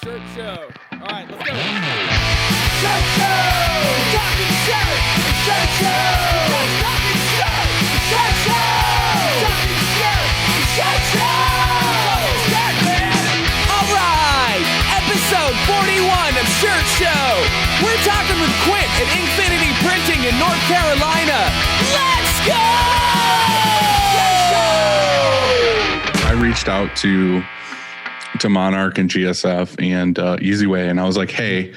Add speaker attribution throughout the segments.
Speaker 1: Shirt show. All right, let's go.
Speaker 2: Shirt show! Talking shirt! Shirt show! Talking shirt! Shirt show! Talking shirt! Shirt show! Shirt, man!
Speaker 3: All right, episode 41 of Shirt Show. We're talking with Quint at Inkfinity Printing in North Carolina. Let's go!
Speaker 4: I reached out to Monarch and GSF and Easy Way, and I was like, hey,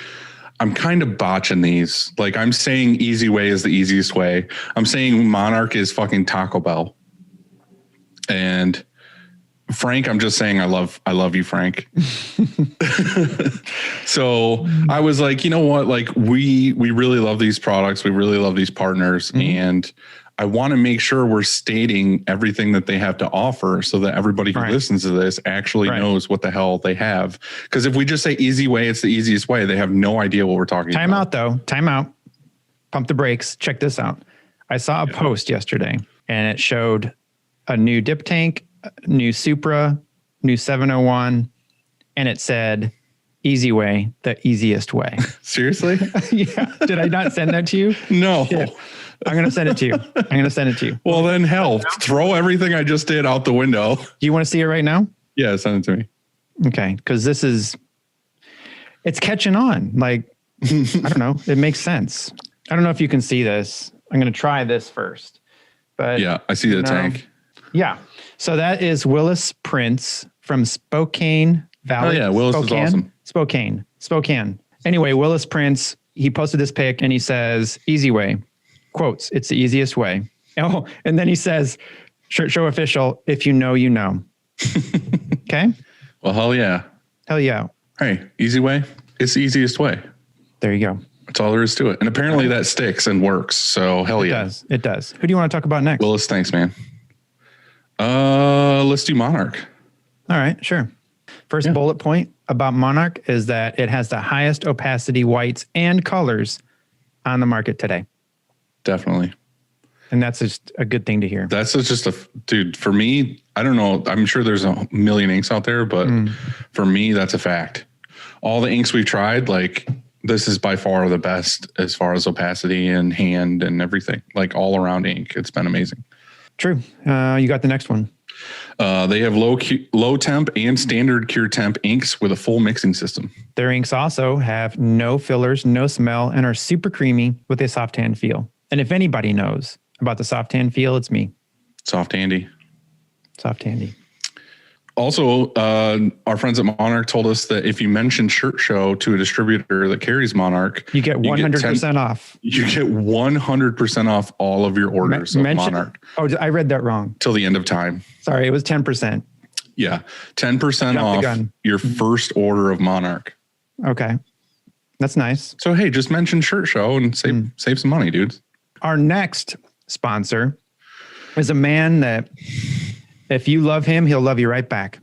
Speaker 4: I'm kind of botching these. Like, I'm saying Easy Way is the easiest way. I'm saying Monarch is fucking Taco Bell. And Frank, I'm just saying I love you, Frank. So I was like, you know what? Like, we really love these products. We really love these partners. Mm-hmm. And I want to make sure we're stating everything that they have to offer so that everybody who listens to this actually knows what the hell they have. Because if we just say Easy Way, it's the easiest way. They have no idea what we're talking about.
Speaker 5: Time out, though. Time out. Pump the brakes. Check this out. I saw a post yesterday, and it showed a new dip tank, new Supra, new 701, and it said, Easy Way, the easiest way.
Speaker 4: Seriously?
Speaker 5: Yeah. Did I not send that to you?
Speaker 4: No.
Speaker 5: Shit. I'm going to send it to you.
Speaker 4: Well, then hell, throw everything I just did out the window.
Speaker 5: Do you want to see it right now?
Speaker 4: Yeah, send it to me.
Speaker 5: Okay. Because it's catching on. Like, I don't know. It makes sense. I don't know if you can see this. I'm going to try this first. But
Speaker 4: yeah, I see the tank.
Speaker 5: Yeah. So that is Willis Prince from Spokane Valley.
Speaker 4: Oh yeah, Willis is awesome.
Speaker 5: Spokane. Anyway, Willis Prince, he posted this pic and he says, Easy Way. Quotes, it's the easiest way. Oh, and then he says, Shirt Show official, if you know, you know. Okay?
Speaker 4: Well, hell yeah.
Speaker 5: Hell yeah.
Speaker 4: Hey, Easy Way, it's the easiest way.
Speaker 5: There you go.
Speaker 4: That's all there is to it. And apparently that sticks and works. So hell yeah.
Speaker 5: It does. Who do you want to talk about next?
Speaker 4: Willis, thanks, man. Let's do Monarch.
Speaker 5: All right, sure. First bullet point about Monarch is that it has the highest opacity whites and colors on the market today.
Speaker 4: Definitely.
Speaker 5: And that's just a good thing to hear.
Speaker 4: That's just dude, for me, I don't know. I'm sure there's a million inks out there, but for me, that's a fact. All the inks we've tried, like this is by far the best as far as opacity and hand and everything, like all around ink. It's been amazing.
Speaker 5: True. You got the next one.
Speaker 4: They have low temp and standard cure temp inks with a full mixing system.
Speaker 5: Their inks also have no fillers, no smell, and are super creamy with a soft hand feel. And if anybody knows about the soft hand feel, it's me.
Speaker 4: Soft handy.
Speaker 5: Soft handy.
Speaker 4: Also, our friends at Monarch told us that if you mention Shirt Show to a distributor that carries Monarch,
Speaker 5: you get 100% off.
Speaker 4: You get 100% off all of your orders of Monarch.
Speaker 5: Oh, I read that wrong.
Speaker 4: Till the end of time.
Speaker 5: Sorry, it was 10%.
Speaker 4: Yeah, 10% off your first order of Monarch.
Speaker 5: Okay, that's nice.
Speaker 4: So hey, just mention Shirt Show and save some money, dudes.
Speaker 5: Our next sponsor is a man that, if you love him, he'll love you right back.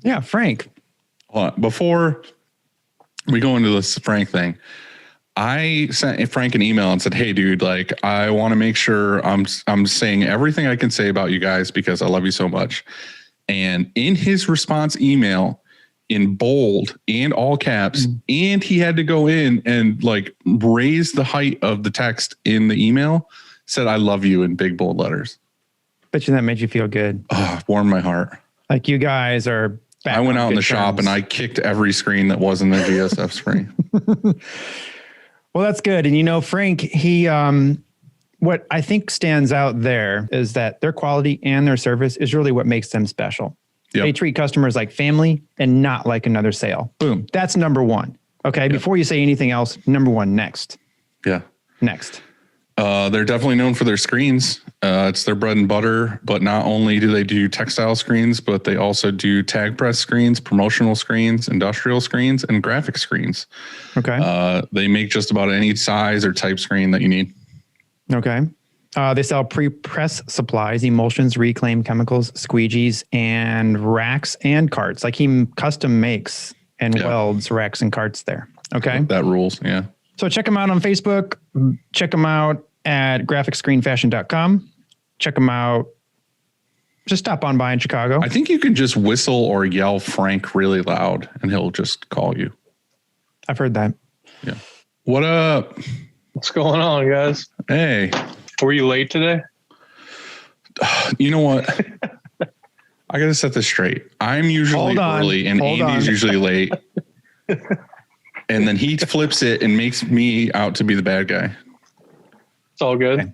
Speaker 5: Yeah, Frank.
Speaker 4: Before we go into this Frank thing, I sent Frank an email and said, hey, dude, like, I want to make sure I'm saying everything I can say about you guys because I love you so much. And in his response email, in bold and all caps, and he had to go in and like raise the height of the text in the email, said, I love you in big bold letters.
Speaker 5: Bet you that made you feel good.
Speaker 4: Oh, warmed my heart.
Speaker 5: Like you guys are back.
Speaker 4: I went out in the shop and I kicked every screen that wasn't a GSF screen.
Speaker 5: Well, that's good. And you know, Frank, he, what I think stands out there is that their quality and their service is really what makes them special. Yep. They treat customers like family and not like another sale. Boom. That's number one. Okay. Yep. Before you say anything else, number one, next.
Speaker 4: Yeah.
Speaker 5: Next.
Speaker 4: They're definitely known for their screens. It's their bread and butter, but not only do they do textile screens, but they also do tag press screens, promotional screens, industrial screens, and graphic screens.
Speaker 5: Okay.
Speaker 4: They make just about any size or type screen that you need.
Speaker 5: Okay. They sell pre-press supplies, emulsions, reclaim chemicals, squeegees, and racks and carts. Like he custom makes and welds racks and carts there. Okay.
Speaker 4: That rules. Yeah.
Speaker 5: So check them out on Facebook. Check them out at graphicscreenfashion.com. Check them out Just stop on by in Chicago.
Speaker 4: I think you can just whistle or yell Frank really loud and he'll just call you.
Speaker 5: I've heard that.
Speaker 4: Yeah. What up?
Speaker 6: What's going on, guys?
Speaker 4: Hey.
Speaker 6: Were you late today?
Speaker 4: You know what? I got to set this straight. I'm usually early and Andy's usually late. And then he flips it and makes me out to be the bad guy.
Speaker 6: It's all good.
Speaker 5: Okay.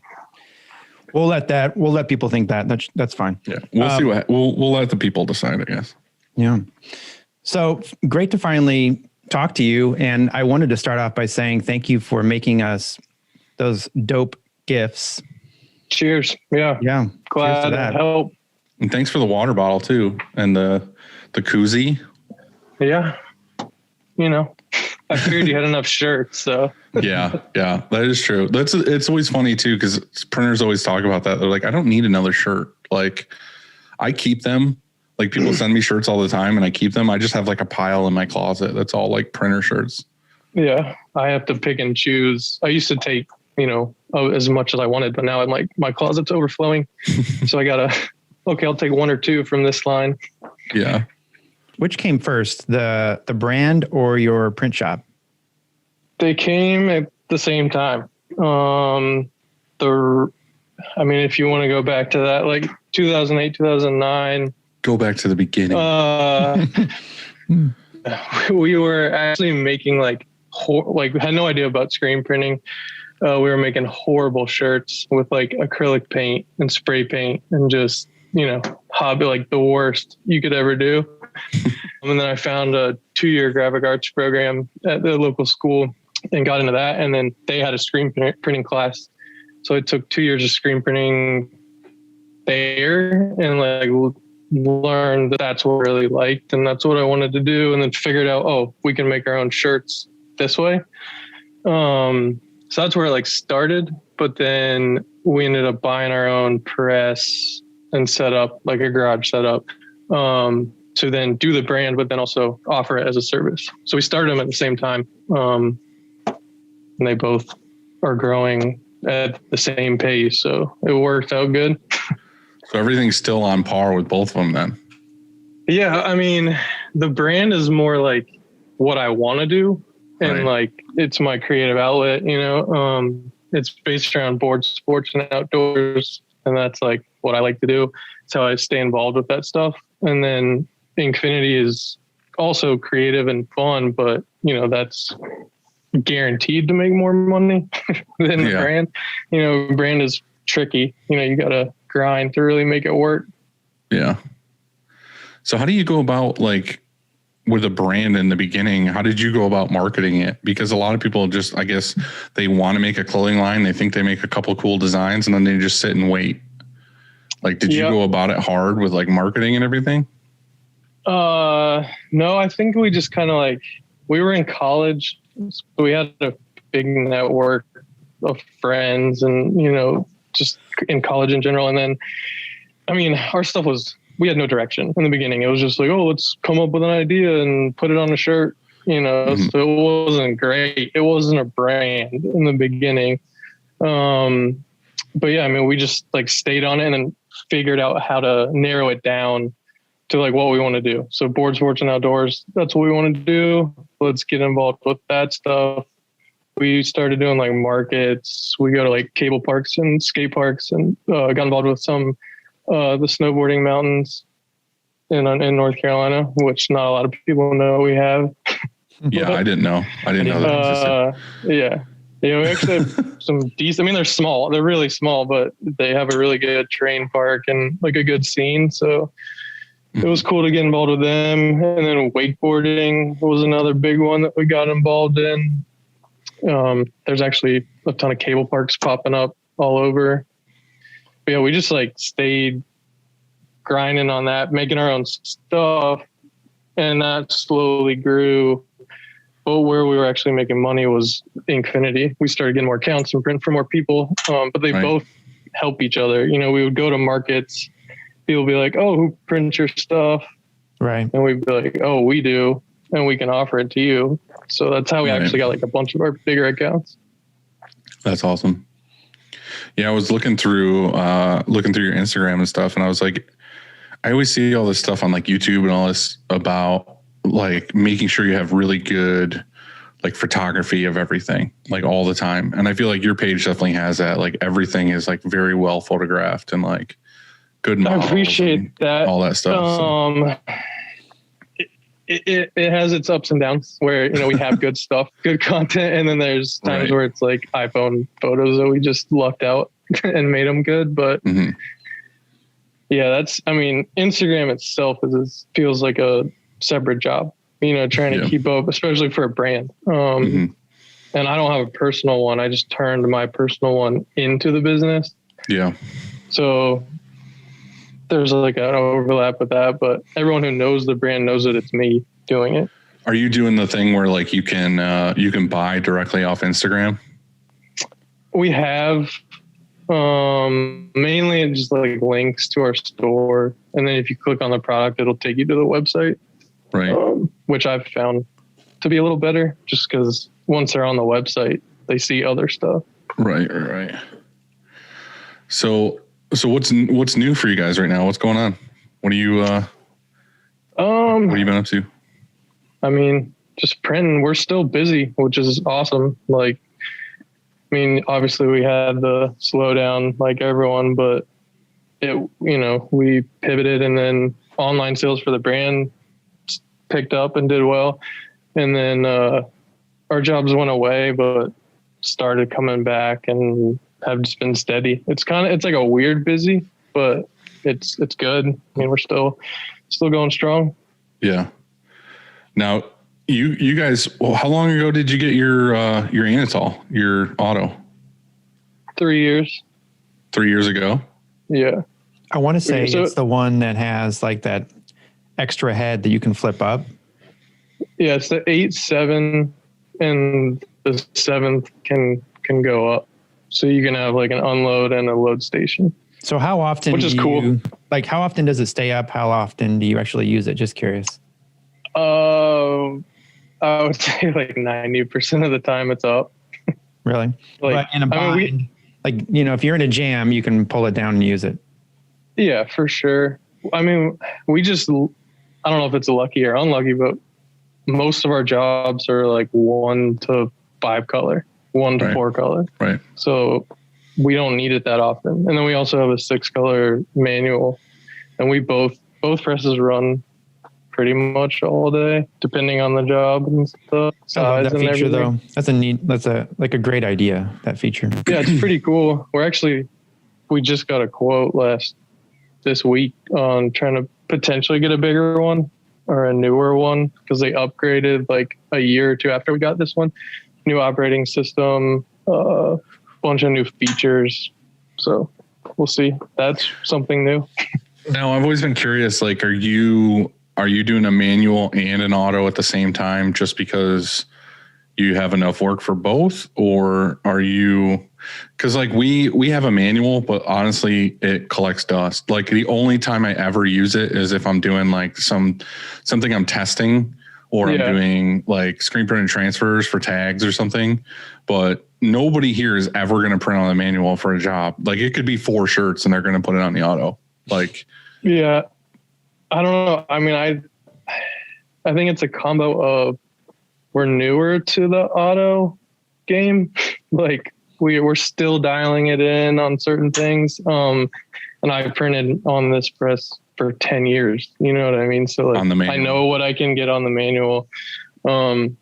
Speaker 5: We'll let people think that. That's fine.
Speaker 4: Yeah. We'll see we'll let the people decide, I guess.
Speaker 5: Yeah. So great to finally talk to you. And I wanted to start off by saying thank you for making us those dope gifts.
Speaker 6: Cheers. Yeah.
Speaker 5: Yeah.
Speaker 6: Glad to help.
Speaker 4: And thanks for the water bottle too. And the koozie.
Speaker 6: Yeah. You know, I figured you had enough shirts, so.
Speaker 4: Yeah, that is true. It's always funny too, because printers always talk about that. They're like, I don't need another shirt. Like, I keep them. Like, people send me shirts all the time, and I keep them. I just have like a pile in my closet that's all like printer shirts.
Speaker 6: Yeah, I have to pick and choose. I used to take, as much as I wanted, but now I'm like, my closet's overflowing, so I gotta. Okay, I'll take one or two from this line.
Speaker 4: Yeah.
Speaker 5: Which came first, the brand or your print shop?
Speaker 6: They came at the same time. If you want to go back to that, like 2008, 2009.
Speaker 4: Go back to the beginning.
Speaker 6: We were actually making we had no idea about screen printing. We were making horrible shirts with like acrylic paint and spray paint and just, hobby, like the worst you could ever do. And then I found a 2-year graphic arts program at the local school and got into that. And then they had a screen printing class. So I took 2 years of screen printing there and learned that that's what I really liked. And that's what I wanted to do. And then figured out, we can make our own shirts this way. So that's where it started. But then we ended up buying our own press and set up like a garage setup. To then do the brand, but then also offer it as a service. So we started them at the same time. And they both are growing at the same pace. So it worked out good.
Speaker 4: So everything's still on par with both of them then?
Speaker 6: Yeah. I mean, the brand is more like what I want to do. And it's my creative outlet, it's based around board sports and outdoors. And that's like what I like to do. It's how I stay involved with that stuff. And then Inkfinity is also creative and fun, but that's guaranteed to make more money than the brand. Brand is tricky. You got to grind to really make it work.
Speaker 4: Yeah. So how do you go about with a brand in the beginning? How did you go about marketing it? Because a lot of people just, I guess, they want to make a clothing line. They think they make a couple cool designs and then they just sit and wait. Did you go about it hard with marketing and everything?
Speaker 6: No, I think we just kind of we were in college, so we had a big network of friends and, just in college in general. And then, our stuff we had no direction in the beginning. It was just let's come up with an idea and put it on a shirt,
Speaker 4: Mm-hmm.
Speaker 6: So it wasn't great. It wasn't a brand in the beginning. But yeah, we just stayed on it and then figured out how to narrow it down to what we want to do. So board sports and outdoors, that's what we want to do. Let's get involved with that stuff. We started doing markets. We go to cable parks and skate parks and got involved with some the snowboarding mountains in North Carolina, which not a lot of people know we have.
Speaker 4: Yeah, I didn't know. I didn't know that existed.
Speaker 6: Yeah. We actually have some decent, they're small, they're really small, but they have a really good terrain park and a good scene. So it was cool to get involved with them. And then wakeboarding was another big one that we got involved in. There's actually a ton of cable parks popping up all over. But yeah, we just stayed grinding on that, making our own stuff. And that slowly grew. But where we were actually making money was Inkfinity. We started getting more accounts and print for more people, but they both help each other. We would go to markets. People would be like, "Oh, who prints your stuff?"
Speaker 5: Right.
Speaker 6: And we'd be like, "Oh, we do, and we can offer it to you." So that's how we actually got a bunch of our bigger accounts.
Speaker 4: That's awesome. Yeah, I was looking through your Instagram and stuff, and I was like, I always see all this stuff on like YouTube and all this about like making sure you have really good like photography of everything, like all the time. And I feel like your page definitely has that. Like everything is like very well photographed and like good models.
Speaker 6: I appreciate that.
Speaker 4: All that stuff.
Speaker 6: It has its ups and downs where, you know, we have good stuff, good content. And then there's times where it's like iPhone photos that we just lucked out and made them good. But yeah, I mean, Instagram itself feels like a separate job, you know, trying to keep up, especially for a brand. And I don't have a personal one. I just turned my personal one into the business. Yeah. So there's like an overlap with that, but everyone who knows the brand knows that it's me doing it.
Speaker 4: Are you doing the thing where like you can buy directly off Instagram?
Speaker 6: We have mainly just like links to our store, and then if you click on the product, it'll take you to the website, right? Which I've found to be a little better, just because once they're on the website, they see other stuff.
Speaker 4: Right. So what's new for you guys right now? What's going on? What are you what have you been up to?
Speaker 6: I mean, just printing. We're still busy, which is awesome. Like, I mean, obviously we had the slowdown like everyone, but we pivoted, and then online sales for the brand picked up and did well. And then our jobs went away, but started coming back and have just been steady. It's like a weird busy, but it's good. I mean, we're still going strong. Yeah.
Speaker 4: Now you guys, well, how long ago did you get your Anatol, your auto?
Speaker 6: 3 years.
Speaker 4: 3 years ago?
Speaker 6: Yeah.
Speaker 5: I want to say it's the one that has like that extra head that you can flip up.
Speaker 6: Yeah, it's the 8.7 and the 7th can go up. So you can have like an unload and a load station.
Speaker 5: So how often,
Speaker 6: which is cool.
Speaker 5: Like how often does it stay up? How often do you actually use it? Just curious.
Speaker 6: I would say like 90% of the time it's up.
Speaker 5: Really? Like, but in a bind, if you're in a jam, you can pull it down and use it.
Speaker 6: Yeah, for sure. I mean, I don't know if it's lucky or unlucky, but most of our jobs are like 1 to 5 color, 1 to 4 color. Right. So we don't need it that often. And then we also have a 6 color manual, and we both presses run pretty much all day, depending on the job and stuff. Size
Speaker 5: that
Speaker 6: and
Speaker 5: feature
Speaker 6: everything.
Speaker 5: Though. That's a great idea, that feature.
Speaker 6: Yeah, it's pretty cool. We just got a quote this week on trying to potentially get a bigger one or a newer one, because they upgraded like a year or two after we got this one. New operating system, bunch of new features. So we'll see. That's something new.
Speaker 4: Now, I've always been curious, like, are you doing a manual and an auto at the same time just because you have enough work for both? Or are you, because like we have a manual, but honestly it collects dust. Like the only time I ever use it is if I'm doing like something I'm testing, or I'm doing like screen printed transfers for tags or something. But nobody here is ever going to print on the manual for a job. Like it could be 4 shirts and they're going to put it on the auto. Like,
Speaker 6: yeah, I don't know. I mean, I think it's a combo of we're newer to the auto game. Like we're still dialing it in on certain things. And I printed on this press for 10 years. You know what I mean? So like, I know what I can get on the manual. And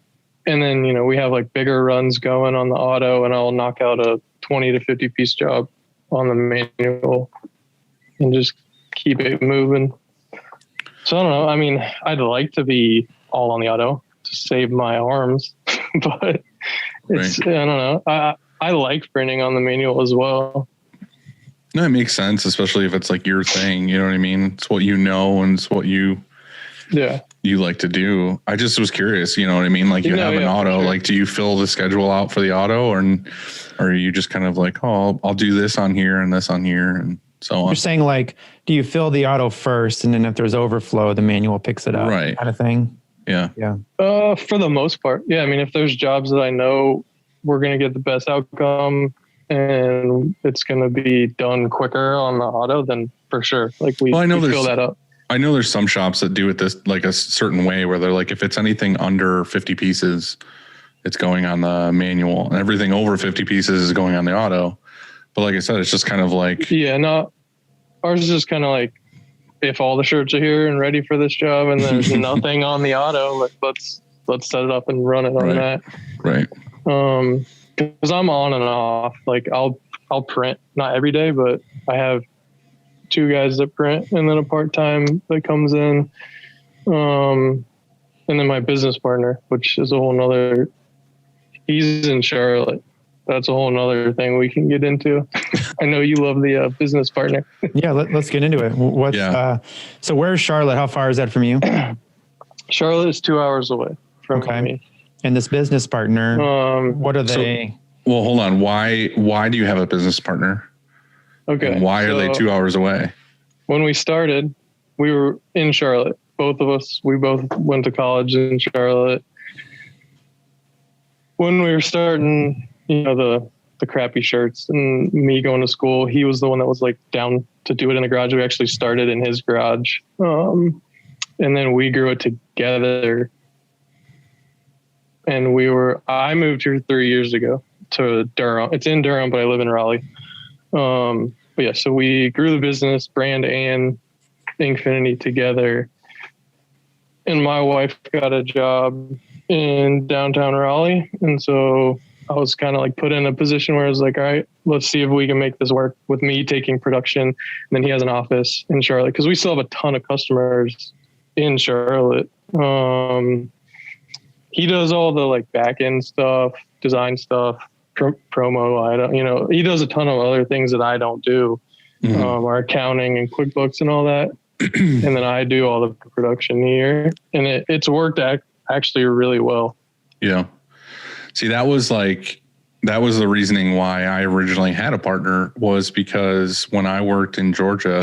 Speaker 6: then, we have like bigger runs going on the auto, and I'll knock out a 20 to 50 piece job on the manual and just keep it moving. So I don't know. I mean, I'd like to be all on the auto to save my arms, but I don't know. I like printing on the manual as well.
Speaker 4: No, it makes sense, especially if it's like your thing. You know what I mean? It's what you know, and it's what you like to do. I just was curious. You know what I mean? Like you have an auto. Sure. Like, do you fill the schedule out for the auto, or are you just kind of like, oh, I'll do this on here and this on here and so on?
Speaker 5: You're saying like, do you fill the auto first, and then if there's overflow, the manual picks it up, right? Kind of thing.
Speaker 4: Yeah.
Speaker 5: Yeah.
Speaker 6: For the most part, yeah. I mean, if there's jobs that I know we're going to get the best outcome and it's going to be done quicker on the auto, then for sure. Like we fill that up.
Speaker 4: I know there's some shops that do it this like a certain way where they're like, if it's anything under 50 pieces, it's going on the manual, and everything over 50 pieces is going on the auto. But like I said, it's just kind of like,
Speaker 6: ours is just kind of like, if all the shirts are here and ready for this job and there's nothing on the auto, let's set it up and run it on that.
Speaker 4: Right.
Speaker 6: Cause I'm on and off. Like I'll print, not every day, but I have 2 guys that print and then a part-time that comes in. And then my business partner, which is a whole nother, he's in Charlotte. That's a whole nother thing we can get into. I know you love the business partner.
Speaker 5: Yeah. Let's get into it. So where's Charlotte? How far is that from you?
Speaker 6: Charlotte is 2 hours away from me.
Speaker 5: And this business partner, what are they?
Speaker 4: Well, hold on. Why do you have a business partner?
Speaker 6: Okay.
Speaker 4: And why are they 2 hours away?
Speaker 6: When we started, we were in Charlotte. Both of us, we both went to college in Charlotte. When we were starting, the crappy shirts and me going to school, he was the one that was like down to do it in the garage. We actually started in his garage. And then we grew it together. And I moved here 3 years ago to Durham. It's in Durham, but I live in Raleigh. But yeah, so we grew the business, brand and Inkfinity together. And my wife got a job in downtown Raleigh. And so I was kind of like put in a position where I was like, all right, let's see if we can make this work with me taking production. And then he has an office in Charlotte because we still have a ton of customers in Charlotte. He does all the like back end stuff, design stuff, promo. He does a ton of other things that I don't do, our accounting and QuickBooks and all that. And then I do all the production here, and it's worked actually really well.
Speaker 4: Yeah. See, that was the reasoning why I originally had a partner, was because when I worked in Georgia,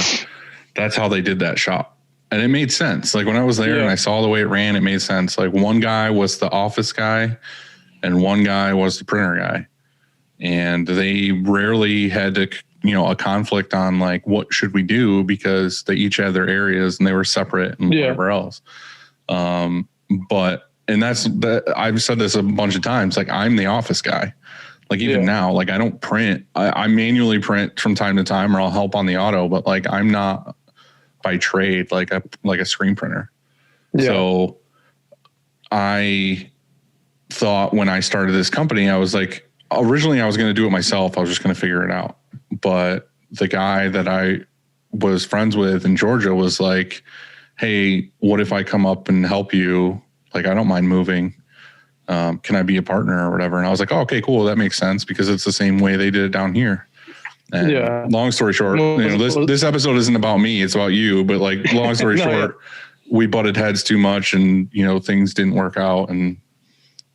Speaker 4: that's how they did that shop. And it made sense. Like when I was there and I saw the way it ran, it made sense. Like one guy was the office guy and one guy was the printer guy. And they rarely had to, a conflict on like, what should we do? Because they each had their areas and they were separate and whatever else. And I've said this a bunch of times, like I'm the office guy. Like even now, like I don't print, I manually print from time to time, or I'll help on the auto, but like I'm not by trade like a screen printer. Yeah. So I thought when I started this company, I was like, originally I was going to do it myself. I was just going to figure it out. But the guy that I was friends with in Georgia was like, hey, what if I come up and help you? Like, I don't mind moving. Can I be a partner or whatever? And I was like, oh, okay, cool. That makes sense because it's the same way they did it down here. And long story short, this episode isn't about me. It's about you. But like, long story short, we butted heads too much and, things didn't work out. And,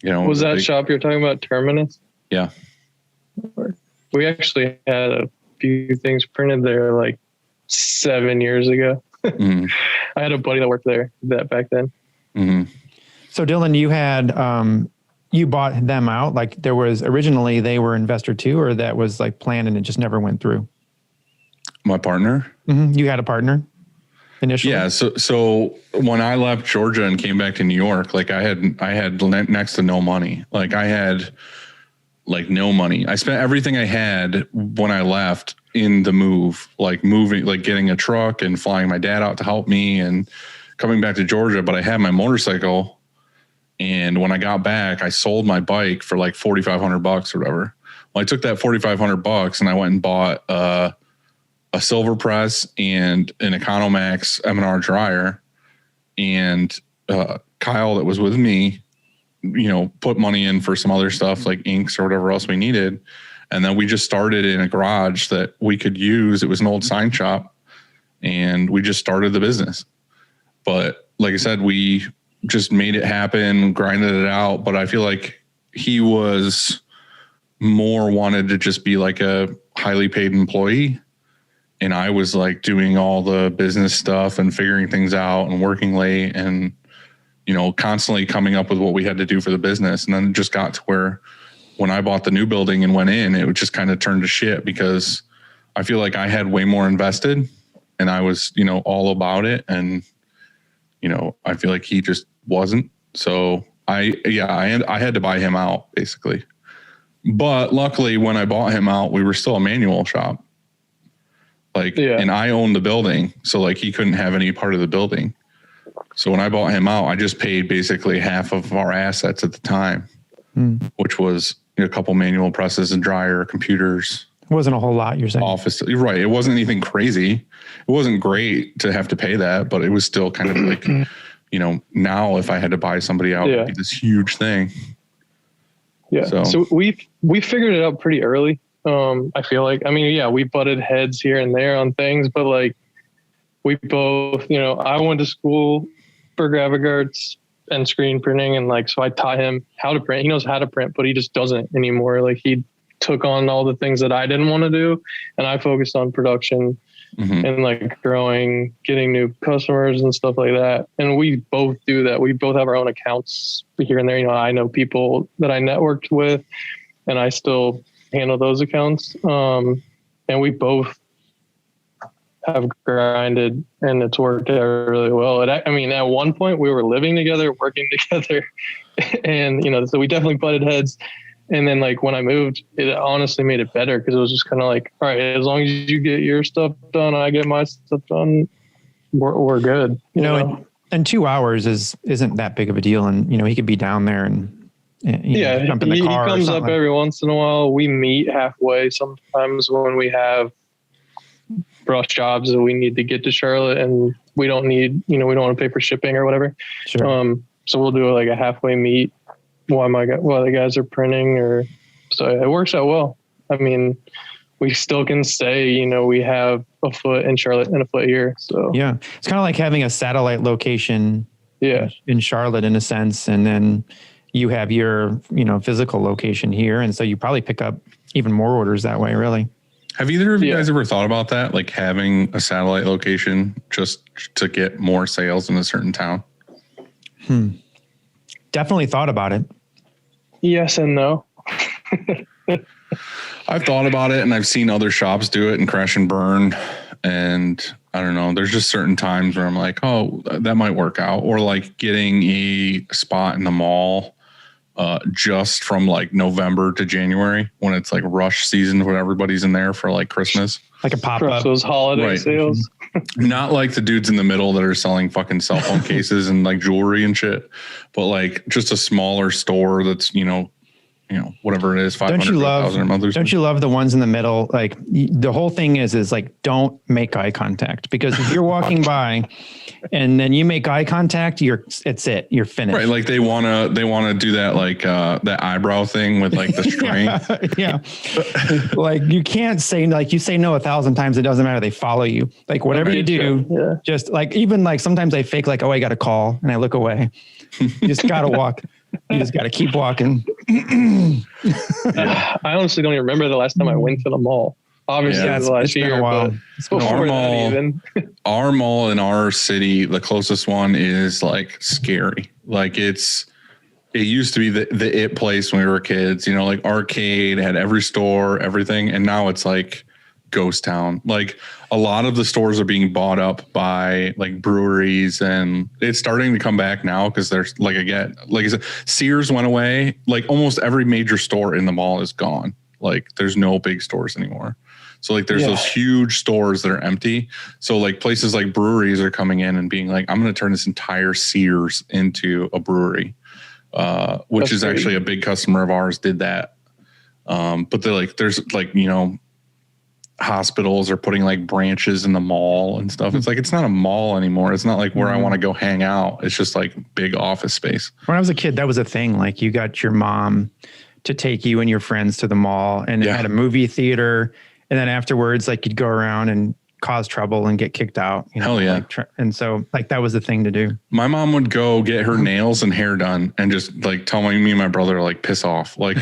Speaker 6: was that shop you're talking about Terminus?
Speaker 4: Yeah.
Speaker 6: We actually had a few things printed there like 7 years ago. I had a buddy that worked there back then.
Speaker 4: Mm-hmm.
Speaker 5: So Dylan, you had, you bought them out. Like there was originally they were investor too, or that was like planned and it just never went through.
Speaker 4: My partner.
Speaker 5: Mm-hmm. You had a partner initially.
Speaker 4: Yeah. So when I left Georgia and came back to New York, like I had next to no money. Like I had like no money. I spent everything I had when I left in the move, like moving, like getting a truck and flying my dad out to help me and coming back to Georgia. But I had my motorcycle. And when I got back, I sold my bike for like $4,500 or whatever. Well, I took that $4,500 and I went and bought a silver press and an Economax M&R dryer. And Kyle, that was with me, put money in for some other stuff like inks or whatever else we needed. And then we just started in a garage that we could use. It was an old sign shop and we just started the business. But like I said, we just made it happen, grinded it out. But I feel like he was more wanted to just be like a highly paid employee. And I was like doing all the business stuff and figuring things out and working late and, constantly coming up with what we had to do for the business. And then it just got to where when I bought the new building and went in, it just kind of turned to shit because I feel like I had way more invested and I was, all about it. And, I feel like he just wasn't. So I had to buy him out basically. But luckily when I bought him out, we were still a manual shop. And I owned the building. So like he couldn't have any part of the building. So when I bought him out, I just paid basically half of our assets at the time, which was a couple manual presses and dryer, computers.
Speaker 5: It wasn't a whole lot, you're saying?
Speaker 4: Office. You're right. It wasn't anything crazy. It wasn't great to have to pay that, but it was still kind of like, now if I had to buy somebody out, it'd be this huge thing.
Speaker 6: Yeah. So we figured it out pretty early. I feel like, we butted heads here and there on things, but like we both, I went to school for graphic arts and screen printing. And like, so I taught him how to print. He knows how to print, but he just doesn't anymore. Like he took on all the things that I didn't want to do. And I focused on production and like growing, getting new customers and stuff like that. And we both do that. We both have our own accounts here and there. I know people that I networked with and I still handle those accounts. And we both have grinded and it's worked out really well. At one point we were living together, working together and, so we definitely butted heads. And then like when I moved, it honestly made it better because it was just kind of like, all right, as long as you get your stuff done, I get my stuff done, we're good.
Speaker 5: And 2 hours isn't that big of a deal. And, he could be down there and jump in the car.
Speaker 6: He comes up every once in a while. We meet halfway sometimes when we have brush jobs that we need to get to Charlotte and we don't need, we don't want to pay for shipping or whatever.
Speaker 5: Sure.
Speaker 6: So we'll do like a halfway meet while the guys are printing so it works out well. We still can say, we have a foot in Charlotte and a foot here. So
Speaker 5: yeah, it's kind of like having a satellite location in Charlotte in a sense. And then you have your, physical location here. And so you probably pick up even more orders that way, really.
Speaker 4: Have either of you guys ever thought about that? Like having a satellite location just to get more sales in a certain town?
Speaker 5: Definitely thought about it.
Speaker 6: Yes and no.
Speaker 4: I've thought about it and I've seen other shops do it and crash and burn. And I don't know, there's just certain times where I'm like, oh, that might work out. Or like getting a spot in the mall just from like November to January when it's like rush season when everybody's in there for like Christmas.
Speaker 5: Like a pop-up.
Speaker 6: Those holiday sales.
Speaker 4: Not like the dudes in the middle that are selling fucking cell phone cases and like jewelry and shit, but like just a smaller store that's, whatever it is, 500,000 a month.
Speaker 5: Don't you love the ones in the middle? Like the whole thing is like, don't make eye contact because if you're walking by and then you make eye contact, you're finished.
Speaker 4: Right. Like they want to do that, like that eyebrow thing with like the string.
Speaker 5: yeah. Like you can't say, like you say no 1,000 times. It doesn't matter. They follow you. Like whatever you do, just like, even like sometimes I fake like, oh, I got a call and I look away. You just got to walk. You just got to keep walking.
Speaker 6: I honestly don't even remember the last time I went to the mall. Obviously, the last year,
Speaker 5: been a while.
Speaker 4: Our mall in our city, the closest one is like scary. Like it used to be the it place when we were kids, like arcade, had every store, everything. And now it's like ghost town. Like a lot of the stores are being bought up by like breweries and it's starting to come back now because there's like, again, like I said, Sears went away. Like almost every major store in the mall is gone. Like there's no big stores anymore. So like there's those huge stores that are empty. So like places like breweries are coming in and being like, I'm going to turn this entire Sears into a brewery, which is actually a big customer of ours did that. But they're like, there's like, hospitals are putting like branches in the mall and stuff. It's like, it's not a mall anymore. It's not like where I want to go hang out. It's just like big office space.
Speaker 5: When I was a kid, that was a thing. Like you got your mom to take you and your friends to the mall and it had a movie theater. And then afterwards, like you'd go around and cause trouble and get kicked out.
Speaker 4: Hell yeah.
Speaker 5: And so like that was the thing to do.
Speaker 4: My mom would go get her nails and hair done and just like tell me and my brother to like piss off, like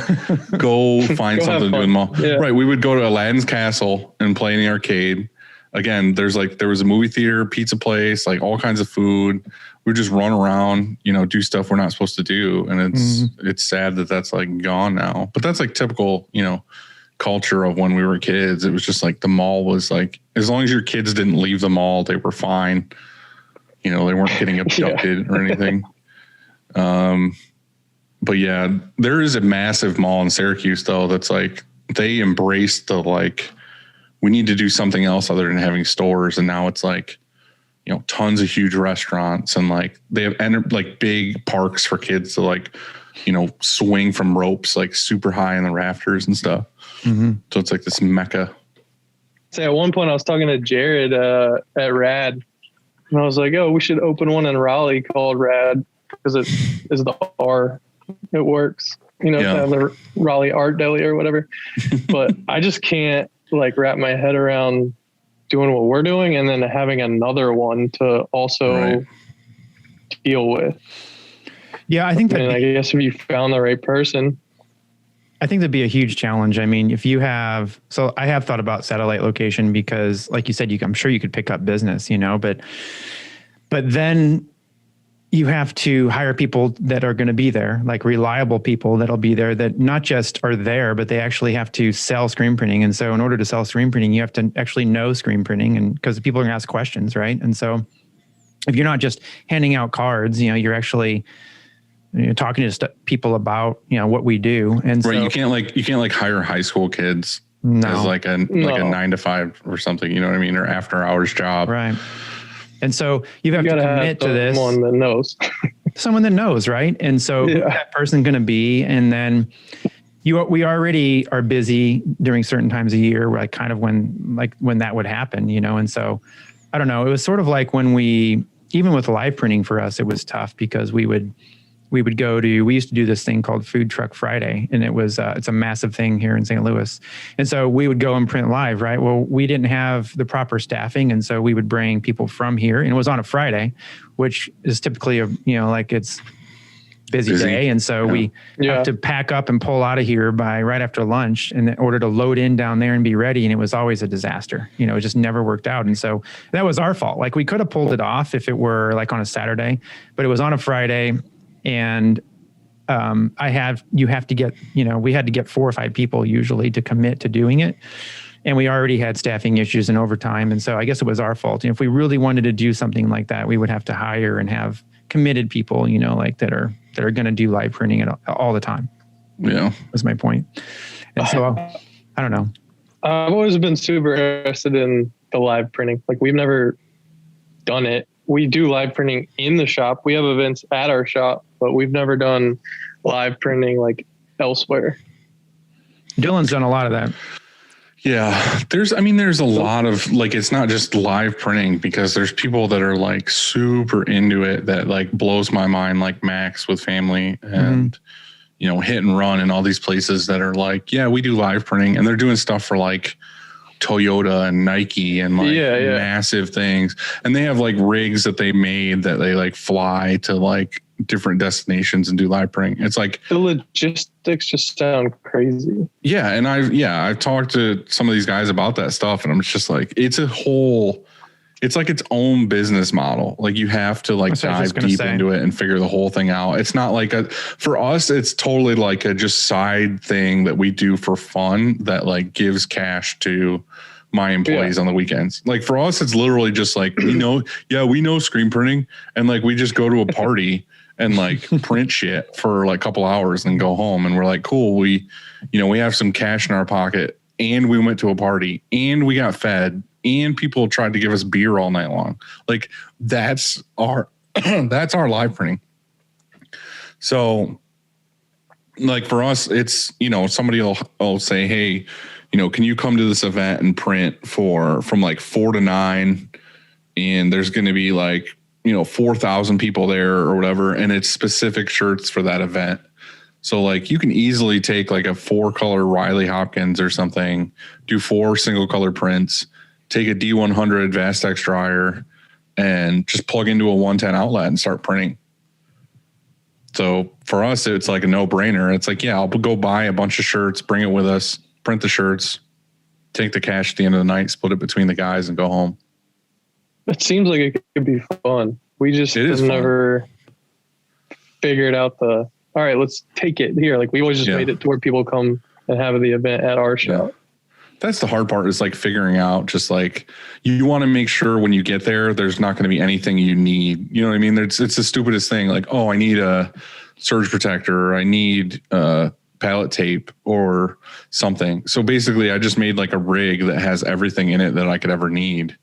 Speaker 4: go find something to do in the mall. Yeah. Right. We would go to Aladdin's Castle and play in the arcade. Again, there was a movie theater, pizza place, like all kinds of food. We just run around, do stuff we're not supposed to do. And it's sad that that's like gone now, but that's like typical, culture of when we were kids. It was just like the mall was like as long as your kids didn't leave the mall, they were fine. You know, they weren't getting abducted or anything. But yeah, there is a massive mall in Syracuse though. That's like, they embraced the, like, we need to do something else other than having stores. And now it's like, you know, tons of huge restaurants, and like they have like big parks for kids to, like, you know, swing from ropes like super high in the rafters and stuff. So it's like this mecca.
Speaker 6: So at one point I was talking to Jared at Rad, and I was like, oh, we should open one in Raleigh called Rad, because it is the R. It works, you know, kind of the Raleigh Art Deli or whatever. But I just can't like wrap my head around doing what we're doing and then having another one to also deal with.
Speaker 5: Yeah, I think that.
Speaker 6: And I guess if you found the right person,
Speaker 5: I think that'd be a huge challenge. I mean, if you have, so I have thought about satellite location because, like you said, I'm sure you could pick up business, you know, but then you have to hire people that are going to be there, like reliable people that'll be there, that not just are there, but they actually have to sell screen printing. And so in order to sell screen printing, you have to actually know screen printing, and because people are going to ask questions, right? And so if you're not just handing out cards, you know, you're actually, you know, talking to people about, you know, what we do. And
Speaker 4: right,
Speaker 5: so
Speaker 4: you can't like hire high school kids as like a 9 to 5 or something, you know what I mean, or after hours job.
Speaker 5: Right. And so you have to commit to this.
Speaker 6: Someone that knows.
Speaker 5: Someone that knows, right? And so who's that person going to be? And then we already are busy during certain times of year, like kind of when that would happen, you know? And so I don't know, it was sort of like when even with live printing for us, it was tough because we used to do this thing called Food Truck Friday, and it's a massive thing here in St. Louis. And so we would go and print live, right? Well, we didn't have the proper staffing. And so we would bring people from here, and it was on a Friday, which is typically like it's busy day. And so we have to pack up and pull out of here by right after lunch in order to load in down there and be ready. And it was always a disaster. You know, it just never worked out. And so that was our fault. Like we could have pulled it off if it were like on a Saturday, but it was on a Friday. And you have to get, you know, we had to get 4 or 5 people usually to commit to doing it. And we already had staffing issues and overtime. And so I guess it was our fault. And if we really wanted to do something like that, we would have to hire and have committed people, you know, like that are going to do live printing all the time.
Speaker 4: Yeah.
Speaker 5: Was my point. And so I don't know.
Speaker 6: I've always been super interested in the live printing. Like we've never done it. We do live printing in the shop. We have events at our shop, but we've never done live printing like elsewhere.
Speaker 5: Dylan's done a lot of that.
Speaker 4: Yeah. There's a lot of like, it's not just live printing, because there's people that are like super into it that like blows my mind, like Max with family and, you know, Hit and Run and all these places that are like, yeah, we do live printing, and they're doing stuff for like Toyota and Nike and like massive things. And they have like rigs that they made that they like fly to like different destinations and do live printing. It's like
Speaker 6: the logistics just sound crazy.
Speaker 4: Yeah. And I've talked to some of these guys about that stuff, and I'm just like, it's like its own business model. Like you have to like dive deep into it and figure the whole thing out. It's not like for us, it's totally like a just side thing that we do for fun that like gives cash to my employees on the weekends. Like for us, it's literally just like, we know screen printing, and like we just go to a party and like print shit for like a couple hours and go home. And we're like, cool. We have some cash in our pocket, and we went to a party, and we got fed, and people tried to give us beer all night long. Like that's our live printing. So like for us, it's, you know, somebody will say, hey, you know, can you come to this event and print from like 4 to 9, and there's going to be like, you know, 4,000 people there or whatever. And it's specific shirts for that event. So like you can easily take like a 4-color Riley Hopkins or something, do 4 single color prints, take a D100 Vastex dryer, and just plug into a 110 outlet and start printing. So for us, it's like a no brainer. It's like, yeah, I'll go buy a bunch of shirts, bring it with us, print the shirts, take the cash at the end of the night, split it between the guys, and go home.
Speaker 6: It seems like it could be fun. We just have never figured out all right, let's take it here. Like we always just made it to where people come and have the event at our shop.
Speaker 4: That's the hard part, is like figuring out, just like, you want to make sure when you get there, there's not going to be anything you need. You know what I mean? It's the stupidest thing. Like, oh, I need a surge protector, or I need pallet tape or something. So basically I just made like a rig that has everything in it that I could ever need.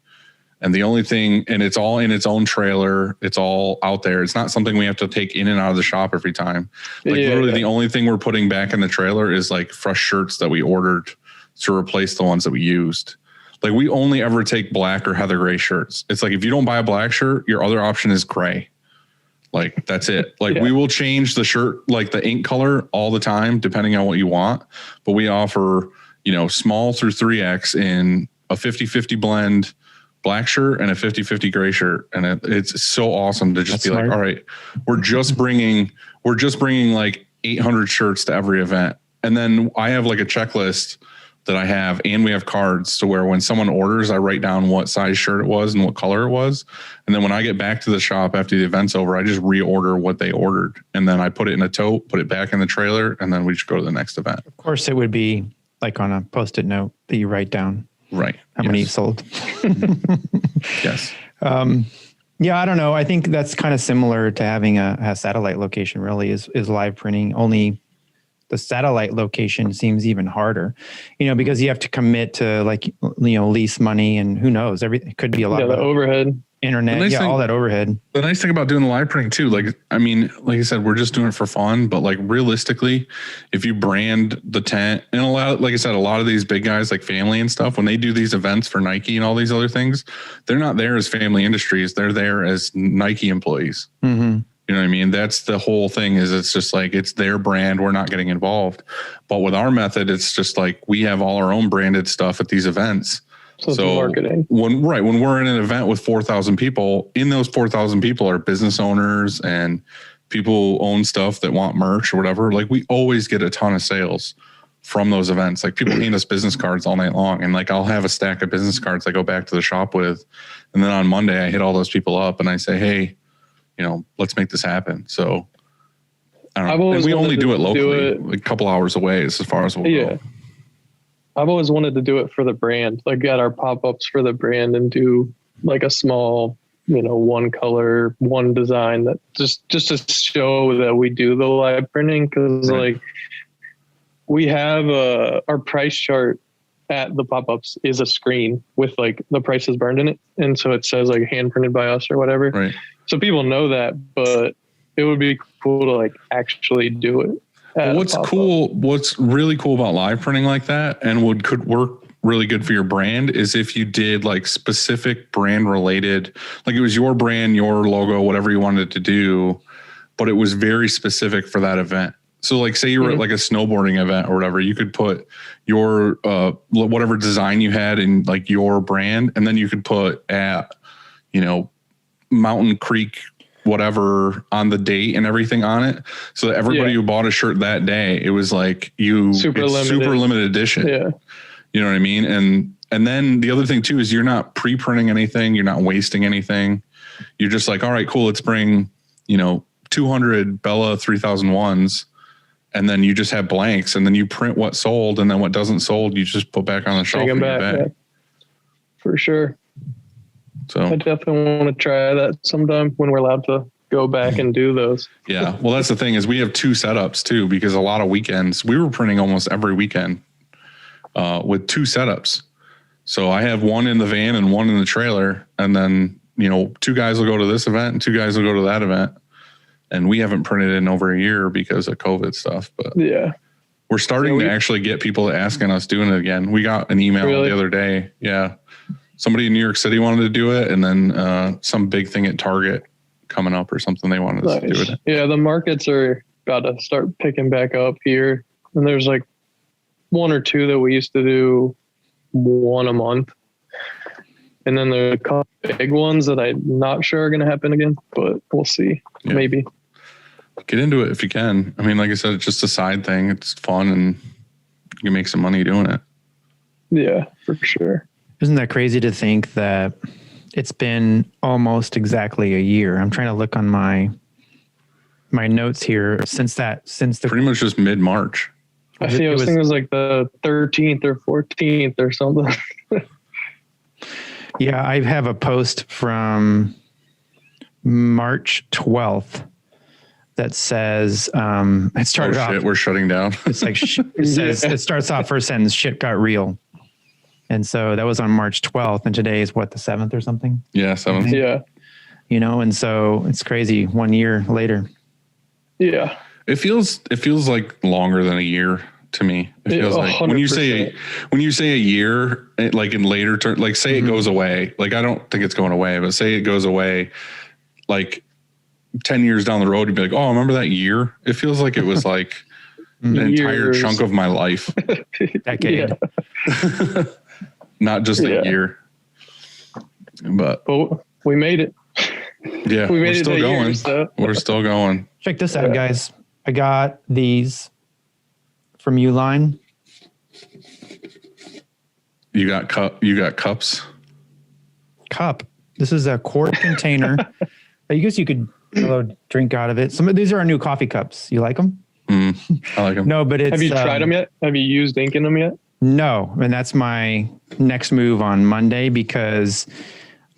Speaker 4: And the only thing, and it's all in its own trailer. It's all out there. It's not something we have to take in and out of the shop every time. Like literally the only thing we're putting back in the trailer is like fresh shirts that we ordered to replace the ones that we used. Like we only ever take black or heather gray shirts. It's like, if you don't buy a black shirt, your other option is gray. Like that's it. Like we will change the shirt, like the ink color all the time, depending on what you want. But we offer, small through 3X in a 50-50 blend black shirt and a 50-50 gray shirt. And it's so awesome to just be like, all right, we're just bringing like 800 shirts to every event. And then I have like a checklist that I have, and we have cards to where when someone orders, I write down what size shirt it was and what color it was. And then when I get back to the shop after the event's over, I just reorder what they ordered. And then I put it in a tote, put it back in the trailer, and then we just go to the next event.
Speaker 5: Of course, it would be like on a Post-it note that you write down.
Speaker 4: Right.
Speaker 5: How many you sold.
Speaker 4: Yes.
Speaker 5: Yeah, I don't know. I think that's kind of similar to having a satellite location, really, is live printing. Only the satellite location seems even harder, because you have to commit to lease money, and who knows, it could be a lot of
Speaker 6: the overhead,
Speaker 5: internet, all that overhead.
Speaker 4: The nice thing about doing the live printing too, like I said, we're just doing it for fun, but like realistically, if you brand the tent, and a lot of these big guys like Family and stuff, when they do these events for Nike and all these other things, they're not there as Family Industries. They're there as Nike employees. Mm-hmm. You know what I mean? That's the whole thing, is it's just like, it's their brand. We're not getting involved. But with our method, it's just like, we have all our own branded stuff at these events. So marketing. When we're in an event with 4,000 people, in those 4,000 people are business owners and people who own stuff that want merch or whatever. Like we always get a ton of sales from those events. Like people hand us business cards all night long. And like, I'll have a stack of business cards I go back to the shop with. And then on Monday, I hit all those people up and I say, hey, let's make this happen. So I don't know. And we only do it locally, like a couple hours away as far as we'll go.
Speaker 6: I've always wanted to do it for the brand, like get our pop-ups for the brand and do like a small, one color, one design, that just to show that we do the live printing. Cause like we have our price chart at the pop-ups is a screen with like the prices burned in it. And so it says like hand printed by us or whatever.
Speaker 4: Right.
Speaker 6: So people know that, but it would be cool to like actually do it.
Speaker 4: What's really cool about live printing like that, and could work really good for your brand, is if you did like specific brand related, like it was your brand, your logo, whatever you wanted to do, but it was very specific for that event. So like say you were at like a snowboarding event or whatever, you could put your whatever design you had in like your brand, and then you could put at, Mountain Creek, whatever, on the date and everything on it. So that everybody who bought a shirt that day, it was like super limited edition. Yeah. You know what I mean? And then the other thing too, is you're not pre-printing anything. You're not wasting anything. You're just like, all right, cool. Let's bring, 200 Bella 3001s. And then you just have blanks, and then you print what sold, and then what doesn't sold, you just put back on the shelf.
Speaker 6: Bring them back. Yeah. For sure. So I definitely want to try that sometime when we're allowed to go back and do those.
Speaker 4: Yeah. Well, that's the thing, is we have two setups too, because a lot of weekends we were printing almost every weekend with two setups. So I have one in the van and one in the trailer. And then, two guys will go to this event and two guys will go to that event. And we haven't printed in over a year because of COVID stuff, but we're starting to actually get people asking us doing it again. We got an email the other day. Yeah. Somebody in New York City wanted to do it, and then some big thing at Target coming up or something, they wanted us to do it.
Speaker 6: Yeah, the markets are about to start picking back up here. And there's like one or two that we used to do one a month. And then there are a couple big ones that I'm not sure are going to happen again, but we'll see. Yeah. Maybe.
Speaker 4: Get into it if you can. I mean, like I said, it's just a side thing. It's fun, and you can make some money doing it.
Speaker 6: Yeah, for sure.
Speaker 5: Isn't that crazy to think that it's been almost exactly a year? I'm trying to look on my notes here since
Speaker 4: pretty much just mid-March.
Speaker 6: I think it was like the 13th or 14th or something.
Speaker 5: Yeah, I have a post from March 12th that says it started off.
Speaker 4: We're shutting down.
Speaker 5: It's like it says it starts off first sentence, shit got real. And so that was on March 12th, and today is what, the 7th or something?
Speaker 4: Yeah, 7th.
Speaker 6: Yeah.
Speaker 5: You know, and so it's crazy 1 year later.
Speaker 6: Yeah.
Speaker 4: It feels like longer than a year to me. It feels like
Speaker 6: 100%.
Speaker 4: when you say a year, like in later term, like say it goes away. Like I don't think it's going away, but say it goes away, like 10 years down the road, you'd be like, oh, remember that year? It feels like it was like an entire chunk of my life.
Speaker 5: Decade.
Speaker 4: Not just a year. But
Speaker 6: we made it.
Speaker 4: Yeah,
Speaker 6: we made
Speaker 4: we're
Speaker 6: it
Speaker 4: still going.
Speaker 6: Year, so.
Speaker 4: We're still going.
Speaker 5: Check this out, guys. I got these from Uline.
Speaker 4: You got cups.
Speaker 5: Cup. This is a quart container. I guess you could drink out of it. Some of these are our new coffee cups. You like them?
Speaker 4: I like them.
Speaker 5: No, but it's.
Speaker 6: Have you tried them yet? Have you used ink in them yet?
Speaker 5: No, and that's my next move on Monday because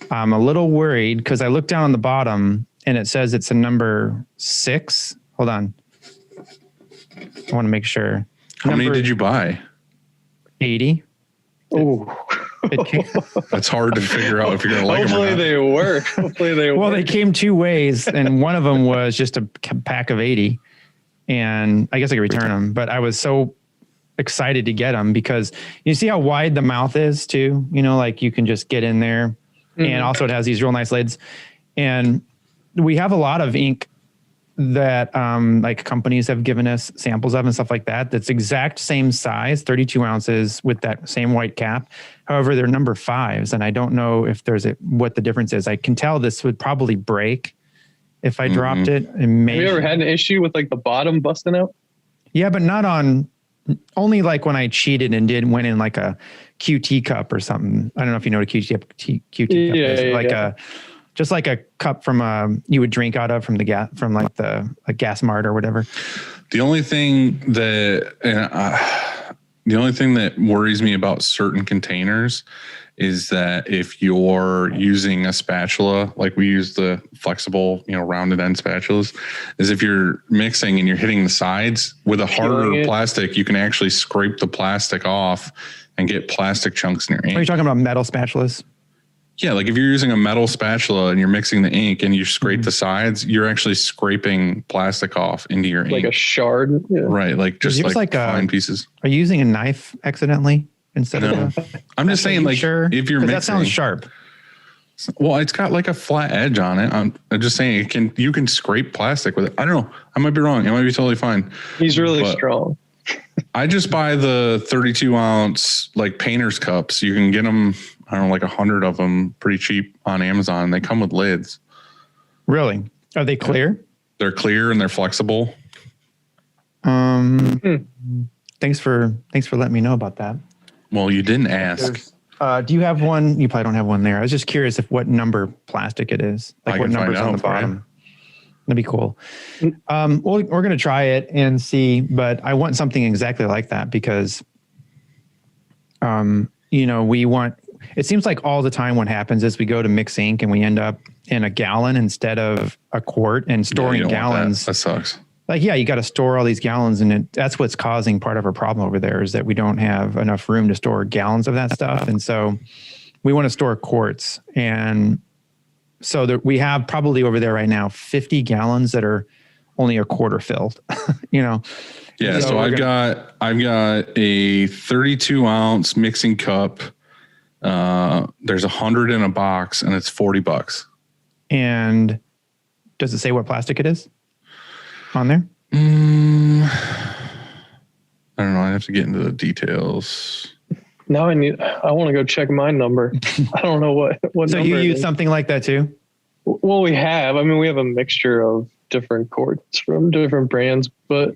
Speaker 5: I'm a little worried because I looked down on the bottom and it says it's a number 6. Hold on. I want to make sure.
Speaker 4: How many did you buy?
Speaker 5: 80.
Speaker 6: Oh,
Speaker 4: that's hard to figure out if you're going to like them or not.
Speaker 6: Hopefully they work.
Speaker 5: Well, they came 2 ways, and one of them was just a pack of 80, and I guess I could return them. But I was so excited to get them because you see how wide the mouth is too. You know, like you can just get in there, and also it has these real nice lids. And we have a lot of ink that like companies have given us samples of and stuff like that. That's exact same size, 32 ounces with that same white cap. However, they're number 5s, and I don't know if what the difference is. I can tell this would probably break if I dropped it. And
Speaker 6: have you ever had an issue with like the bottom busting out?
Speaker 5: Yeah, but not on. Only like when I cheated and went in like a QT cup or something. I don't know if you know what a QT cup is. Like just like a cup from you would drink out of from a gas mart or whatever.
Speaker 4: The only thing that worries me about certain containers is that if you're using a spatula, like we use the flexible, rounded end spatulas, is if you're mixing and you're hitting the sides with a harder plastic, you can actually scrape the plastic off and get plastic chunks in your ink.
Speaker 5: Are you talking about metal spatulas?
Speaker 4: Yeah, like if you're using a metal spatula and you're mixing the ink and you scrape the sides, you're actually scraping plastic off into your ink.
Speaker 6: Like a shard? Yeah.
Speaker 4: Right, like just like fine pieces.
Speaker 5: Are you using a knife accidentally instead of
Speaker 4: I'm just saying, like,
Speaker 5: sure?
Speaker 4: if you're mixing.
Speaker 5: That sounds sharp.
Speaker 4: Well, it's got like a flat edge on it. I'm just saying you can scrape plastic with it. I don't know. I might be wrong. It might be totally fine.
Speaker 6: He's really strong.
Speaker 4: I just buy the 32 ounce like painter's cups. You can get them, I don't know, like 100 of them pretty cheap on Amazon. They come with lids.
Speaker 5: Really? Are they clear?
Speaker 4: They're clear and they're flexible.
Speaker 5: Thanks for letting me know about that.
Speaker 4: Well, you didn't ask.
Speaker 5: Do you have one? You probably don't have one there. I was just curious what number plastic it is. Like what number's on the bottom. That'd be cool. We're going to try it and see, but I want something exactly like that because, it seems like all the time what happens is we go to mix ink and we end up in a gallon instead of a quart and storing gallons.
Speaker 4: That sucks.
Speaker 5: Like, yeah, you got to store all these gallons, and that's what's causing part of our problem over there is that we don't have enough room to store gallons of that stuff. And so we want to store quarts. And so we have probably over there right now 50 gallons that are only a quarter filled, Yeah.
Speaker 4: So I've got a 32 ounce mixing cup. There's 100 in a box and it's $40.
Speaker 5: And does it say what plastic it is on there?
Speaker 4: I don't know. I have to get into the details.
Speaker 6: Now I want to go check my number. I don't know what
Speaker 5: So
Speaker 6: number
Speaker 5: you use something like that too?
Speaker 6: Well, we have a mixture of different quarts from different brands, but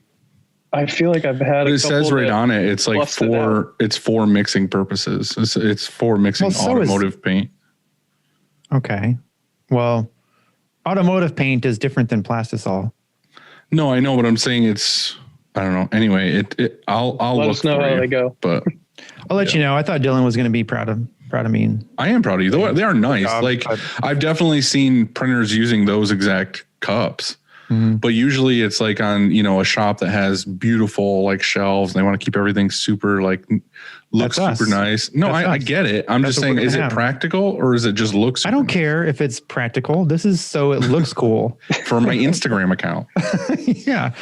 Speaker 6: I feel like I've had
Speaker 4: it says right on it. It's like for mixing purposes. It's for mixing automotive paint.
Speaker 5: Okay. Well, automotive paint is different than plastisol.
Speaker 4: No, I know, but I'm saying it's I don't know. Anyway, I'll
Speaker 6: let
Speaker 4: look
Speaker 6: us know
Speaker 4: for
Speaker 6: how
Speaker 4: you,
Speaker 6: they go.
Speaker 4: But
Speaker 5: I'll let you know. I thought Dylan was going to be proud of me.
Speaker 4: I am proud of you. They are nice. Like I've definitely seen printers using those exact cups. But usually it's like on, a shop that has beautiful like shelves and they want to keep everything super like looks super nice. No, I get it. I'm just saying, is it practical or is it just looks?
Speaker 5: I don't care if it's practical. This is so it looks cool
Speaker 4: for my Instagram account.
Speaker 5: Yeah.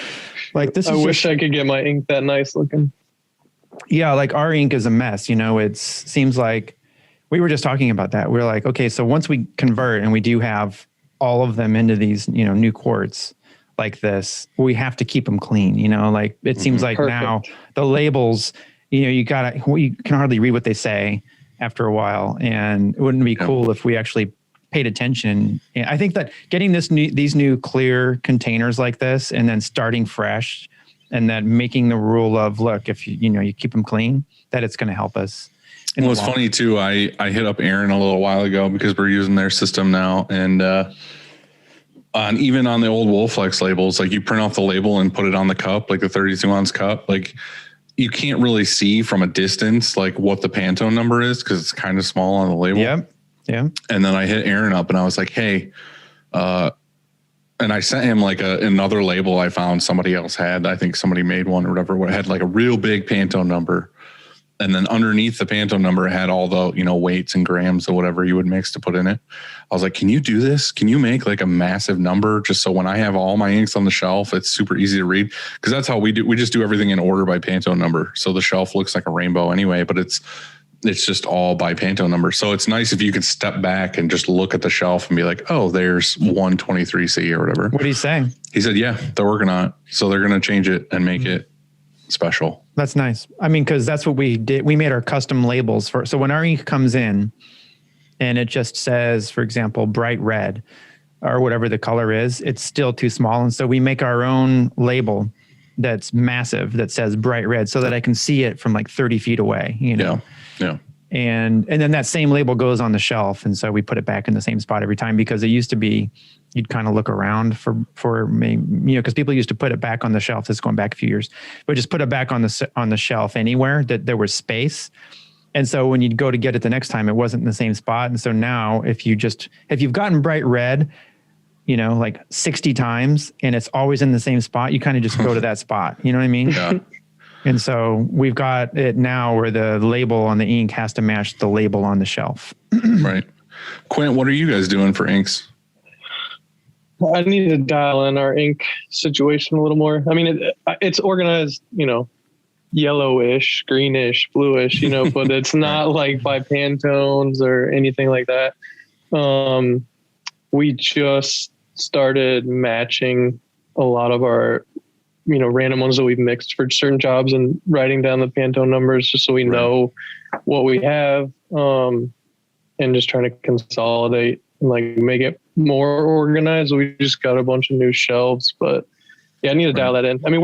Speaker 5: Like this.
Speaker 6: I wish I could get my ink that nice looking.
Speaker 5: Yeah. Like our ink is a mess. It seems like we were just talking about that. We're like, okay, so once we convert and we do have all of them into these, new quartz like this, we have to keep them clean, like it seems like now the labels, you can hardly read what they say after a while. And it wouldn't be cool if we actually paid attention. And I think that getting these new clear containers like this and then starting fresh and then making the rule of, look, if you keep them clean, that it's going to help us.
Speaker 4: Well, it's funny too. I hit up Aaron a little while ago because we're using their system now. And, even on the old Wolflex labels, like you print off the label and put it on the cup, like the 32 ounce cup, like you can't really see from a distance, like what the Pantone number is. Cause it's kind of small on the label.
Speaker 5: Yeah.
Speaker 4: And then I hit Aaron up and I was like, hey, and I sent him like another label I found somebody else had. I think somebody made one or whatever. It had like a real big Pantone number. And then underneath the Pantone number, it had all the, weights and grams or whatever you would mix to put in it. I was like, can you do this? Can you make like a massive number just so when I have all my inks on the shelf, it's super easy to read? Because that's how we do. We just do everything in order by Pantone number. So the shelf looks like a rainbow anyway, but it's just all by Pantone number. So it's nice if you could step back and just look at the shelf and be like, oh, there's 123C or whatever.
Speaker 5: What did he say?
Speaker 4: He said, yeah, they're working on it. So they're going to change it and make it special.
Speaker 5: That's nice. I mean, because that's what we did. We made our custom labels so when our ink comes in and it just says, for example, bright red or whatever the color is, it's still too small. And so we make our own label that's massive that says bright red so that I can see it from like 30 feet away,
Speaker 4: Yeah.
Speaker 5: And then that same label goes on the shelf. And so we put it back in the same spot every time because it used to be, you'd kind of look around for me, because people used to put it back on the shelf. This is going back a few years, but just put it back on the shelf anywhere that there was space. And so when you'd go to get it the next time, it wasn't in the same spot. And so now if you've gotten bright red, like 60 times and it's always in the same spot, you kind of just go to that spot. You know what I mean?
Speaker 4: Yeah.
Speaker 5: And so we've got it now where the label on the ink has to match the label on the shelf.
Speaker 4: Right. Quint, what are you guys doing for inks?
Speaker 6: I need to dial in our ink situation a little more. I mean, it's organized, yellowish, greenish, bluish, but it's not like by Pantones or anything like that. We just started matching a lot of our, random ones that we've mixed for certain jobs and writing down the Pantone numbers just so we know what we have, and just trying to consolidate and like make it more organized. We just got a bunch of new shelves, but yeah, I need to dial that in. I mean,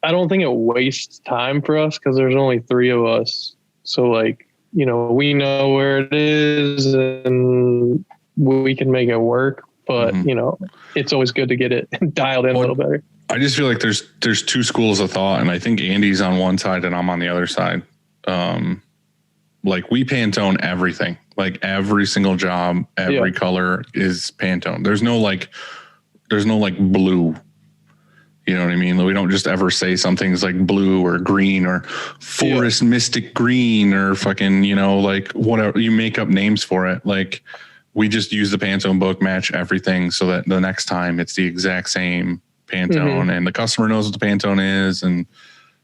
Speaker 6: I don't think it wastes time for us because there's only 3 of us. So like, we know where it is and we can make it work, but it's always good to get it dialed in a little better.
Speaker 4: I just feel like there's 2 schools of thought, and I think Andy's on one side and I'm on the other side. Like we Pantone everything, like every single job, every color is Pantone. There's no like blue. You know what I mean? We don't just ever say something's like blue or green or forest mystic green or fucking, like whatever. You make up names for it. Like we just use the Pantone book, match everything so that the next time it's the exact same Pantone and the customer knows what the Pantone is. And,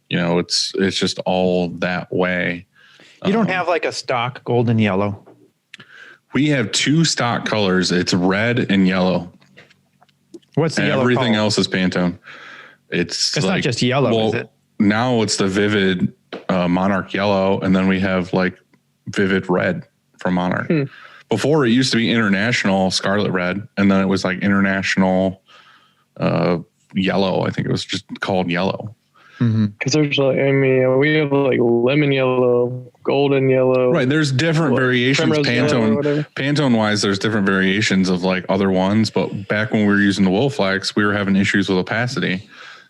Speaker 4: it's just all that way.
Speaker 5: You don't have like a stock golden yellow.
Speaker 4: We have 2 stock colors. It's red and yellow.
Speaker 5: What's the yellow?
Speaker 4: Everything else is Pantone. It's like,
Speaker 5: not just yellow, is it?
Speaker 4: Now it's the vivid Monarch yellow, and then we have like vivid red from Monarch. Before it used to be international scarlet red, and then it was like international yellow. I think it was just called yellow.
Speaker 6: Because there's like, we have like lemon yellow, golden yellow.
Speaker 4: Right. There's different variations. Pantone wise, there's different variations of like other ones. But back when we were using the Wolflex, we were having issues with opacity.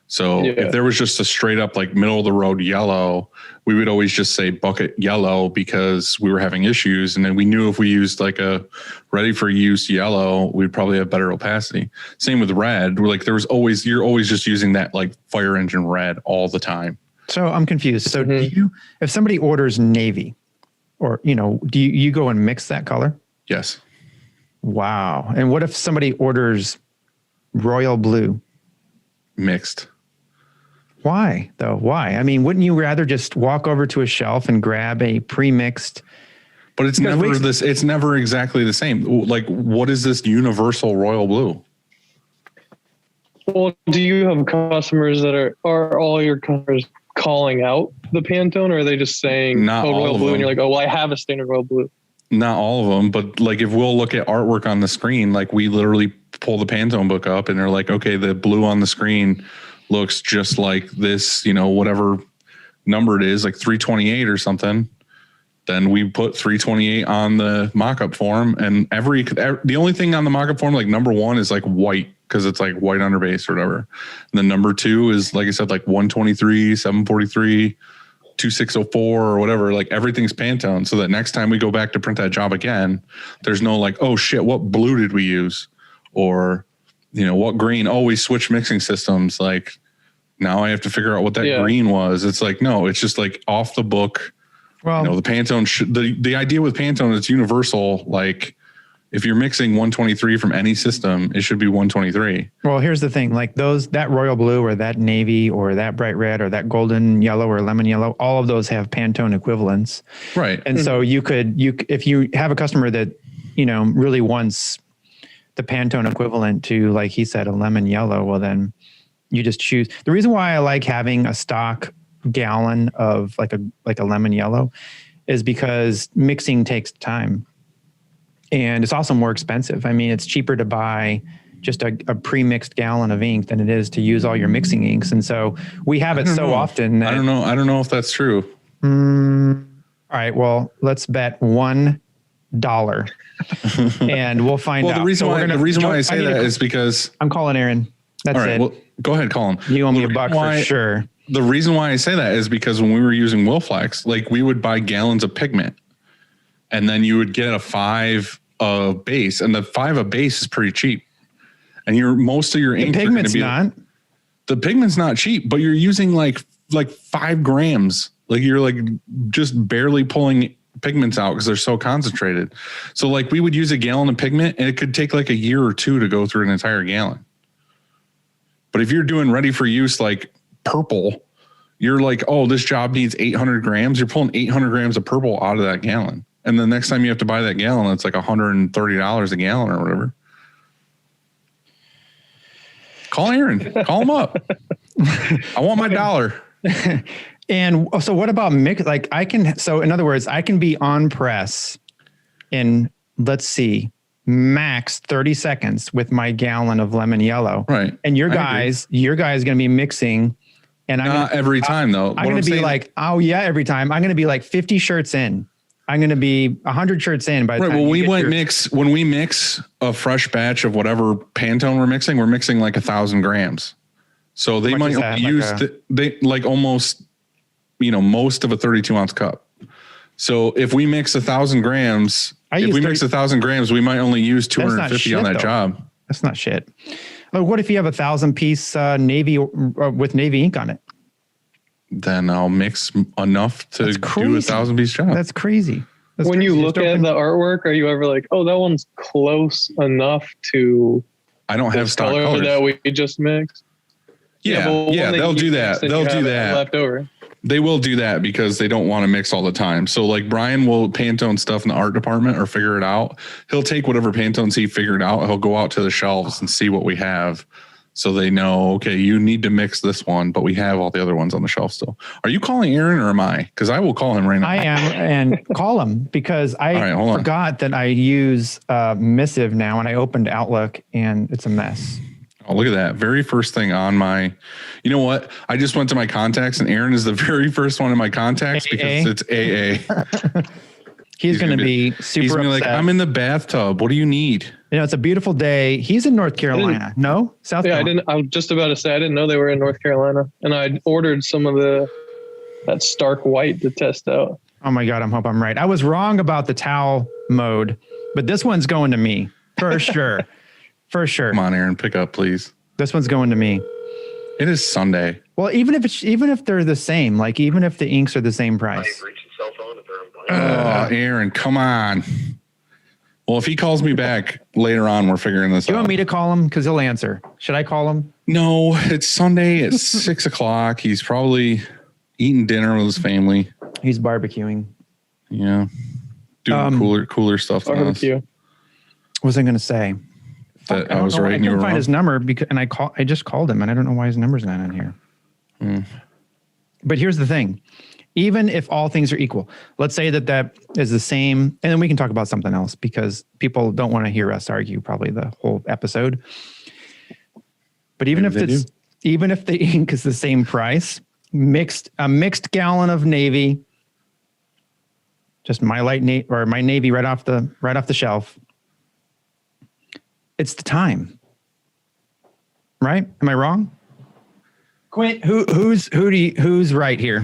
Speaker 4: So if there was just a straight up like middle of the road yellow, we would always just say bucket yellow because we were having issues. And then we knew if we used like a ready for use yellow, we'd probably have better opacity. Same with red. We're like, you're always just using that like fire engine red all the time.
Speaker 5: So I'm confused. So if somebody orders navy or, do you go and mix that color?
Speaker 4: Yes.
Speaker 5: Wow. And what if somebody orders royal blue?
Speaker 4: Mixed.
Speaker 5: Why though? Why? I mean, wouldn't you rather just walk over to a shelf and grab a pre-mixed?
Speaker 4: But it's never exactly the same. Like, what is this universal royal blue?
Speaker 6: Well, do you have customers that are all your customers calling out the Pantone, or are they just saying royal blue and you're like, oh, well, I have a standard royal blue?
Speaker 4: Not all of them, but like if we'll look at artwork on the screen, like we literally pull the Pantone book up and they're like, okay, the blue on the screen looks just like this, whatever number it is, like 328 or something. Then we put 328 on the mock-up form, and the only thing on the mock-up form, like number 1 is like white because it's like white underbase or whatever. And then number 2 is, like I said, like 123, 743, 2604 or whatever. Like everything's Pantone. So that next time we go back to print that job again, there's no like, oh shit, what blue did we use? Or, what green? Oh, we switched mixing systems. Like now I have to figure out what that green was. It's like, no, it's just like off the book. Well, the Pantone the idea with Pantone, it's universal. Like if you're mixing 123 from any system, it should be 123.
Speaker 5: Well, here's the thing, like that royal blue or that navy or that bright red or that golden yellow or lemon yellow, all of those have Pantone equivalents.
Speaker 4: Right.
Speaker 5: And so if you have a customer that, really wants the Pantone equivalent to, like he said, a lemon yellow, well, then you just choose. The reason why I like having a stock gallon of like a lemon yellow is because mixing takes time. And it's also more expensive. I mean, it's cheaper to buy just a pre-mixed gallon of ink than it is to use all your mixing inks. And so we have it so often that
Speaker 4: I don't know if that's true.
Speaker 5: All right. Well, let's bet $1 and we'll find out.
Speaker 4: The reason why I say that is because
Speaker 5: I'm calling Aaron. That's it.
Speaker 4: Well, go ahead, call him.
Speaker 5: You owe me $1 for sure.
Speaker 4: The reason why I say that is because when we were using Wilflex, like we would buy gallons of pigment, and then you would get a 5 base, and the 5 base is pretty cheap. And most of your inks are going to be the pigment's not cheap, but you're using like 5 grams. Like you're like just barely pulling pigments out because they're so concentrated. So like we would use a gallon of pigment, and it could take like a year or 2 to go through an entire gallon. But if you're doing ready for use, like purple, you're like, oh, this job needs 800 grams. You're pulling 800 grams of purple out of that gallon. And the next time you have to buy that gallon, it's like $130 a gallon or whatever. Call Aaron. Call him up. I want my $1.
Speaker 5: And so what about mix? Like so in other words, I can be on press in, let's see, max 30 seconds with my gallon of lemon yellow.
Speaker 4: Right.
Speaker 5: And your guys going to be mixing. And
Speaker 4: not every time though.
Speaker 5: I'm going to be like, oh yeah, every time. I'm going to be like 50 shirts in. I'm going to be 100 shirts in by the time.
Speaker 4: Well, when we mix a fresh batch of whatever Pantone we're mixing like 1,000 grams. So they might use almost, most of a 32 ounce cup. So if we mix 1,000 grams, mix 1,000 grams, we might only use 250 on that job.
Speaker 5: That's not shit. What if you have 1,000 piece navy with navy ink on it?
Speaker 4: Then I'll mix enough to do 1,000 piece job.
Speaker 5: That's crazy.
Speaker 6: When you look at the artwork, are you ever like, oh, that one's close enough to
Speaker 4: I don't have stock colors
Speaker 6: that we just mixed?
Speaker 4: Yeah, they'll do that. They'll do that.
Speaker 6: Left over.
Speaker 4: They will do that because they don't want to mix all the time. So like Brian will Pantone stuff in the art department or figure it out. He'll take whatever Pantones he figured out. He'll go out to the shelves and see what we have. So they know, okay, you need to mix this one, but we have all the other ones on the shelf still. Are you calling Aaron or am I? Because I will call him right now.
Speaker 5: I am, and call him because I forgot that I use Missive now, and I opened Outlook and it's a mess.
Speaker 4: Oh, look at that. Very first thing on my, you know what? I just went to my contacts and Aaron is the very first one in my contacts because it's AA.
Speaker 5: He's going to be super upset.
Speaker 4: Like, I'm in the bathtub. What do you need?
Speaker 5: You know, it's a beautiful day. He's in North Carolina. No? South Carolina.
Speaker 6: I was just about to say, I didn't know they were in North Carolina. And I ordered some of that stark white to test out.
Speaker 5: Oh my God, I hope I'm right. I was wrong about the towel mode, but this one's going to me for sure. For sure.
Speaker 4: Come on, Aaron, pick up, please.
Speaker 5: This one's going to me.
Speaker 4: It is Sunday.
Speaker 5: Well, even if they're the same, like even if the inks are the same price.
Speaker 4: Oh, Aaron, come on. Well, if he calls me back later on, we're figuring this out.
Speaker 5: You want me to call him? Because he'll answer. Should I call him?
Speaker 4: No, it's Sunday at 6 o'clock. He's probably eating dinner with his family.
Speaker 5: He's barbecuing.
Speaker 4: Yeah. Doing cooler stuff than us.
Speaker 6: Barbecue.
Speaker 5: What was I going to say?
Speaker 4: That I was right.
Speaker 5: I couldn't find his number I just called him and I don't know why his number's not on here. But here's the thing. Even if all things are equal, let's say that is the same, and then we can talk about something else because people don't want to hear us argue probably the whole episode. But even if the ink is the same price, a mixed gallon of navy, just my my navy right off the shelf. It's the time, right? Am I wrong? Quint, who's right here?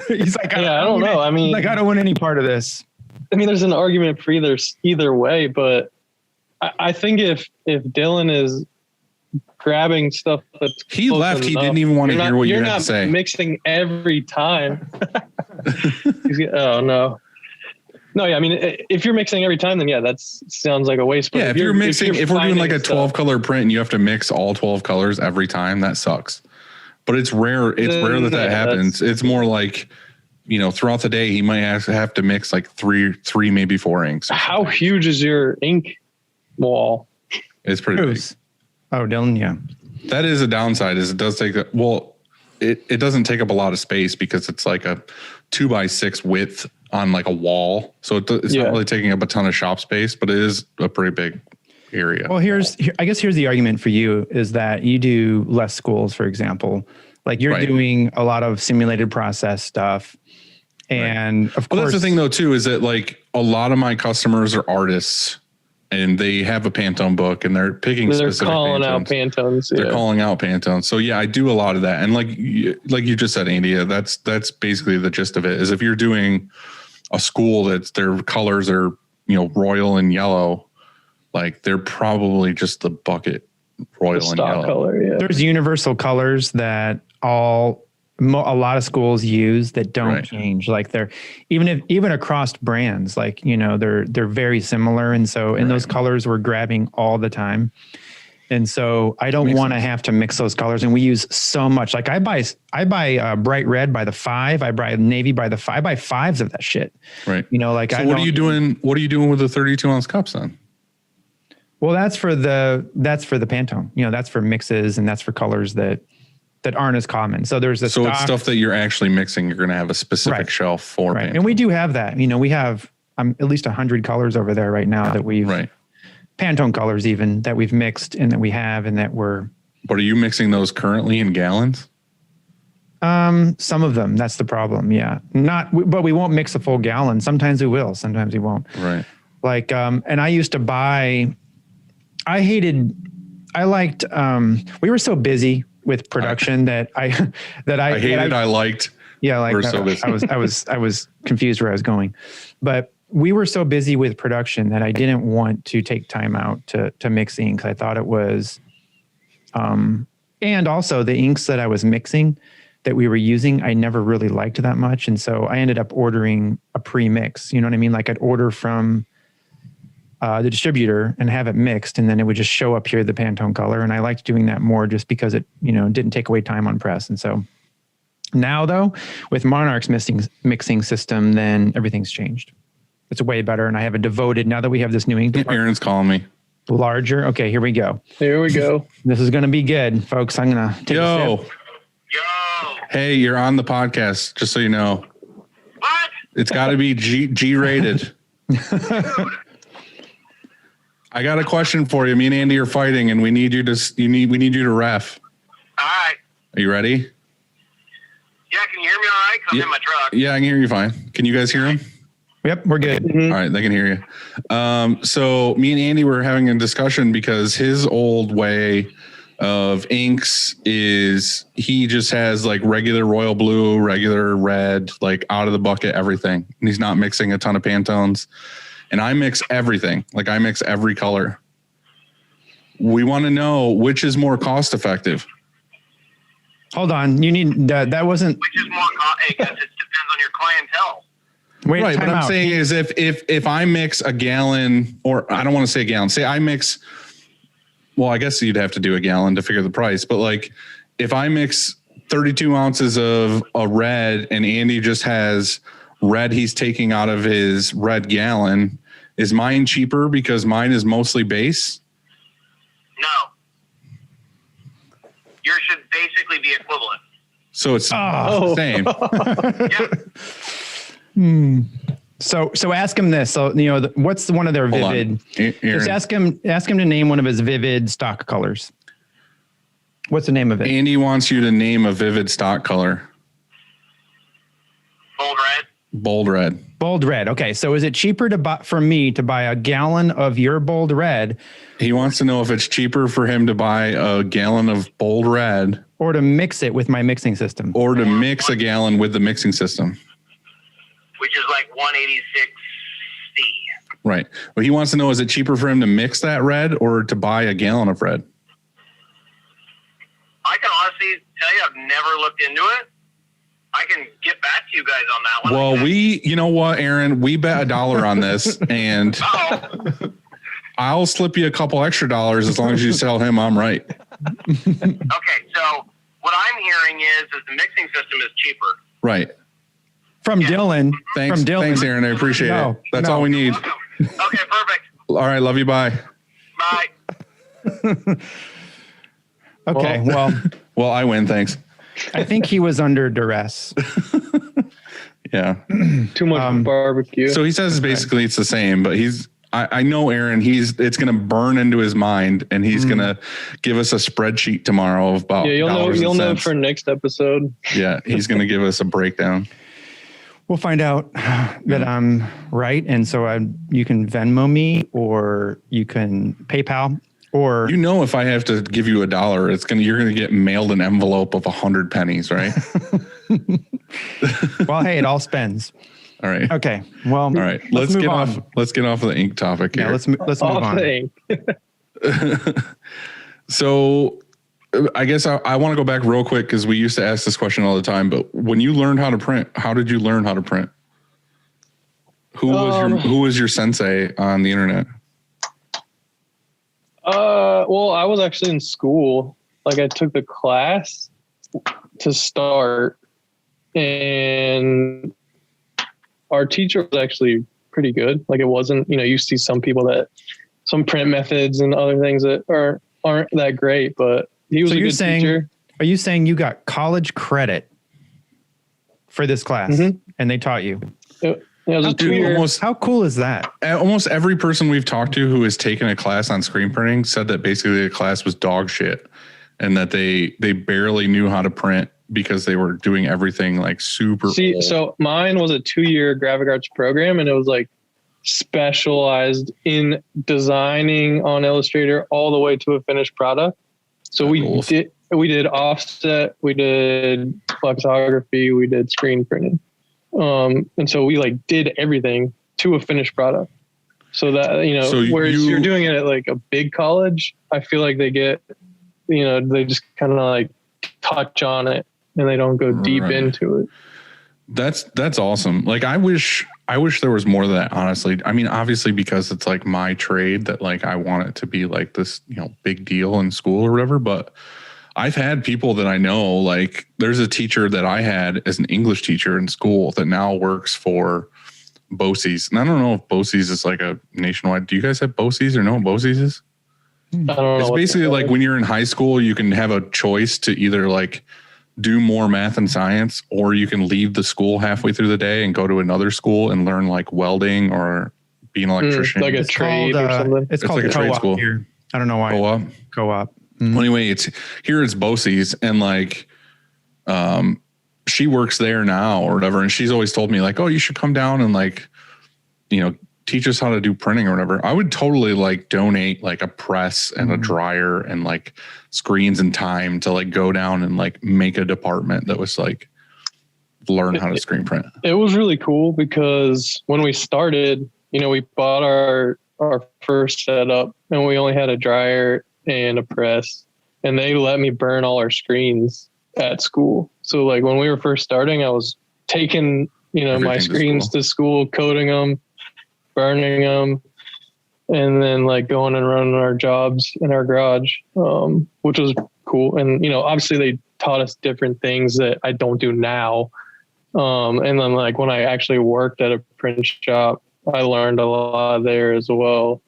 Speaker 5: He's like,
Speaker 6: I don't know. I mean,
Speaker 5: like, I don't want any part of this.
Speaker 6: I mean, there's an argument for either way, but I think if Dylan is grabbing stuff that's
Speaker 4: he left, he didn't even want to hear what you had to say.
Speaker 6: You're not mixing every time. Oh no. No, yeah, I mean, if you're mixing every time, then yeah, that sounds like a waste. But
Speaker 4: yeah, if we're doing like a 12 color print and you have to mix all 12 colors every time, that sucks. But it's rare. It's rare that happens. It's more like, throughout the day, he might have to mix like three, maybe 4 inks.
Speaker 6: How huge is your ink wall?
Speaker 4: It's pretty big.
Speaker 5: Oh, Dylan, yeah.
Speaker 4: That is a downside. Is it does take it doesn't take up a lot of space because it's like a 2x6 width on like a wall. So it's not really taking up a ton of shop space, but it is a pretty big area.
Speaker 5: Well, I guess here's the argument for you is that you do less schools, for example, like you're doing a lot of simulated process stuff. And of course,
Speaker 4: that's the thing though, too, is that like a lot of my customers are artists and they have a Pantone book and they're picking specific Pantones. They're calling out Pantones. So yeah, I do a lot of that. And like you just said, Andy, that's basically the gist of it is if you're doing a school that their colors are, royal and yellow, like they're probably just the bucket royal and yellow.
Speaker 6: Color, yeah.
Speaker 5: There's universal colors that a lot of schools use that don't change. Like they're even across brands, like, they're very similar. And so in those colors we're grabbing all the time. And so I don't want to have to mix those colors. And we use so much. Like I buy bright red by the 5. I buy navy by the 5. I buy 5s of that shit.
Speaker 4: Right.
Speaker 5: So
Speaker 4: what are you doing? What are you doing with the 32 ounce cups then?
Speaker 5: Well, that's for the Pantone. That's for mixes and that's for colors that aren't as common. So there's it's stuff
Speaker 4: that you're actually mixing. You're going to have a specific shelf for Pantone.
Speaker 5: And we do have that. We have at least 100 colors over there right now that we've Pantone colors even that we've mixed and that we have and that we're.
Speaker 4: But are you mixing those currently in gallons?
Speaker 5: Some of them. That's the problem. Yeah. But we won't mix a full gallon. Sometimes we will. Sometimes we won't.
Speaker 4: Right.
Speaker 5: Like, and I used to buy. We were so busy with production I
Speaker 4: liked.
Speaker 5: Yeah, like I was confused where I was going, but we were so busy with production that I didn't want to take time out to mix inks. I thought it was, and also the inks that I was mixing that we were using, I never really liked that much, and so I ended up ordering a pre-mix. You know what I mean? Like I'd order from the distributor and have it mixed, and then it would just show up here the Pantone color. And I liked doing that more just because it, didn't take away time on press. And so now though, with Monarch's mixing system, then everything's changed. It's way better. And I have a devoted, now that we have this new ink.
Speaker 4: Aaron's calling me.
Speaker 5: Larger. Okay, here we go.
Speaker 6: Here we go.
Speaker 5: This is going to be good, folks. I'm going to take a sip.
Speaker 7: Yo.
Speaker 4: Hey, you're on the podcast, just so you know.
Speaker 7: What?
Speaker 4: It's got to be G rated. I got a question for you. Me and Andy are fighting, and we need you to ref.
Speaker 7: All right.
Speaker 4: Are you ready?
Speaker 7: Yeah, can you hear me all right? 'Cause I'm in my truck.
Speaker 4: Yeah, I can hear you fine. Can you guys hear him?
Speaker 5: Yep, we're good.
Speaker 4: All right, they can hear you. So me and Andy were having a discussion because his old way of inks is he just has like regular royal blue, regular red, like out of the bucket, everything. And he's not mixing a ton of Pantones. And I mix everything. Like I mix every color. We want to know which is more cost effective.
Speaker 5: Hold on. You need that wasn't.
Speaker 7: Which is more, I guess it depends on your clientele.
Speaker 5: Wait,
Speaker 4: Right, but I'm
Speaker 5: out.
Speaker 4: saying is if I mix a gallon, or I don't want to say a gallon, say I mix, well, I guess you'd have to do a gallon to figure the price, but like if I mix 32 ounces of a red and Andy just has red he's taking out of his red gallon, is mine cheaper because mine is mostly base?
Speaker 7: No. Yours should basically be equivalent.
Speaker 4: So it's the same.
Speaker 7: Yeah.
Speaker 5: So ask him this. So what's one of their
Speaker 4: Hold
Speaker 5: vivid?
Speaker 4: on.
Speaker 5: Just ask him to name one of his vivid stock colors. What's the name of it?
Speaker 4: Andy wants you to name a vivid stock color.
Speaker 7: Bold red.
Speaker 4: Bold red.
Speaker 5: Bold red. Okay, so is it cheaper for me to buy a gallon of your bold red?
Speaker 4: He wants to know if it's cheaper for him to buy a gallon of bold red
Speaker 5: or to mix it with my mixing system,
Speaker 4: or to mix a gallon with the mixing system.
Speaker 7: Which is like 186C.
Speaker 4: Right. But he wants to know, is it cheaper for him to mix that red or to buy a gallon of red?
Speaker 7: I can honestly tell you, I've never looked into it. I can get back to you guys on that one.
Speaker 4: Well, you know what, Aaron, we bet $1 on this and I'll slip you a couple extra dollars as long as you tell him I'm right.
Speaker 7: Okay. So what I'm hearing is the mixing system is cheaper.
Speaker 4: Right.
Speaker 5: From Dylan.
Speaker 4: Thanks.
Speaker 5: From Dylan.
Speaker 4: Thanks, Aaron. I appreciate it. That's all we need.
Speaker 7: Okay. Perfect.
Speaker 4: All right. Love you. Bye.
Speaker 7: Bye.
Speaker 5: Okay.
Speaker 4: Well, I win. Thanks.
Speaker 5: I think he was under duress.
Speaker 4: Yeah.
Speaker 6: Too much barbecue.
Speaker 4: So he says basically it's the same, but I know Aaron, it's going to burn into his mind and he's going to give us a spreadsheet tomorrow about
Speaker 6: you'll know for next episode.
Speaker 4: Yeah. He's going to give us a breakdown.
Speaker 5: We'll find out that I'm right. And so you can Venmo me or you can PayPal or.
Speaker 4: If I have to give you $1, you're going to get mailed an envelope of 100 pennies, right?
Speaker 5: Well, hey, it all spends.
Speaker 4: All right.
Speaker 5: Okay. Well,
Speaker 4: all right. Let's get off of the ink topic here.
Speaker 5: Yeah, let's move on.
Speaker 4: So I guess I want to go back real quick because we used to ask this question all the time, but when you learned how to print, how did you learn how to print? Who was your sensei on the internet?
Speaker 6: Well, I was actually in school. Like I took the class to start and our teacher was actually pretty good. Like it wasn't, you see some some print methods and other things that aren't that great, but he was a good teacher.
Speaker 5: Are you saying you got college credit for this class and they taught you?
Speaker 6: It was a 2 year.
Speaker 5: How cool is that?
Speaker 4: Almost every person we've talked to who has taken a class on screen printing said that basically the class was dog shit and that they barely knew how to print because they were doing everything like super.
Speaker 6: See, so mine was a 2-year graphic arts program and it was like specialized in designing on Illustrator all the way to a finished product. So we did offset, we did flexography, we did screen printing. And so we like did everything to a finished product. So that, whereas you're doing it at like a big college, I feel like they get, they just kind of like touch on it and they don't go deep into it.
Speaker 4: That's awesome. Like, I wish there was more of that, honestly. I mean, obviously because it's like my trade that like, I want it to be like this, big deal in school or whatever, but I've had people that I know, like there's a teacher that I had as an English teacher in school that now works for BOCES. And I don't know if BOCES is like a nationwide. Do you guys have BOCES or know what BOCES is?
Speaker 6: I don't know.
Speaker 4: It's basically like when you're in high school, you can have a choice to either like do more math and science, or you can leave the school halfway through the day and go to another school and learn like welding or be an electrician.
Speaker 6: Like a trade or something.
Speaker 5: It's called
Speaker 4: like a trade
Speaker 5: co-op
Speaker 4: school.
Speaker 5: here. I don't know why. Co-op.
Speaker 4: Mm-hmm. Well, anyway, it's BOCES and like, she works there now or whatever. And she's always told me like, oh, you should come down and like teach us how to do printing or whatever. I would totally like donate like a press and a dryer and like screens and time to like go down and like make a department that was like learn how to screen print.
Speaker 6: It was really cool because when we started, we bought our first setup and we only had a dryer and a press, and they let me burn all our screens at school. So like when we were first starting, I was taking, my screens to school, coating them, burning them, and then like going and running our jobs in our garage, which was cool. And, obviously they taught us different things that I don't do now. And then like when I actually worked at a print shop, I learned a lot there as well.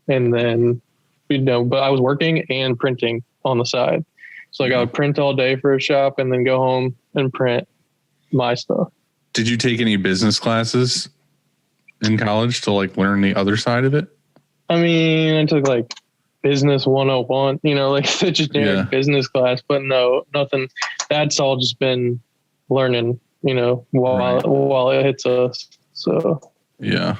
Speaker 6: And then, but I was working and printing on the side. So like I would print all day for a shop and then go home and print my stuff.
Speaker 4: Did you take any business classes in college to like learn the other side of it?
Speaker 6: I mean, I took like business 101, like the generic business class, but no, nothing. That's all just been learning, while it hits us. So
Speaker 4: yeah.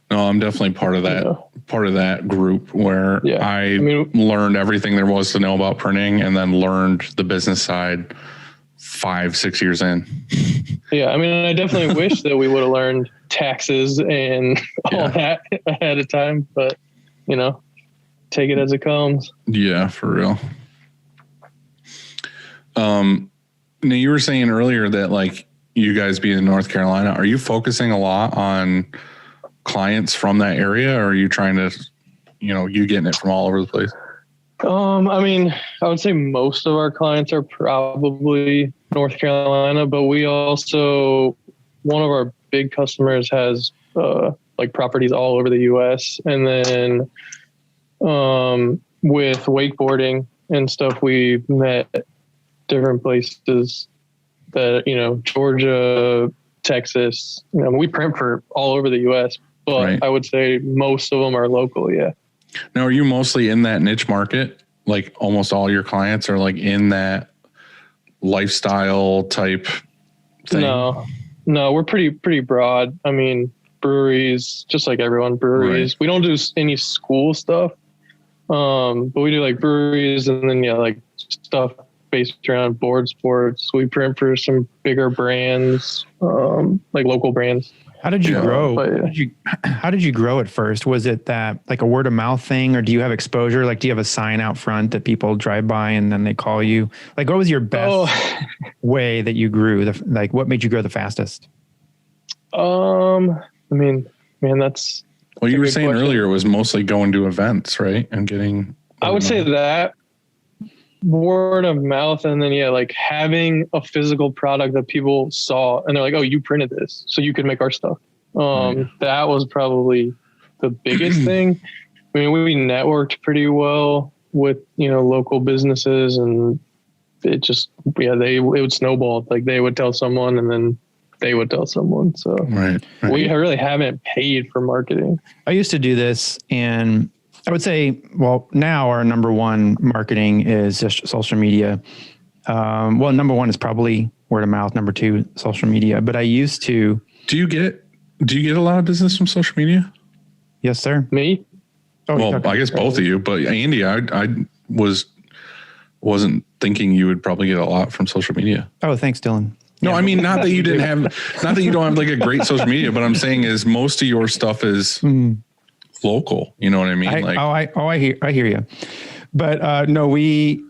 Speaker 4: No, I'm definitely part of that group where I learned everything there was to know about printing and then learned the business side 5-6 years in.
Speaker 6: Yeah. I mean, I definitely wish that we would have learned taxes and all that ahead of time, but take it as it comes.
Speaker 4: Yeah, for real. Now you were saying earlier that like you guys being in North Carolina, are you focusing a lot on clients from that area, or are you trying to, you getting it from all over the place?
Speaker 6: I mean, I would say most of our clients are probably North Carolina, but we also, one of our big customers has like properties all over the US. And then with wakeboarding and stuff, we met different places that, Georgia, Texas, we print for all over the US, but I would say most of them are local. Yeah.
Speaker 4: Now, are you mostly in that niche market? Like almost all your clients are like in that lifestyle type thing? No, we're pretty broad. I mean, breweries, just like everyone, breweries. Right. We don't do any school stuff, but we do like breweries and then like stuff based around board sports. We print for some bigger brands, like local brands.
Speaker 5: How did you grow? How did you grow at first? Was it that like a word of mouth thing, or do you have exposure? Like, do you have a sign out front that people drive by and then they call you? Like, what was your best way that you grew? Like, what made you grow the fastest?
Speaker 6: I mean, man, that's.
Speaker 4: Well, you were saying earlier it was mostly going to events, right? And getting.
Speaker 6: I would say that word of mouth, and then like having a physical product that people saw and they're like, oh, you printed this, so you could make our stuff. That was probably the biggest thing. I mean, we networked pretty well with local businesses, and it just it would snowball. Like they would tell someone and then they would tell someone. So we really haven't paid for marketing.
Speaker 5: I used to do this, and I would say, well, now our number one marketing is just social media. Well, number one is probably word of mouth. Number two, social media. But I used to. Do you get a lot of business from social media? Yes, sir.
Speaker 6: Me?
Speaker 4: Oh, well, I guess both of you. But Andy, I wasn't thinking you would probably get a lot from social media.
Speaker 5: Oh, thanks, Dylan.
Speaker 4: No, I mean, not that you don't have like a great social media, but I'm saying is most of your stuff is local. You know what I mean?
Speaker 5: I hear you. But no, we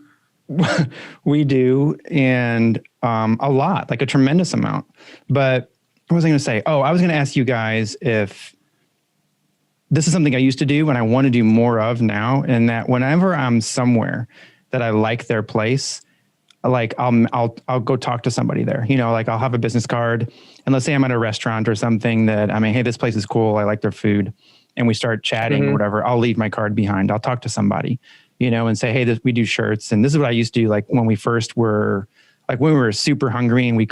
Speaker 5: do, and a lot, like a tremendous amount. But what was I going to say? Oh, I was going to ask you guys if this is something I used to do and I want to do more of now, and that whenever I'm somewhere that I like their place, like I'll go talk to somebody there, like I'll have a business card, and let's say I'm at a restaurant or something that, hey, this place is cool. I like their food. And we start chatting or whatever. I'll leave my card behind. I'll talk to somebody, and say, hey, we do shirts. And this is what I used to do. Like when we first were, like when we were super hungry and we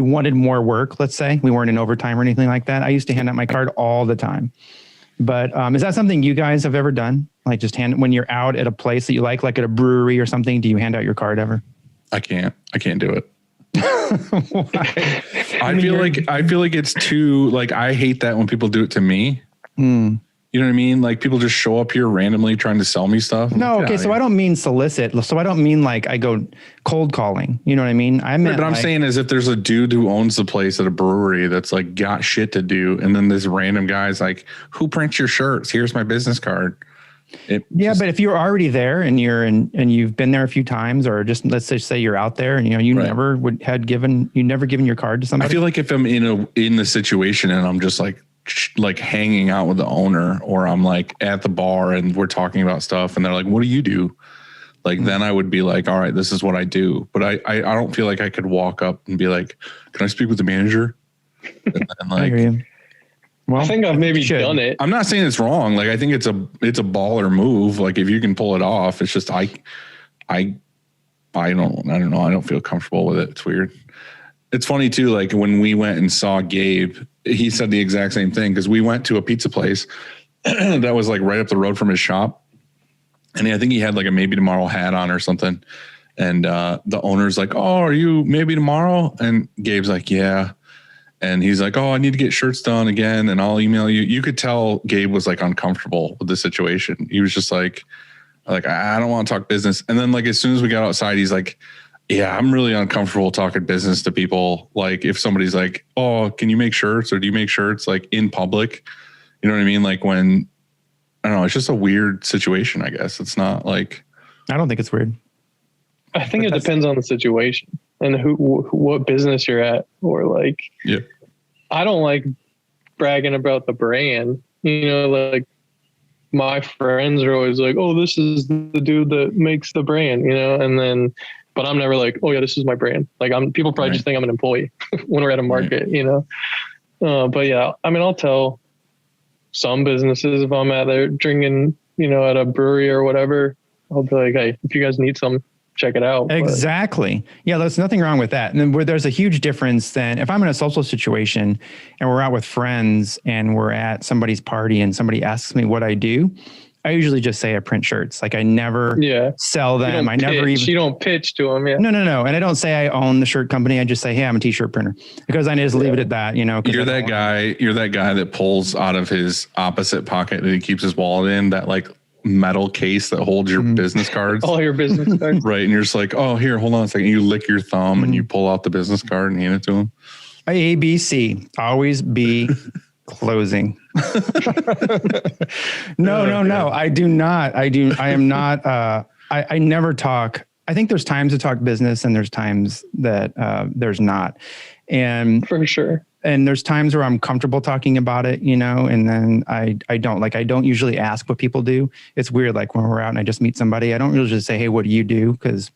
Speaker 5: wanted more work, let's say. We weren't in overtime or anything like that. I used to hand out my card all the time. But is that something you guys have ever done? Like just when you're out at a place that you like at a brewery or something, do you hand out your card ever?
Speaker 4: I can't do it. I feel like it's too, like, I hate that when people do it to me. You know what I mean? Like, people just show up here randomly trying to sell me stuff.
Speaker 5: No, okay, so I don't mean solicit. So I don't mean like I go cold calling. You know what I mean? I meant,
Speaker 4: but I'm saying is if there's a dude who owns the place at a brewery that's like got shit to do, and then this random guy's like, "Who prints your shirts? Here's my business card."
Speaker 5: But if you're already there and you've been there a few times, or just let's just say you're out there and you never given your card to somebody.
Speaker 4: I feel like if I'm in the situation and I'm just like hanging out with the owner, or I'm like at the bar and we're talking about stuff and they're like, "What do you do?" Like, then I would be like, "All right, this is what I do." But I don't feel like I could walk up and be like, "Can I speak with the manager?" And like,
Speaker 5: I hear you. Well,
Speaker 6: I think I've maybe done it.
Speaker 4: I'm not saying it's wrong. Like, I think it's a baller move. Like, if you can pull it off, it's just, I don't know. I don't feel comfortable with it. It's weird. It's funny too. Like, when we went and saw Gabe, he said the exact same thing. Cause we went to a pizza place that was like right up the road from his shop. And I think he had like a Maybe Tomorrow hat on or something. And the owner's like, "Oh, are you Maybe Tomorrow?" And Gabe's like, "Yeah." And he's like, "Oh, I need to get shirts done again, and I'll email you." You could tell Gabe was like uncomfortable with the situation. He was just like, "I don't want to talk business." And then like, as soon as we got outside, he's like, "Yeah, I'm really uncomfortable talking business to people. Like, if somebody's like, 'Oh, can you make shirts, or do you make shirts?' like in public," you know what I mean? Like, when, I don't know, it's just a weird situation, I guess. It's not like,
Speaker 5: I don't think it's weird.
Speaker 6: I think it depends on the situation and what business you're at, or like,
Speaker 4: yeah.
Speaker 6: I don't like bragging about the brand, like my friends are always like, "Oh, this is the dude that makes the brand," and then, but I'm never like, "Oh yeah, this is my brand." Like, people probably just think I'm an employee when we're at a market, but yeah, I mean, I'll tell some businesses if I'm out there drinking, at a brewery or whatever, I'll be like, "Hey, if you guys need some, check it out."
Speaker 5: Exactly. Yeah, there's nothing wrong with that. And then where there's a huge difference then, if I'm in a social situation and we're out with friends and we're at somebody's party and somebody asks me what I do, I usually just say I print shirts. Like, I never sell them.
Speaker 6: You don't pitch to them. Yeah.
Speaker 5: No. And I don't say I own the shirt company. I just say, "Hey, I'm a t-shirt printer," because I just leave it at that,
Speaker 4: You're that guy that pulls out of his opposite pocket that he keeps his wallet in, that like metal case that holds your business cards.
Speaker 6: All your business cards.
Speaker 4: Right. And you're just like, "Oh, here, hold on a second." You lick your thumb and you pull out the business card and hand it to him.
Speaker 5: ABC, always be closing. No. I do not. I am not. I never talk. I think there's times to talk business and there's times that there's not. And
Speaker 6: for sure.
Speaker 5: And there's times where I'm comfortable talking about it, and then I don't. Like, I don't usually ask what people do. It's weird. Like, when we're out and I just meet somebody, I don't usually just say, "Hey, what do you do?" Because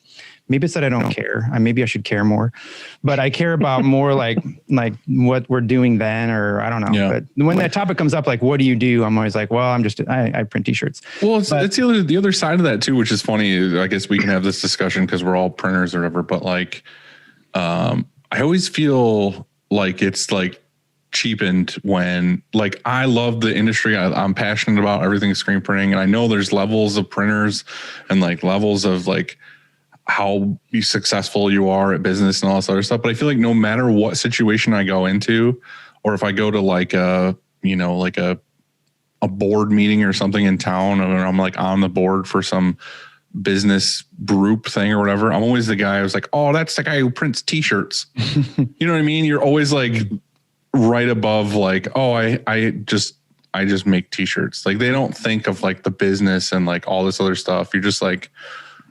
Speaker 5: maybe it's that I don't care. Maybe I should care more, but I care about more like what we're doing then, or I don't know. Yeah. But when that topic comes up, like, "What do you do?" I'm always like, "Well, I print t-shirts."
Speaker 4: Well, it's the other side of that too, which is funny. I guess we can have this discussion because we're all printers or whatever, but like, I always feel like it's like cheapened when, like, I love the industry. I'm passionate about everything screen printing. And I know there's levels of printers and like levels of like how successful you are at business and all this other stuff. But I feel like no matter what situation I go into, or if I go to like a board meeting or something in town, or I'm like on the board for some business group thing or whatever, I'm always the guy who's like, "Oh, that's the guy who prints t-shirts." You know what I mean? You're always like right above like, "Oh, I just make t-shirts." Like, they don't think of like the business and like all this other stuff. You're just like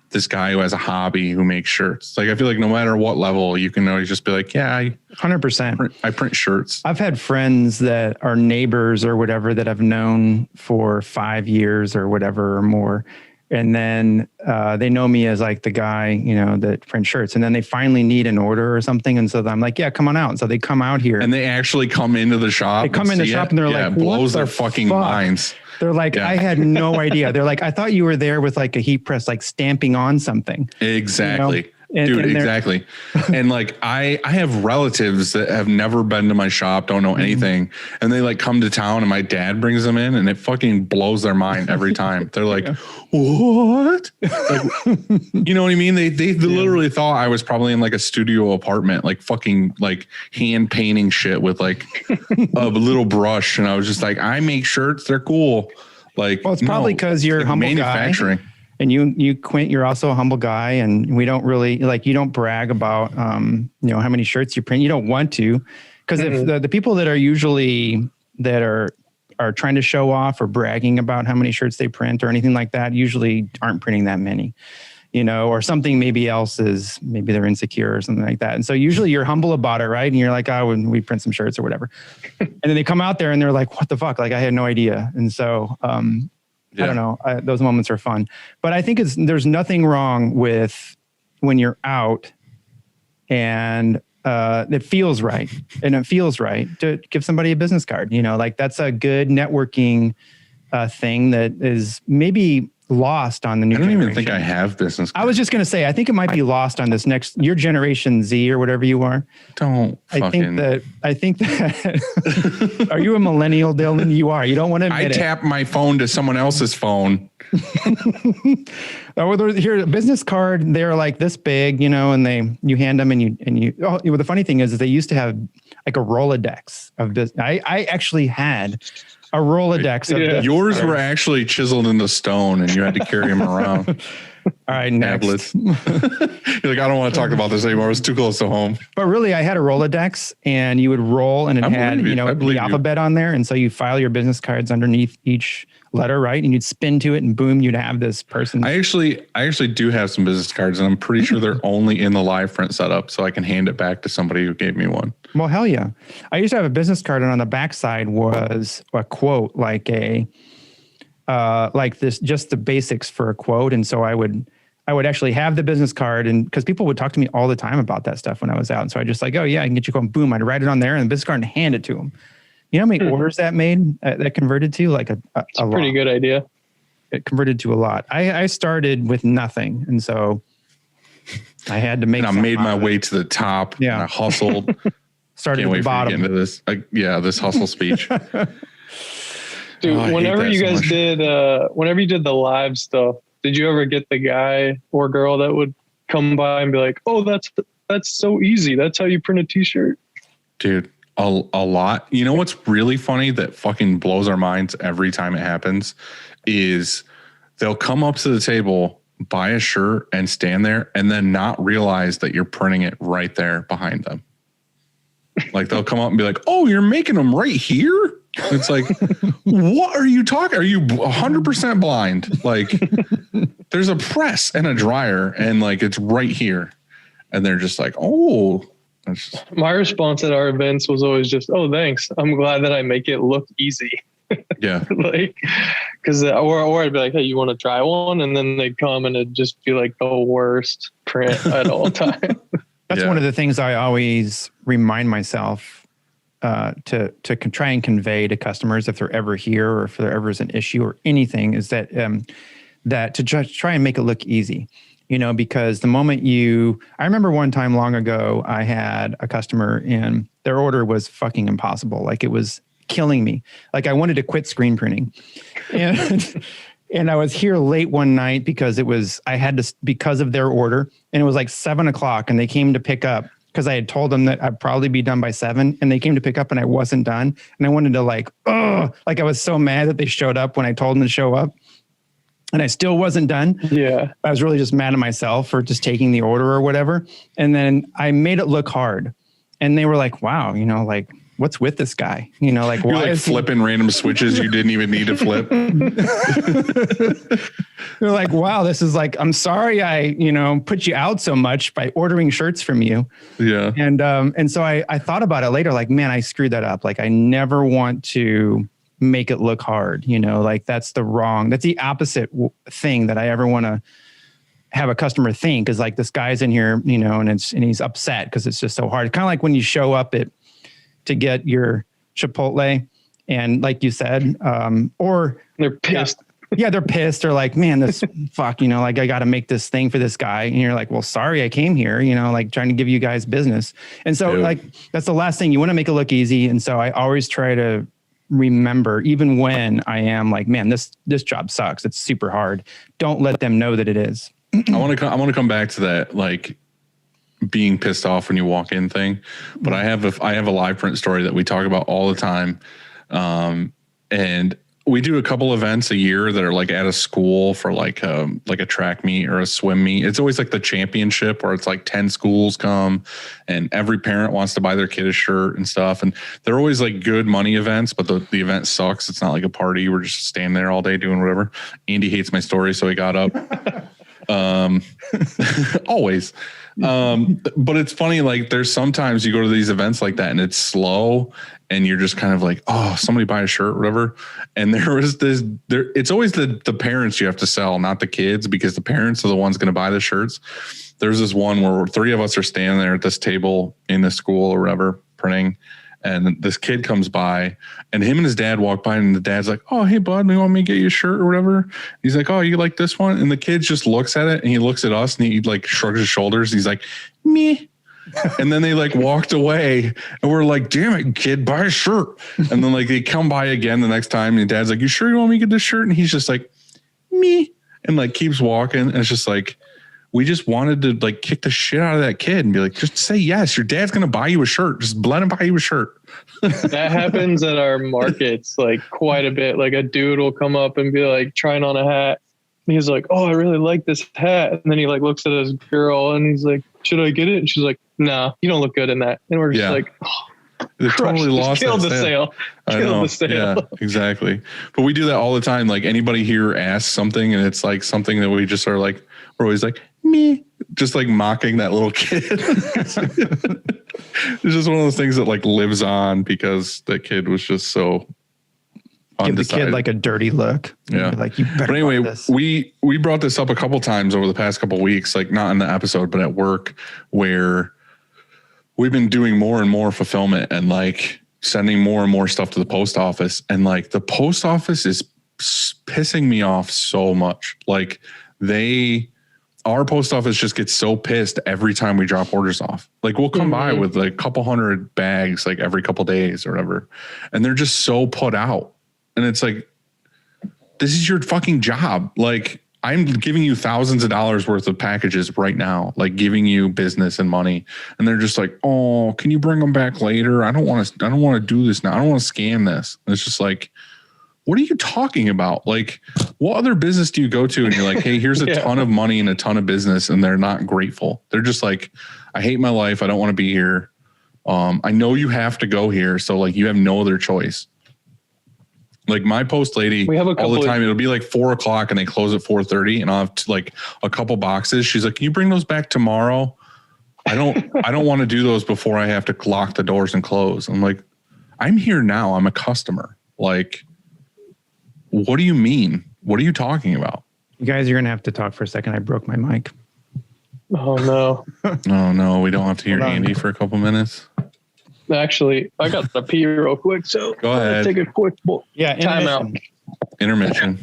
Speaker 4: this guy who has a hobby who makes shirts. Like, I feel like no matter what level, you can always just be like, "Yeah,
Speaker 5: 100%.
Speaker 4: I print shirts."
Speaker 5: I've had friends that are neighbors or whatever that I've known for 5 years or whatever or more. And then they know me as like the guy, that prints shirts. And then they finally need an order or something. And so I'm like, "Yeah, come on out." And so they come out here.
Speaker 4: And they actually come into the shop.
Speaker 5: They come in the shop and they're like,
Speaker 4: it blows their fucking minds.
Speaker 5: They're like, "I had no idea." They're like, "I thought you were there with like a heat press, like stamping on something."
Speaker 4: Exactly. Dude, exactly. And like, I have relatives that have never been to my shop, don't know anything. And they like come to town and my dad brings them in and it fucking blows their mind every time. They're like, what? Like, you know what I mean? They literally thought I was probably in like a studio apartment, like fucking like hand painting shit with like a little brush. And I was just like, I make shirts. They're cool. Like,
Speaker 5: well, it's probably because you're humble manufacturing. Guy. And you, Quint, you're also a humble guy, and we don't really like, you don't brag about, you know, how many shirts you print. You don't want to, because if the people that are usually that are trying to show off or bragging about how many shirts they print or anything like that, usually aren't printing that many, you know, or something maybe else is, maybe they're insecure or something like that. And so usually you're humble about it, right? And you're like, oh, when we print some shirts or whatever. And then they come out there and they're like, what the fuck? Like, I had no idea. And so, I don't know. Those moments are fun, but I think there's nothing wrong with when you're out and it feels right. And it feels right to give somebody a business card, you know, like that's a good networking thing that is maybe lost on the new generation. I don't even think
Speaker 4: I have business cards.
Speaker 5: I was just going to say, I think it might be lost on this your generation Z or whatever you are. I think that are you a millennial, Dylan? You are. You don't want to admit
Speaker 4: tap my phone to someone else's phone.
Speaker 5: Here, a business card, they're like this big, you know, and you hand them and you well, the funny thing is they used to have like a Rolodex of business. I actually had a Rolodex. Of
Speaker 4: yours were actually chiseled into stone and you had to carry them around.
Speaker 5: All right, next.
Speaker 4: You're like, I don't want to talk about this anymore. It was too close to home.
Speaker 5: But really, I had a Rolodex and you would roll and it had, you know, the alphabet on there. And so you file your business cards underneath each letter, right? And you'd spin to it and boom, you'd have this person.
Speaker 4: I actually do have some business cards and I'm pretty sure they're only in the live print setup so I can hand it back to somebody who gave me one.
Speaker 5: Well, hell yeah. I used to have a business card and on the backside was a quote, like this, just the basics for a quote. And so I would actually have the business card and because people would talk to me all the time about that stuff when I was out. And so I just like, oh yeah, I can get you going. Boom. I'd write it on there and the business card and hand it to them. You know how many orders that made, that converted to? Like a
Speaker 6: pretty
Speaker 5: lot.
Speaker 6: Good idea.
Speaker 5: It converted to a lot. I started with nothing. And so I had to make,
Speaker 4: and I made my way to the top. Yeah. And I hustled.
Speaker 5: Started at the bottom.
Speaker 4: Into this. This hustle speech.
Speaker 6: Dude, whenever you guys whenever you did the live stuff, did you ever get the guy or girl that would come by and be like, oh, that's so easy. That's how you print a t-shirt.
Speaker 4: Dude. A lot. You know what's really funny that fucking blows our minds every time it happens is they'll come up to the table, buy a shirt and stand there and then not realize that you're printing it right there behind them. Like they'll come up and be like, oh, you're making them right here? It's like, what are you talking? Are you 100% blind? Like there's a press and a dryer and like it's right here. And they're just like, oh.
Speaker 6: My response at our events was always just, oh, thanks. I'm glad that I make it look easy.
Speaker 4: Yeah.
Speaker 6: Like, because, or I'd be like, hey, you want to try one? And then they'd come and it'd just be like the worst print at all time.
Speaker 5: That's one of the things I always remind myself to try and convey to customers if they're ever here or if there ever is an issue or anything is that to just try and make it look easy. You know, because the moment I remember one time long ago, I had a customer and their order was fucking impossible. Like it was killing me. Like I wanted to quit screen printing. And I was here late one night because because of their order. And it was like 7:00 and they came to pick up because I had told them that I'd probably be done by 7 and they came to pick up and I wasn't done. And I wanted to like I was so mad that they showed up when I told them to show up. And I still wasn't done.
Speaker 6: Yeah.
Speaker 5: I was really just mad at myself for just taking the order or whatever. And then I made it look hard. And they were like, wow, you know, like, what's with this guy? You know, like,
Speaker 4: you're like flipping random switches you didn't even need to flip.
Speaker 5: They're like, wow, this is like, I'm sorry I, put you out so much by ordering shirts from you.
Speaker 4: Yeah.
Speaker 5: And so I thought about it later, like, man, I screwed that up. Like, I never want to make it look hard, like that's the opposite thing that I ever want to have a customer think is like, this guy's in here, and he's upset because it's just so hard. Kind of like when you show up to get your Chipotle and like you said, or
Speaker 6: they're pissed.
Speaker 5: Yeah, they're pissed. They're like, man, this fuck, like I got to make this thing for this guy. And you're like, well, sorry, I came here, like trying to give you guys business. And so like, that's the last thing. You want to make it look easy. And so I always try to remember, even when I am like, man, this job sucks. It's super hard. Don't let them know that it is.
Speaker 4: I want to come back to that, like being pissed off when you walk in thing. But I have a live print story that we talk about all the time. And we do a couple events a year that are like at a school for like a track meet or a swim meet. It's always like the championship where it's like 10 schools come and every parent wants to buy their kid a shirt and stuff. And they're always like good money events, but the event sucks. It's not like a party. We're just standing there all day doing whatever. Andy hates my story, so he got up. Always. But it's funny, like there's sometimes you go to these events like that and it's slow and you're just kind of like, oh, somebody buy a shirt, whatever. And it's always the parents you have to sell, not the kids, because the parents are the ones going to buy the shirts. There's this one where 3 of us are standing there at this table in the school or whatever printing. And this kid comes by and him and his dad walk by and the dad's like, oh, hey, bud, you want me to get you a shirt or whatever? He's like, oh, you like this one? And the kid just looks at it and he looks at us and he like shrugs his shoulders. He's like, me. And then they like walked away and we're like, damn it, kid, buy a shirt. And then like they come by again the next time and dad's like, you sure you want me to get this shirt? And he's just like, me. And like keeps walking. And it's just like, we just wanted to like kick the shit out of that kid and be like, just say yes. Your dad's going to buy you a shirt. Just let him buy you a shirt.
Speaker 6: That happens at our markets like quite a bit. Like a dude will come up and be like trying on a hat. And he's like, oh, I really like this hat. And then he like looks at his girl and he's like, should I get it? And she's like, nah, you don't look good in that. And we're just like, oh,
Speaker 4: they totally lost
Speaker 6: killed the sale. Killed the sale.
Speaker 4: Yeah, exactly. But we do that all the time. Like anybody here asks something and it's like something that we just are like, we're always like, me, just like mocking that little kid. It's just one of those things that like lives on because that kid was just so
Speaker 5: undecided. Give the kid like a dirty look.
Speaker 4: Yeah.
Speaker 5: Like, you better.
Speaker 4: But anyway, we brought this up a couple times over the past couple of weeks, like not in the episode, but at work, where we've been doing more and more fulfillment and like sending more and more stuff to the post office. And like the post office is pissing me off so much. Like our post office just gets so pissed every time we drop orders off. Like we'll come by with like a couple hundred bags, like every couple days or whatever. And they're just so put out. And it's like, this is your fucking job. Like I'm giving you thousands of dollars worth of packages right now, like giving you business and money. And they're just like, oh, can you bring them back later? I don't want to do this now. I don't want to scan this. And it's just like, what are you talking about? Like, what other business do you go to? And you're like, hey, here's a ton of money and a ton of business. And they're not grateful. They're just like, I hate my life. I don't want to be here. I know you have to go here. So like, you have no other choice. Like my post lady, all the time, it'll be like 4:00 and they close at 4:30 and I'll have like a couple boxes. She's like, can you bring those back tomorrow? I don't want to do those before I have to lock the doors and close. I'm like, I'm here now. I'm a customer. Like, what do you mean? What are you talking about?
Speaker 5: You guys are going to have to talk for a second. I broke my mic.
Speaker 6: Oh, no.
Speaker 4: Oh, no. We don't have to hear Andy for a couple minutes.
Speaker 6: Actually, I got to pee real quick. So
Speaker 4: go ahead.
Speaker 6: Take a quick time out.
Speaker 4: Intermission.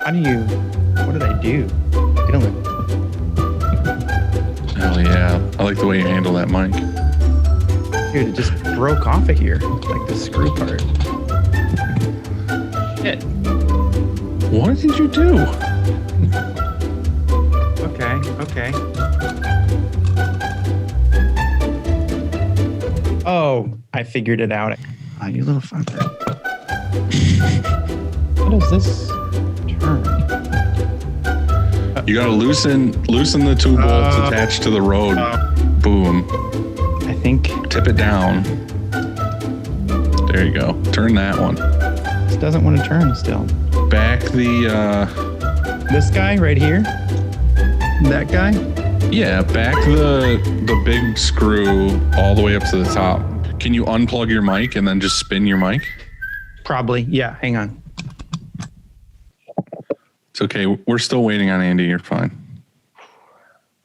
Speaker 5: What did I do? I don't know.
Speaker 4: Hell yeah. I like the way you handle that mic.
Speaker 5: Dude, it just broke off of here. Like the screw part. Shit.
Speaker 4: What did you do?
Speaker 5: Okay. Oh, I figured it out. Oh, you little fucker. How does this turn?
Speaker 4: You gotta loosen the two bolts attached to the road. Boom.
Speaker 5: I think.
Speaker 4: Tip it down. There you go. Turn that one.
Speaker 5: This doesn't want to turn still.
Speaker 4: Back the
Speaker 5: this guy right here? That guy?
Speaker 4: Yeah, back the big screw all the way up to the top. Can you unplug your mic and then just spin your mic?
Speaker 5: Probably. Yeah, hang on.
Speaker 4: It's okay. We're still waiting on Andy. You're fine.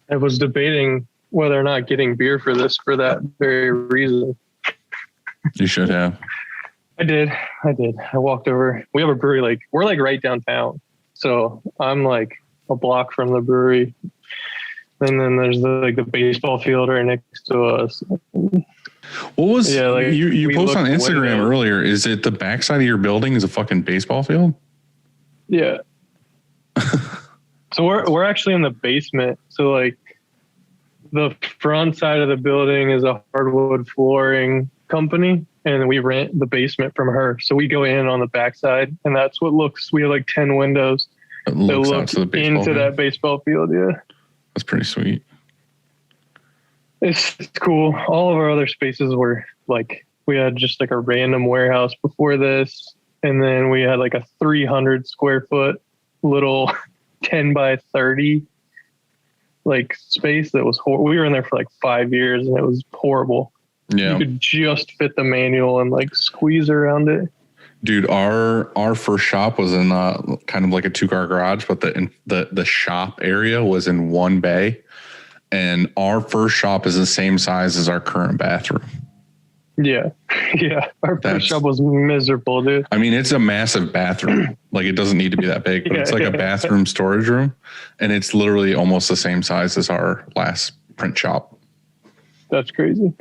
Speaker 6: I was debating whether or not getting beer for that very reason.
Speaker 4: You should have.
Speaker 6: I did. I did. I walked over. We have a brewery, like we're like right downtown. So I'm like a block from the brewery. And then there's the baseball field right next to us.
Speaker 4: What was you
Speaker 6: we
Speaker 4: post on
Speaker 6: looked
Speaker 4: Instagram
Speaker 6: windows.
Speaker 4: earlier? Is it the backside of your building is a fucking baseball field?
Speaker 6: Yeah. So we're actually in the basement. So like the front side of the building is a hardwood flooring company, and we rent the basement from her. So we go in on the backside, and that's what we have like 10 windows
Speaker 4: It
Speaker 6: that
Speaker 4: looks
Speaker 6: look
Speaker 4: out to the baseball
Speaker 6: into
Speaker 4: field.
Speaker 6: that baseball field. Yeah.
Speaker 4: That's pretty sweet.
Speaker 6: It's cool. All of our other spaces were like, we had just like a random warehouse before this. And then we had like a 300 square foot little 10 by 30 like space that was we were in there for like 5 years, and it was horrible.
Speaker 4: Yeah.
Speaker 6: You could just fit the manual and like squeeze around it.
Speaker 4: Dude, our first shop was in kind of like a 2-car garage, but the shop area was in one bay, and our first shop is the same size as our current bathroom.
Speaker 6: Yeah. Our first shop was miserable, dude.
Speaker 4: I mean, it's a massive bathroom. Like, it doesn't need to be that big, but it's like a bathroom storage room, and it's literally almost the same size as our last print shop.
Speaker 6: That's crazy.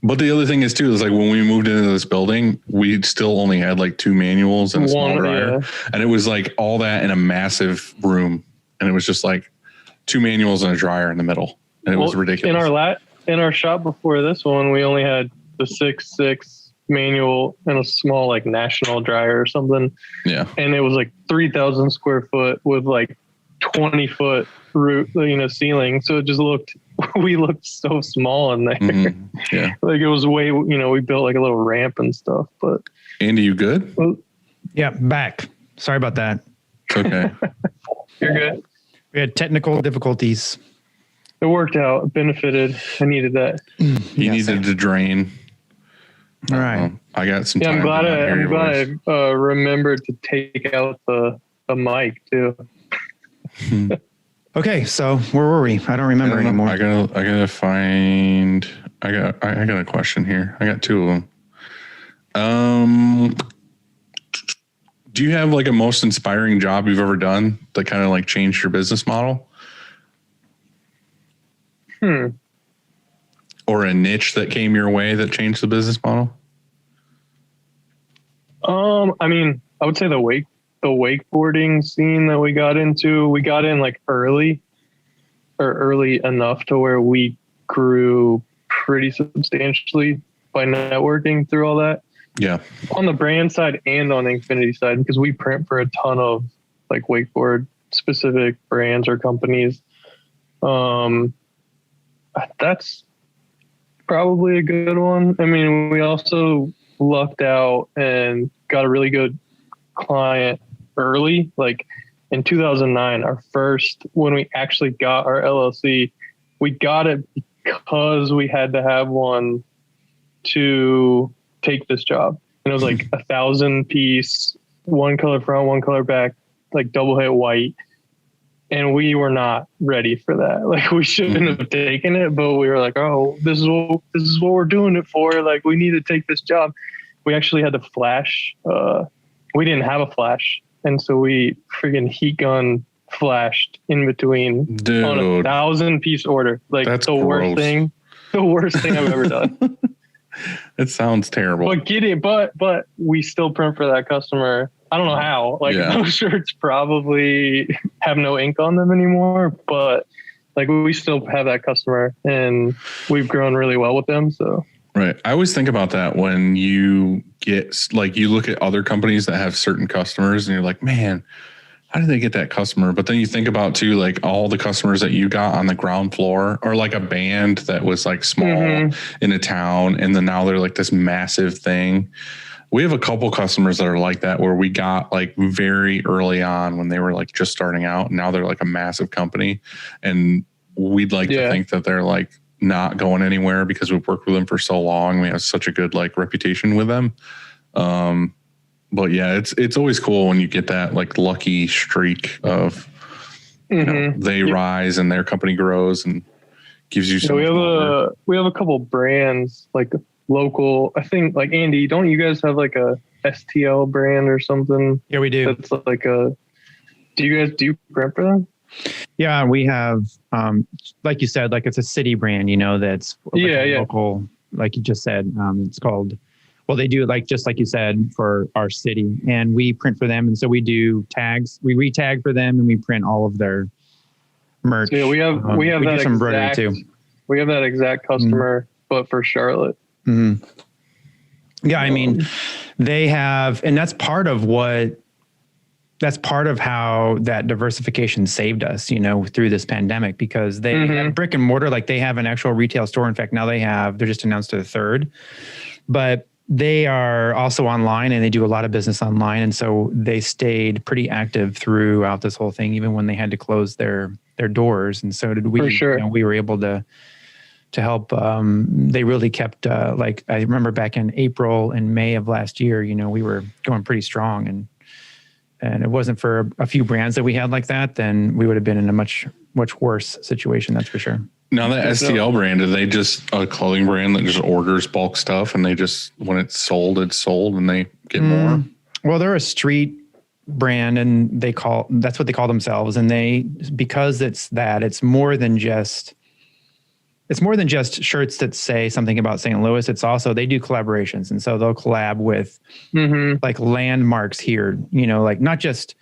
Speaker 4: But the other thing is too, is like when we moved into this building, we still only had like 2 manuals and a small dryer. Yeah. And it was like all that in a massive room. And it was just like 2 manuals and a dryer in the middle. And it was ridiculous.
Speaker 6: In our shop before this one, we only had the 6.6 manual and a small like national dryer or something.
Speaker 4: Yeah.
Speaker 6: And it was like 3,000 square foot with like 20 foot roof, ceiling. So it just we looked so small in there.
Speaker 4: Mm-hmm. Yeah.
Speaker 6: Like it was we built like a little ramp and stuff, but.
Speaker 4: Andy, you good?
Speaker 5: Yeah. Back. Sorry about that.
Speaker 4: It's okay.
Speaker 6: You're good.
Speaker 5: We had technical difficulties.
Speaker 6: It worked out. It benefited. I needed that.
Speaker 4: He needed to drain.
Speaker 5: All right.
Speaker 4: I got some
Speaker 6: time.
Speaker 4: I'm glad
Speaker 6: I remembered to take out the mic too.
Speaker 5: Okay, so where were we? I don't remember anymore.
Speaker 4: I gotta find. I got a question here. I got 2 of them. Do you have like a most inspiring job you've ever done that kind of like changed your business model? Or a niche that came your way that changed the business model?
Speaker 6: I mean, I would say the wakeboarding scene that we got in like early enough to where we grew pretty substantially by networking through all that.
Speaker 4: Yeah. On
Speaker 6: the brand side and on the Inkfinity side, because we print for a ton of like wakeboard specific brands or companies. That's probably a good one. I mean, we also lucked out and got a really good client early, like in 2009, when we actually got our LLC, we got it because we had to have one to take this job. And it was like 1,000 piece, 1 color front, 1 color back, like double hit white. And we were not ready for that. Like we shouldn't have taken it, but we were like, oh, this is what we're doing it for. Like we need to take this job. We actually had to flash. We didn't have a flash. And so we freaking heat gun flashed in between on a 1,000 piece order. Like
Speaker 4: that's
Speaker 6: the worst thing I've ever done.
Speaker 4: It sounds terrible.
Speaker 6: But we still print for that customer. I don't know how. Like those shirts probably have no ink on them anymore, but like we still have that customer and we've grown really well with them. So
Speaker 4: right. I always think about that when you get like you look at other companies that have certain customers and you're like, man, how did they get that customer? But then you think about too, like all the customers that you got on the ground floor, or like a band that was like small in a town, and then now they're like this massive thing. We have a couple customers that are like that, where we got like very early on when they were like just starting out, and now they're like a massive company, and we'd like to think that they're like not going anywhere because we've worked with them for so long. We have such a good like reputation with them. But yeah, it's always cool when you get that like lucky streak of you know, they rise and their company grows and gives you some.
Speaker 6: We have a couple brands like local. I think like Andy, don't you guys have like a STL brand or something.
Speaker 5: Yeah, we do.
Speaker 6: That's like do you print for them?
Speaker 5: Yeah, we have, like you said, like it's a city brand, you know, that's like local, like you just said, it's called, well, they do it like, just like you said, for our city, and we print for them. And so we do tags, we re-tag for them, and we print all of their merch.
Speaker 6: So yeah, we have that
Speaker 5: some embroidery too.
Speaker 6: We have that exact customer, but for Charlotte.
Speaker 5: Mm-hmm. Yeah, I mean, they have, and that's part of how that diversification saved us, you know, through this pandemic, because they have brick and mortar, like they have an actual retail store. In fact, now they're just announced a third, but they are also online and they do a lot of business online. And so they stayed pretty active throughout this whole thing, even when they had to close their doors. And so did we.
Speaker 6: For sure.
Speaker 5: You know, we were able to help. They really kept, like, I remember back in April and May of last year, you know, we were going pretty strong, and it wasn't for a few brands that we had like that, then we would have been in a much worse situation. That's for sure.
Speaker 4: Now that STL brand, are they just a clothing brand that just orders bulk stuff, and they just, when it's sold, and they get more?
Speaker 5: Well, they're a street brand, and that's what they call themselves. And because it's more than just shirts that say something about St. Louis. It's also, they do collaborations. And so they'll collab with like landmarks here, you know, like not just,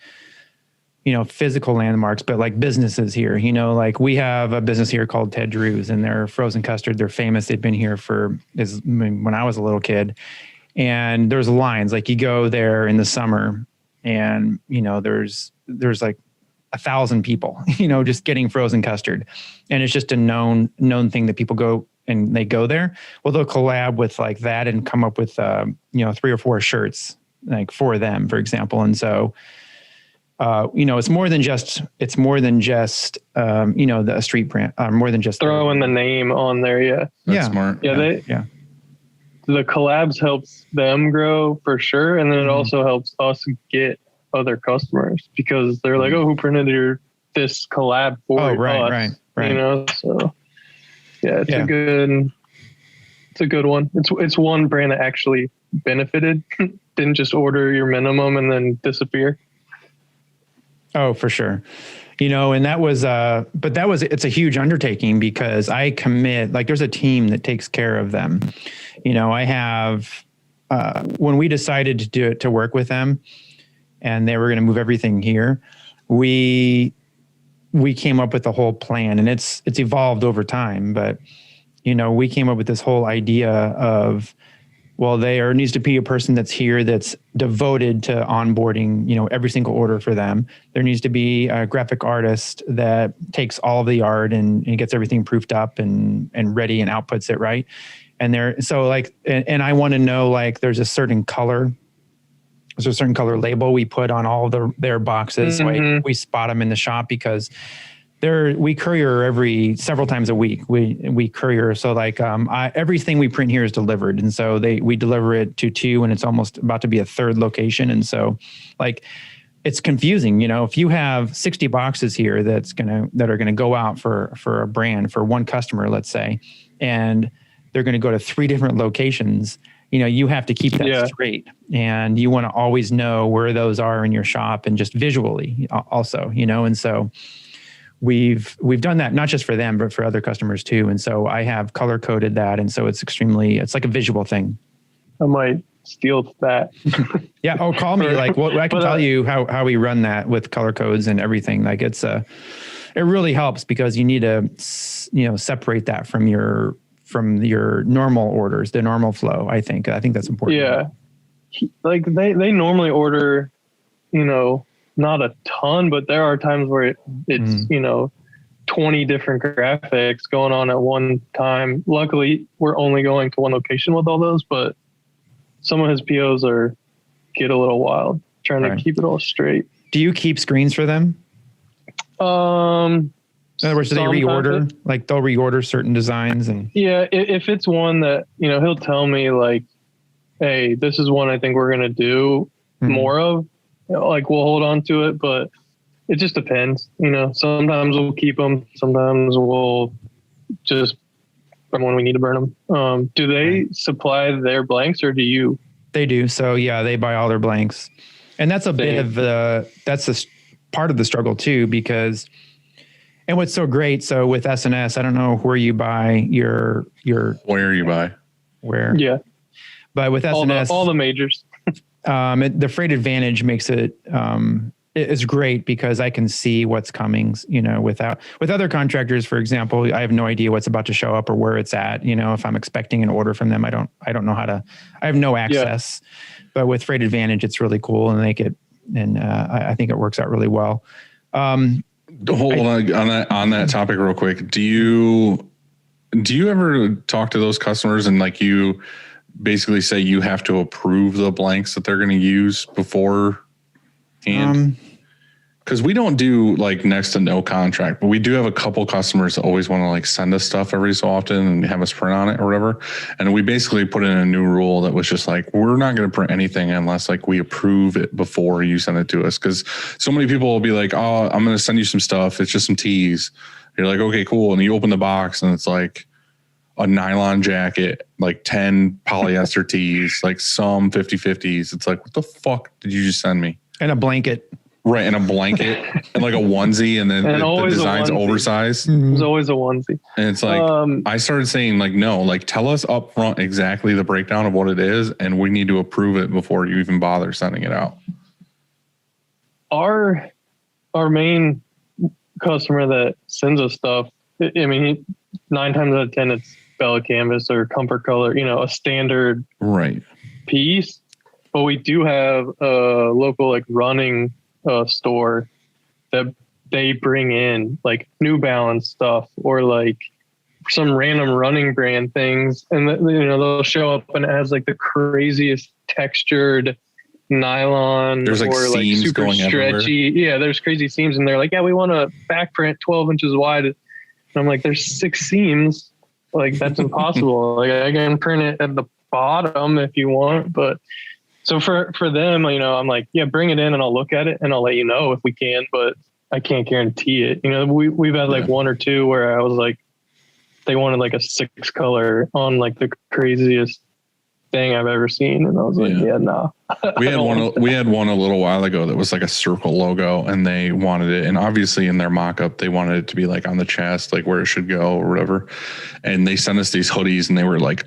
Speaker 5: you know, physical landmarks, but like businesses here, you know, like we have a business here called Ted Drew's, and they're frozen custard. They're famous. They've been here when I was a little kid, and there's lines, like you go there in the summer and, you know, there's like 1,000 people, you know, just getting frozen custard. And it's just a known thing that people go and they go there. Well, they'll collab with like that and come up with, you know, 3 or 4 shirts like for them, for example. And so, you know, it's more than just, you know, the street brand, more than just
Speaker 6: throwing the name on there. Yeah.
Speaker 4: That's smart.
Speaker 6: Yeah. The collabs helps them grow for sure. And then it also helps us get other customers, because they're like, oh, who printed this collab for us?
Speaker 5: Right.
Speaker 6: You know, so yeah, it's a good one. It's one brand that actually benefited, didn't just order your minimum and then disappear.
Speaker 5: Oh, for sure. You know, and it's a huge undertaking, because I commit, like there's a team that takes care of them. You know, I have, when we decided to work with them, and they were going to move everything here, we came up with a whole plan, and it's evolved over time. But, you know, we came up with this whole idea of, well, there needs to be a person that's here that's devoted to onboarding, you know, every single order for them. There needs to be a graphic artist that takes all of the art and gets everything proofed up and ready and outputs it right. And and I want to know, like, there's a certain color label we put on all of their boxes. So we spot them in the shop, because we courier several times a week. We courier. So like, everything we print here is delivered. And so we deliver it to 2, and it's almost about to be a 3rd location. And so like, it's confusing, you know, if you have 60 boxes here that are going to go out for a brand, for one customer, let's say, and they're going to go to 3 different locations, you know, you have to keep that straight, and you want to always know where those are in your shop, and just visually also, you know. And so we've done that, not just for them, but for other customers too. And so I have color coded that. And so it's like a visual thing.
Speaker 6: I might steal that.
Speaker 5: Yeah. Oh, call me. Like, well, I can tell you how we run that with color codes and everything. Like it really helps, because you need to, you know, separate that from your normal orders, the normal flow. I think that's important.
Speaker 6: Yeah. Like they normally order, you know, not a ton, but there are times where it's, you know, 20 different graphics going on at one time. Luckily, we're only going to one location with all those, but some of his POs get a little wild, trying to keep it all straight.
Speaker 5: Do you keep screens for them? In other words, do they reorder? Like they'll reorder certain designs and.
Speaker 6: Yeah, if it's one that, you know, he'll tell me like, hey, this is one I think we're going to do more of. Like we'll hold on to it, but it just depends. You know, sometimes we'll keep them. Sometimes we'll just, when we need to burn them. Do they supply their blanks or do you?
Speaker 5: They do. So yeah, they buy all their blanks. And that's a bit of part of the struggle too, because, and what's so great. So with SNS, I don't know where you buy your,
Speaker 4: where you buy,
Speaker 5: where,
Speaker 6: Yeah.
Speaker 5: but with SNS,
Speaker 6: all the majors,
Speaker 5: the Freight Advantage makes it, it's great because I can see what's coming, you know, with other contractors, for example, I have no idea what's about to show up or where it's at. You know, if I'm expecting an order from them, I don't know I have no access, but with Freight Advantage, it's really cool and I think it works out really well.
Speaker 4: Hold on that topic real quick. Do you ever talk to those customers and like you basically say you have to approve the blanks that they're going to use beforehand? Because we don't do like next to no contract, but we do have a couple customers that always want to like send us stuff every so often and have us print on it or whatever. And we basically put in a new rule that was just like, we're not going to print anything unless like we approve it before you send it to us. Because so many people will be like, oh, I'm going to send you some stuff. It's just some tees. You're like, okay, cool. And you open the box and it's like a nylon jacket, like 10 polyester tees, like some 50/50s. It's like, what the fuck did you just send me?
Speaker 5: And a blanket.
Speaker 4: Right, and a blanket and like a onesie, and then the design's oversized.
Speaker 6: There's always a onesie.
Speaker 4: And it's like, I started saying like, no, like tell us up front exactly the breakdown of what it is, and we need to approve it before you even bother sending it out.
Speaker 6: Our main customer that sends us stuff, I mean, 9 times out of 10, it's Bella Canvas or Comfort Color, you know, a standard piece. But we do have a local like running store that they bring in like New Balance stuff or like some random running brand things, and you know they'll show up and it has like the craziest textured nylon.
Speaker 4: There's like
Speaker 6: or
Speaker 4: seams
Speaker 6: like super
Speaker 4: going
Speaker 6: stretchy.
Speaker 4: everywhere.
Speaker 6: Yeah, there's crazy seams, and they're like, yeah, we want a back print 12 inches wide. And I'm like, there's 6 seams. Like that's impossible. Like I can print it at the bottom if you want, but. So for them, you know, I'm like, yeah, bring it in and I'll look at it and I'll let you know if we can, but I can't guarantee it. You know, we've had like 1 or 2 where I was like, they wanted like a 6 color on like the craziest thing I've ever seen. And I was like, yeah, no.
Speaker 4: We had one a little while ago that was like a circle logo and they wanted it. And obviously in their mock-up, they wanted it to be like on the chest, like where it should go or whatever. And they sent us these hoodies and they were like,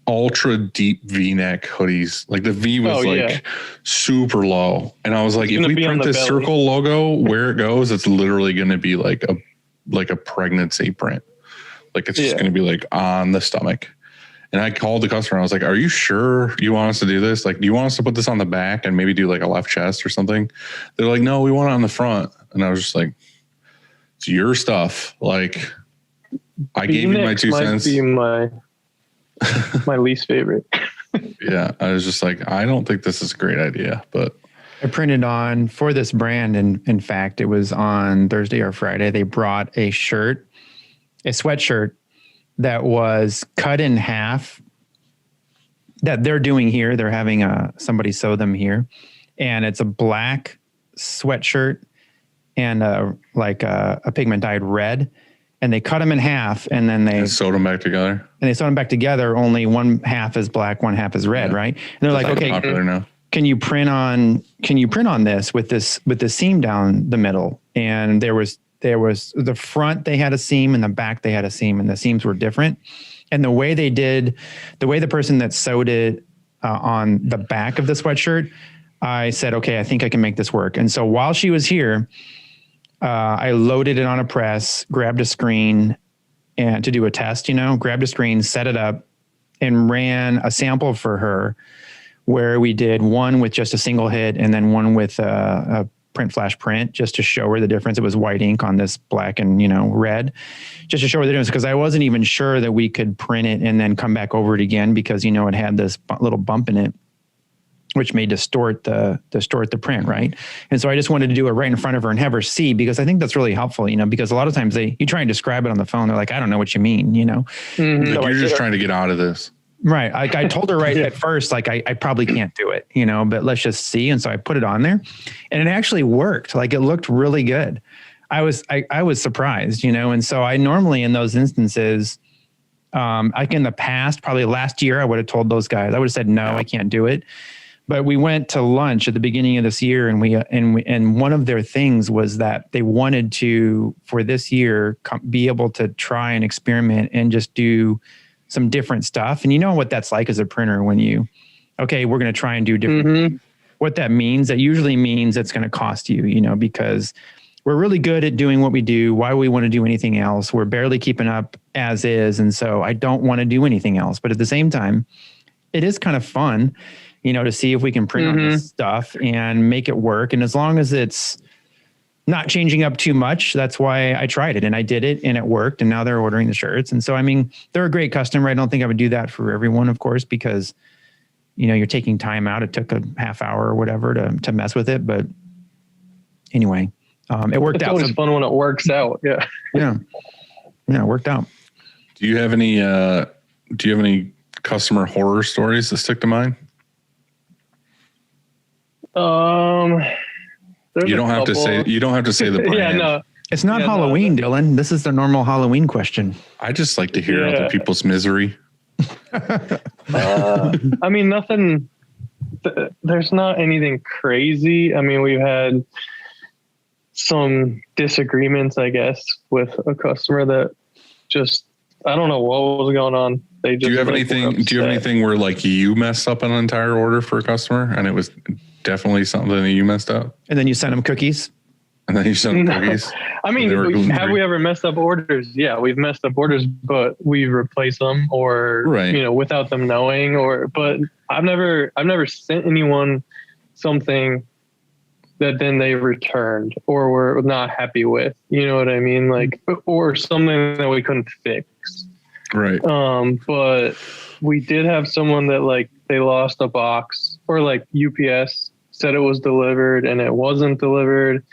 Speaker 4: ultra deep V-neck hoodies. Like the V was super low, and I was like, if we print this circle logo where it goes, it's literally going to be like a pregnancy print. Like it's just going to be like on the stomach. And I called the customer. I was like, are you sure you want us to do this? Like, do you want us to put this on the back and maybe do like a left chest or something? They're like, no, we want it on the front. And I was just like, it's your stuff. Like I gave you my 2 cents.
Speaker 6: My least favorite.
Speaker 4: Yeah, I was just like, I don't think this is a great idea, but
Speaker 5: I printed on for this brand, and in fact, it was on Thursday or Friday. They brought a sweatshirt that was cut in half. That they're doing here. They're having somebody sew them here, and it's a black sweatshirt and a pigment dyed red. And they cut them in half, and then they
Speaker 4: sewed them back together.
Speaker 5: And they sewed them back together. Only one half is black, one half is red, right? And they're like, okay,
Speaker 4: popular now.
Speaker 5: Can you print on this with the seam down the middle? And there was the front they had a seam, and the back they had a seam, and the seams were different. And the way the person that sewed it on the back of the sweatshirt, I said, okay, I think I can make this work. And so while she was here, I loaded it on a press, grabbed a screen and to do a test, grabbed a screen, set it up and ran a sample for her where we did one with just a single hit and then one with a print flash print just to show her the difference. It was white ink on this black and, red, just to show her the difference. Cause I wasn't even sure that we could print it and then come back over it again because, it had this little bump in it, which may distort the print, right? And so I just wanted to do it right in front of her and have her see, because I think that's really helpful, because a lot of times you try and describe it on the phone. They're like, I don't know what you mean,
Speaker 4: Mm-hmm. Like, you're just trying to get out of this.
Speaker 5: Right. Like I told her right at first, like I probably can't do it, but let's just see. And so I put it on there and it actually worked. Like it looked really good. I was surprised, and so I normally in those instances, Like in the past, probably last year, I would have told those guys, I would have said, no, I can't do it. But we went to lunch at the beginning of this year, and one of their things was that they wanted to, for this year, be able to try and experiment and just do some different stuff. And you know what that's like as a printer when we're going to try and do different.
Speaker 6: Mm-hmm.
Speaker 5: What that means, that usually means it's going to cost you, because we're really good at doing what we do. Why would we want to do anything else? We're barely keeping up as is. And so I don't want to do anything else. But at the same time, it is kind of fun, to see if we can print on this stuff and make it work. And as long as it's not changing up too much, that's why I tried it and I did it and it worked. And now they're ordering the shirts. And so, they're a great customer. I don't think I would do that for everyone, of course, because, you're taking time out. It took a half hour or whatever to mess with it. But anyway, it worked out.
Speaker 6: It's always fun when it works out. Yeah.
Speaker 5: Yeah. Yeah. It worked out.
Speaker 4: Do you have any customer horror stories that stick to mind? You don't have to say the brand.
Speaker 6: Yeah, no.
Speaker 5: It's not Halloween, Dylan. This is the normal Halloween question.
Speaker 4: I just like to hear other people's misery.
Speaker 6: Nothing. There's not anything crazy. We've had some disagreements, I guess, with a customer that just, I don't know what was going on. They just. Do you have
Speaker 4: anything where you messed up an entire order for a customer and it was definitely something that you messed up?
Speaker 5: And then you sent them cookies?
Speaker 6: Have we ever messed up orders? Yeah, we've messed up orders, but we've replaced them or, without them knowing but I've never sent anyone something that then they returned or were not happy with, you know what I mean? Or something that we couldn't fix.
Speaker 4: Right.
Speaker 6: But we did have someone that they lost a box or UPS said it was delivered and it wasn't delivered.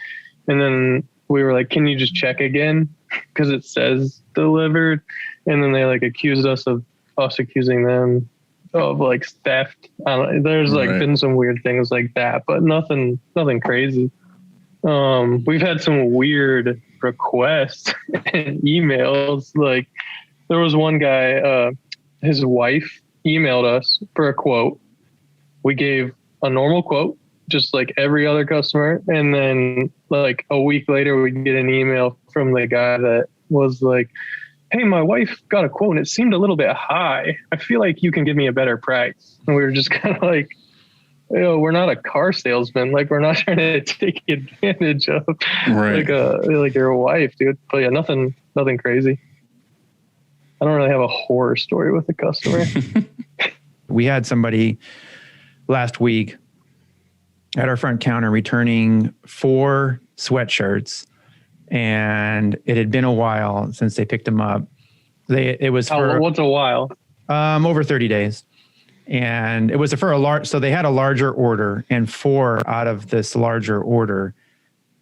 Speaker 6: And then we were like, can you just check again? Because it says delivered. And then they accused us of us accusing them of theft. There's been some weird things like that, but nothing crazy. We've had some weird requests and emails. There was one guy, his wife emailed us for a quote. We gave a normal quote, just like every other customer. And then a week later, we get an email from the guy that was like, hey, my wife got a quote and it seemed a little bit high. I feel like you can give me a better price. And we were just kind of we're not a car salesman. We're not trying to take advantage of your wife, dude. But yeah, nothing crazy. I don't really have a horror story with a customer.
Speaker 5: We had somebody last week at our front counter returning 4 sweatshirts, and it had been a while since they picked them up. What's
Speaker 6: a while?
Speaker 5: Over 30 days. And it was for a large, so they had a larger order, and 4 out of this larger order,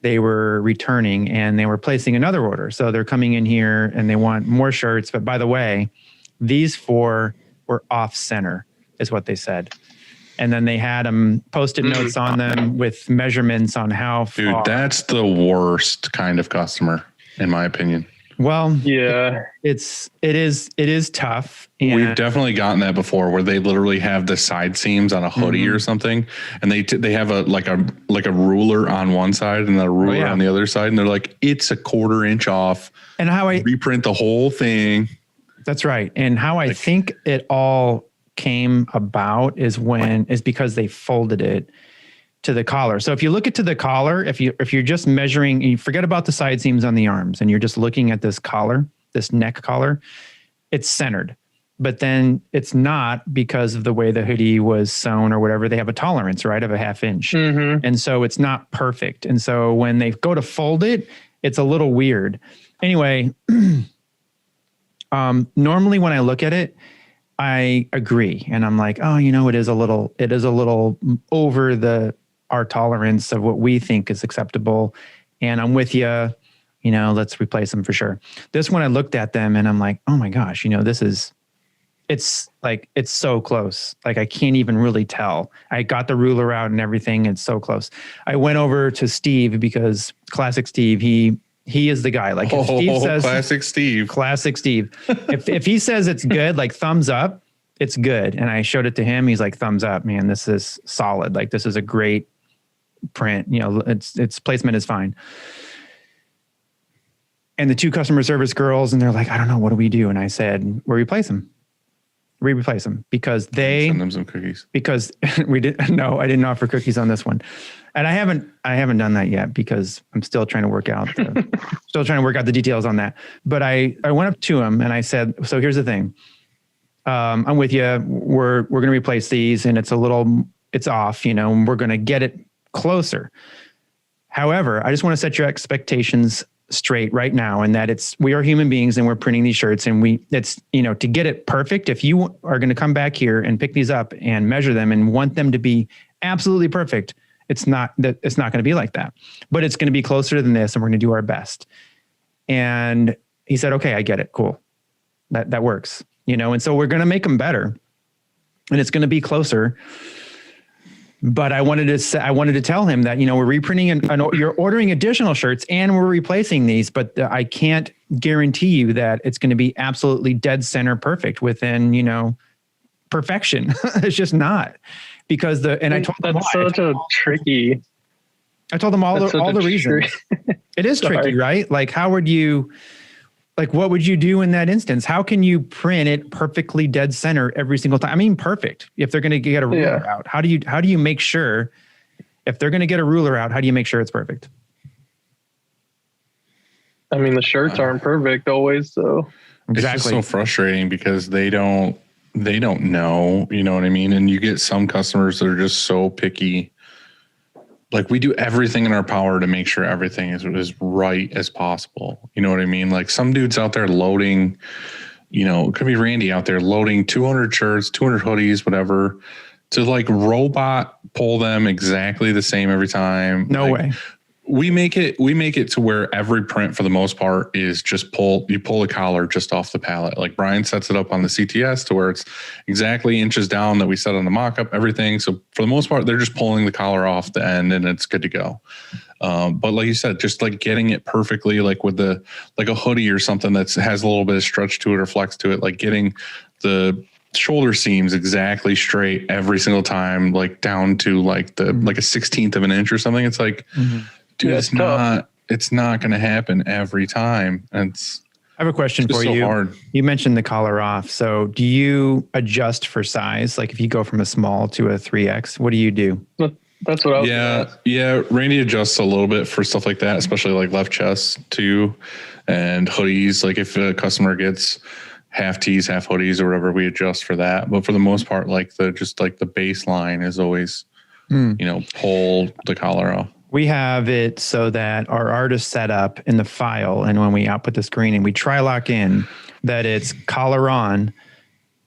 Speaker 5: they were returning and they were placing another order. So they're coming in here and they want more shirts. But by the way, these 4 were off center is what they said. And then they had them Post-it notes on them with measurements on how far.
Speaker 4: Dude, that's the worst kind of customer, in my opinion.
Speaker 5: Well,
Speaker 6: yeah,
Speaker 5: it is tough. And
Speaker 4: we've definitely gotten that before, where they literally have the side seams on a hoodie or something, and they have a ruler on one side and a ruler on the other side, and they're like, it's a 1/4 inch off.
Speaker 5: And how I
Speaker 4: reprint the whole thing.
Speaker 5: That's right. And how I think it all came about is because they folded it to the collar. So if you look at the collar, if you're just measuring, you forget about the side seams on the arms and you're just looking at this collar, this neck collar, it's centered. But then it's not because of the way the hoodie was sewn or whatever. They have a tolerance, right, of a 1/2 inch. Mm-hmm. And so it's not perfect. And so when they go to fold it, it's a little weird. Anyway, normally when I look at it, I agree. And I'm like, oh, it is a little over our tolerance of what we think is acceptable. And I'm with you, let's replace them for sure. This one, I looked at them and I'm like, oh my gosh, it's so close. I can't even really tell. I got the ruler out and everything. It's so close. I went over to Steve because classic Steve, he He is the guy. Like if Steve says,
Speaker 4: classic Steve.
Speaker 5: if he says it's good, like thumbs up, it's good. And I showed it to him. He's like, thumbs up, man. This is solid. Like this is a great print. You know, its placement is fine. And the two customer service girls, and they're like, I don't know, what do we do? And I said, we replace them because they
Speaker 4: send them some cookies.
Speaker 5: Because I didn't offer cookies on this one. And I haven't done that yet because I'm still trying to work out the details on that. But I went up to him and I said, so here's the thing. I'm with you. We're going to replace these and it's off, you know, and we're going to get it closer. However, I just want to set your expectations straight right now. And that we are human beings and we're printing these shirts and to get it perfect. If you are going to come back here and pick these up and measure them and want them to be absolutely perfect, it's not going to be like that, but it's going to be closer than this and we're going to do our best. And he said, okay, I get it. Cool. That works, you know? And so we're going to make them better and it's going to be closer. But I wanted to tell him that, you know, we're reprinting and you're ordering additional shirts and we're replacing these, but I can't guarantee you that it's going to be absolutely dead center perfect within, you know, perfection. It's just not because I told them
Speaker 6: that's such a tricky.
Speaker 5: I told them all the reasons. It is tricky, right? Like, what would you do in that instance? How can you print it perfectly dead center every single time? I mean, perfect. If they're going to get a ruler out, how do you make sure if they're going to get a ruler out, how do you make sure it's perfect?
Speaker 6: I mean, the shirts aren't perfect always. So
Speaker 5: exactly.
Speaker 4: It's just so frustrating because they don't know, you know what I mean? And you get some customers that are just so picky. Like we do everything in our power to make sure everything is as right as possible. You know what I mean? Like some dudes out there loading, you know, it could be Randy out there loading 200 shirts, 200 hoodies, whatever, to like robot pull them exactly the same every time.
Speaker 5: No way.
Speaker 4: We make it to where every print for the most part is just you pull the collar just off the pallet. Like Brian sets it up on the CTS to where it's exactly inches down that we set on the mock-up, everything. So for the most part, they're just pulling the collar off the end and it's good to go. But like you said, just like getting it perfectly, like with like a hoodie or something that has a little bit of stretch to it or flex to it, like getting the shoulder seams exactly straight every single time, like down to like like a 16th of an inch or something. It's like, dude, it's not going to happen every time. I
Speaker 5: have a question for you.
Speaker 4: Hard.
Speaker 5: You mentioned the collar off. So do you adjust for size? Like if you go from a small to a 3X, what do you do?
Speaker 6: That's what I was
Speaker 4: Yeah. Randy adjusts a little bit for stuff like that, especially like left chest too, and hoodies. Like if a customer gets half tees, half hoodies or whatever, we adjust for that. But for the most part, like the baseline is always, you know, pull the collar off.
Speaker 5: We have it so that our artist set up in the file, and when we output the screen and we try lock in, that it's collar on,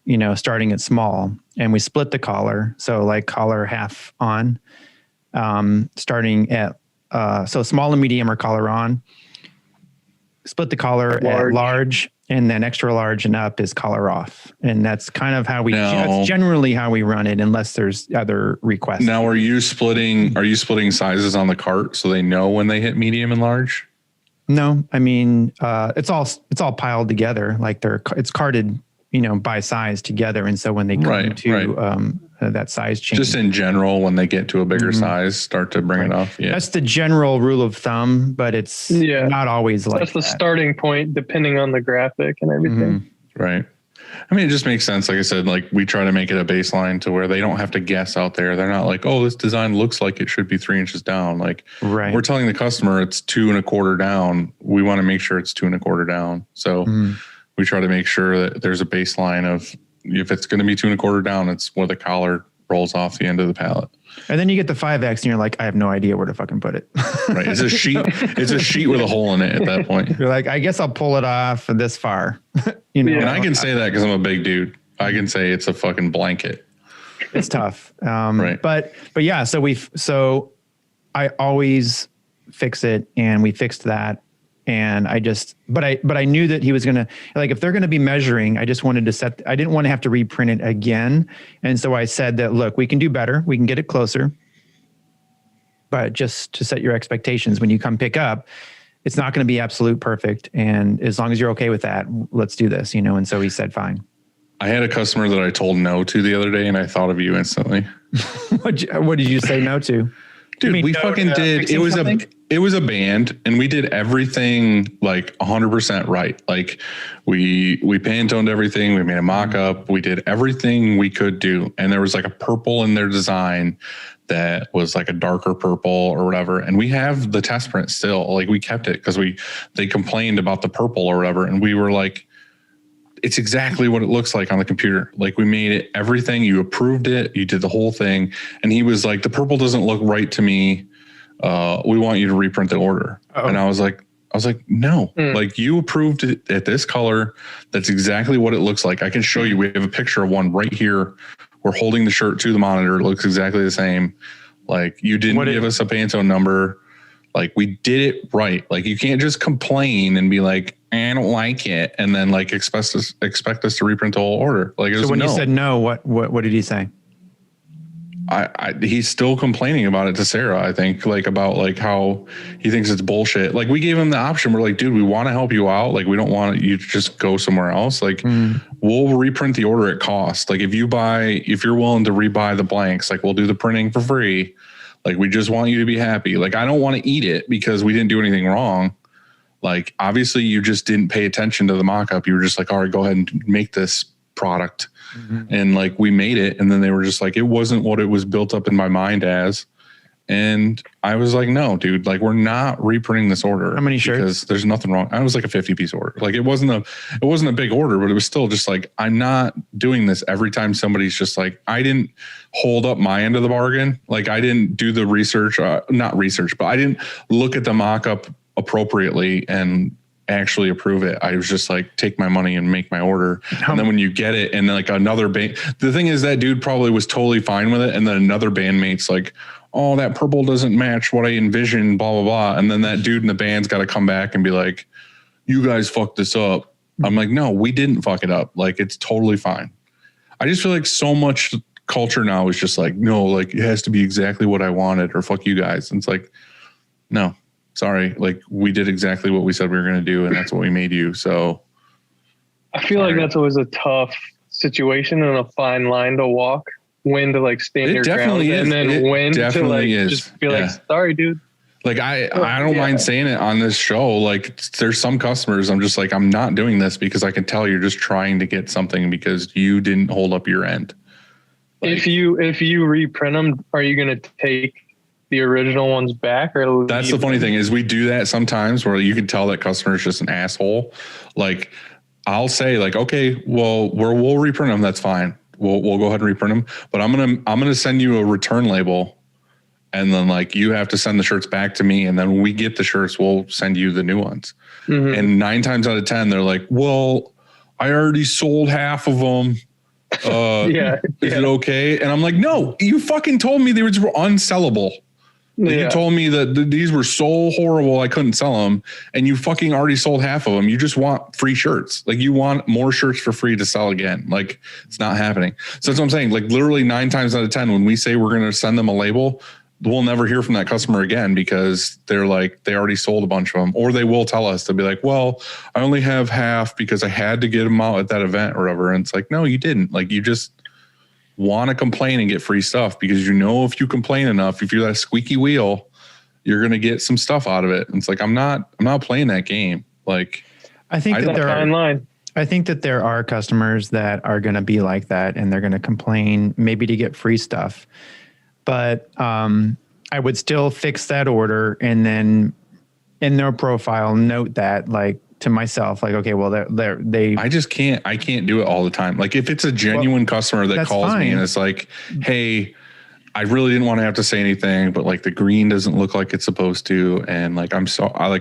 Speaker 5: you know, starting at small, and we split the collar. So like collar half on, starting at, so small and medium are collar on, split the collar at large, and then extra large and up is collar off. And that's kind of how that's generally how we run it, unless there's other requests.
Speaker 4: Now, are you splitting sizes on the cart so they know when they hit medium and large?
Speaker 5: No, I mean, it's all piled together. Like it's carted, you know, by size together. And so when they come to that size change.
Speaker 4: Just in general, when they get to a bigger size, start to bring it off. Yeah.
Speaker 5: That's the general rule of thumb, but it's not always like
Speaker 6: that's the starting point, depending on the graphic and everything.
Speaker 4: Right. I mean, it just makes sense. Like I said, like we try to make it a baseline to where they don't have to guess out there. They're not like, oh, this design looks like it should be 3 inches down. Like we're telling the customer it's 2 1/4 down. We want to make sure it's 2 1/4 down. So we try to make sure that there's a baseline of, if it's going to be 2 1/4 down, it's where the collar rolls off the end of the pallet.
Speaker 5: And then you get the 5X and you're like, I have no idea where to fucking put it.
Speaker 4: Right. It's a sheet. It's a sheet with a hole in it at that point.
Speaker 5: You're like, I guess I'll pull it off this far. You know,
Speaker 4: and I can say that because I'm a big dude. I can say it's a fucking blanket.
Speaker 5: It's tough. Right. But yeah, so I always fix it, and we fixed that. And but I knew that he was going to, like, if they're going to be measuring, I just wanted to I didn't want to have to reprint it again. And so I said that, look, we can do better. We can get it closer. But just to set your expectations, when you come pick up, it's not going to be absolute perfect. And as long as you're okay with that, let's do this, you know? And so he said, fine.
Speaker 4: I had a customer that I told no to the other day, and I thought of you instantly.
Speaker 5: What did you say no to?
Speaker 4: Dude, we fucking did. It was a band, and we did everything like 100% right. Like we Pantoned everything. We made a mock-up. We did everything we could do. And there was like a purple in their design that was like a darker purple or whatever. And we have the test print still. Like we kept it because they complained about the purple or whatever. And we were like, it's exactly what it looks like on the computer. Like we made it everything. You approved it. You did the whole thing. And he was like, the purple doesn't look right to me. We want you to reprint the order. Uh-oh. And I was like, no, like you approved it at this color. That's exactly what it looks like. I can show you. We have a picture of one right here. We're holding the shirt to the monitor. It looks exactly the same. Like you didn't give us a Pantone number. Like we did it right. Like you can't just complain and be like, I don't like it, and then like expect us to reprint the whole order. Like
Speaker 5: so when you said no, what did he say?
Speaker 4: He's still complaining about it to Sarah. I think like about like how he thinks it's bullshit. Like we gave him the option. We're like, dude, we want to help you out. Like we don't want you to just go somewhere else. Like we'll reprint the order at cost. Like if you're willing to rebuy the blanks, like we'll do the printing for free. Like we just want you to be happy. Like I don't want to eat it because we didn't do anything wrong. Like, obviously you just didn't pay attention to the mock-up. You were just like, all right, go ahead and make this product. And like, we made it. And then they were just like, it wasn't what it was built up in my mind as. And I was like, no, dude, like we're not reprinting this order.
Speaker 5: How many shirts?
Speaker 4: Because there's nothing wrong. I was like a 50-piece order. Like it wasn't a big order, but it was still just like, I'm not doing this every time somebody's just like, I didn't hold up my end of the bargain. Like I didn't do the research, not research, but I didn't look at the mock-up appropriately and actually approve it. I was just like, take my money and make my order. And then when you get it and then like another band, the thing is that dude probably was totally fine with it. And then another bandmate's like, oh, that purple doesn't match what I envisioned, blah, blah, blah. And then that dude in the band's got to come back and be like, you guys fucked this up. I'm like, no, we didn't fuck it up. Like, it's totally fine. I just feel like so much culture now is just like, no, like it has to be exactly what I wanted or fuck you guys. And it's like, no, sorry. Like we did exactly what we said we were going to do. And that's what we made you. So
Speaker 6: I feel like that's always a tough situation and a fine line to walk. When to like stand your ground and then when to like just be like, sorry, dude.
Speaker 4: Like I don't mind saying it on this show. Like there's some customers I'm just like, I'm not doing this because I can tell you're just trying to get something because you didn't hold up your end. Like,
Speaker 6: if you reprint them, are you going to take the original ones back? Or
Speaker 4: that's the funny thing is we do that sometimes where you can tell that customer is just an asshole. Like I'll say like, okay, well, we'll reprint them. That's fine. We'll go ahead and reprint them, but I'm gonna send you a return label, and then like you have to send the shirts back to me, and then when we get the shirts, we'll send you the new ones. And 9 times out of 10, they're like, "Well, I already sold half of them. Is it okay?" And I'm like, "No, you fucking told me they were unsellable. You told me that these were so horrible I couldn't sell them, and you fucking already sold half of them. You just want free shirts. Like you want more shirts for free to sell again. Like it's not happening." So that's what I'm saying. Like literally 9 times out of 10, when we say we're going to send them a label, we'll never hear from that customer again because they're like, they already sold a bunch of them, or they will tell us, they'll be like, well, I only have half because I had to get them out at that event or whatever. And it's like, no, you didn't. Like you just want to complain and get free stuff because you know if you complain enough, if you're that squeaky wheel, you're going to get some stuff out of it. And it's like I'm not playing that game. Like
Speaker 5: I think that there are customers that are going to be like that and they're going to complain maybe to get free stuff. But I would still fix that order and then in their profile note that like to myself, like, okay, well, I can't do it all the time. Like if it's a genuine customer that calls me and it's like, hey, I really didn't want to have to say anything, but like the green doesn't look like it's supposed to. And like, I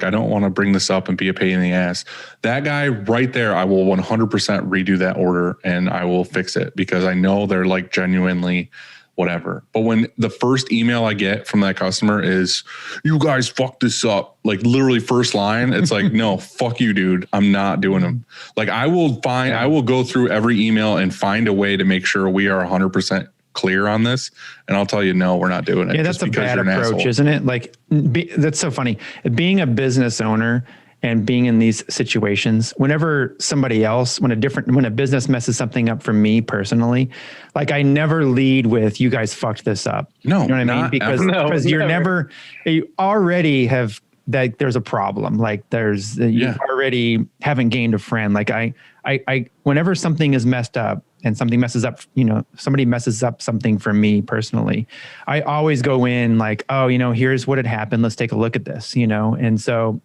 Speaker 5: don't want to bring this up and be a pain in the ass. That guy right there, I will 100% redo that order and I will fix it because I know they're like genuinely whatever. But when the first email I get from that customer is, you guys fucked this up, like literally first line, it's like, no, fuck you, dude. I'm not doing them. Like I will go through every email and find a way to make sure we are 100%
Speaker 4: clear on this. And I'll tell you, no, we're not doing it.
Speaker 5: Yeah, that's a bad approach, isn't it? Like, that's so funny. Being a business owner and being in these situations, whenever somebody else, when a business messes something up for me personally, like I never lead with, you guys fucked this up.
Speaker 4: No,
Speaker 5: you know what I mean? Because you already have that there's a problem. Like you already haven't gained a friend. Like I, whenever something is messed up and something messes up, somebody messes up something for me personally, I always go in like, oh, here's what had happened. Let's take a look at this, and so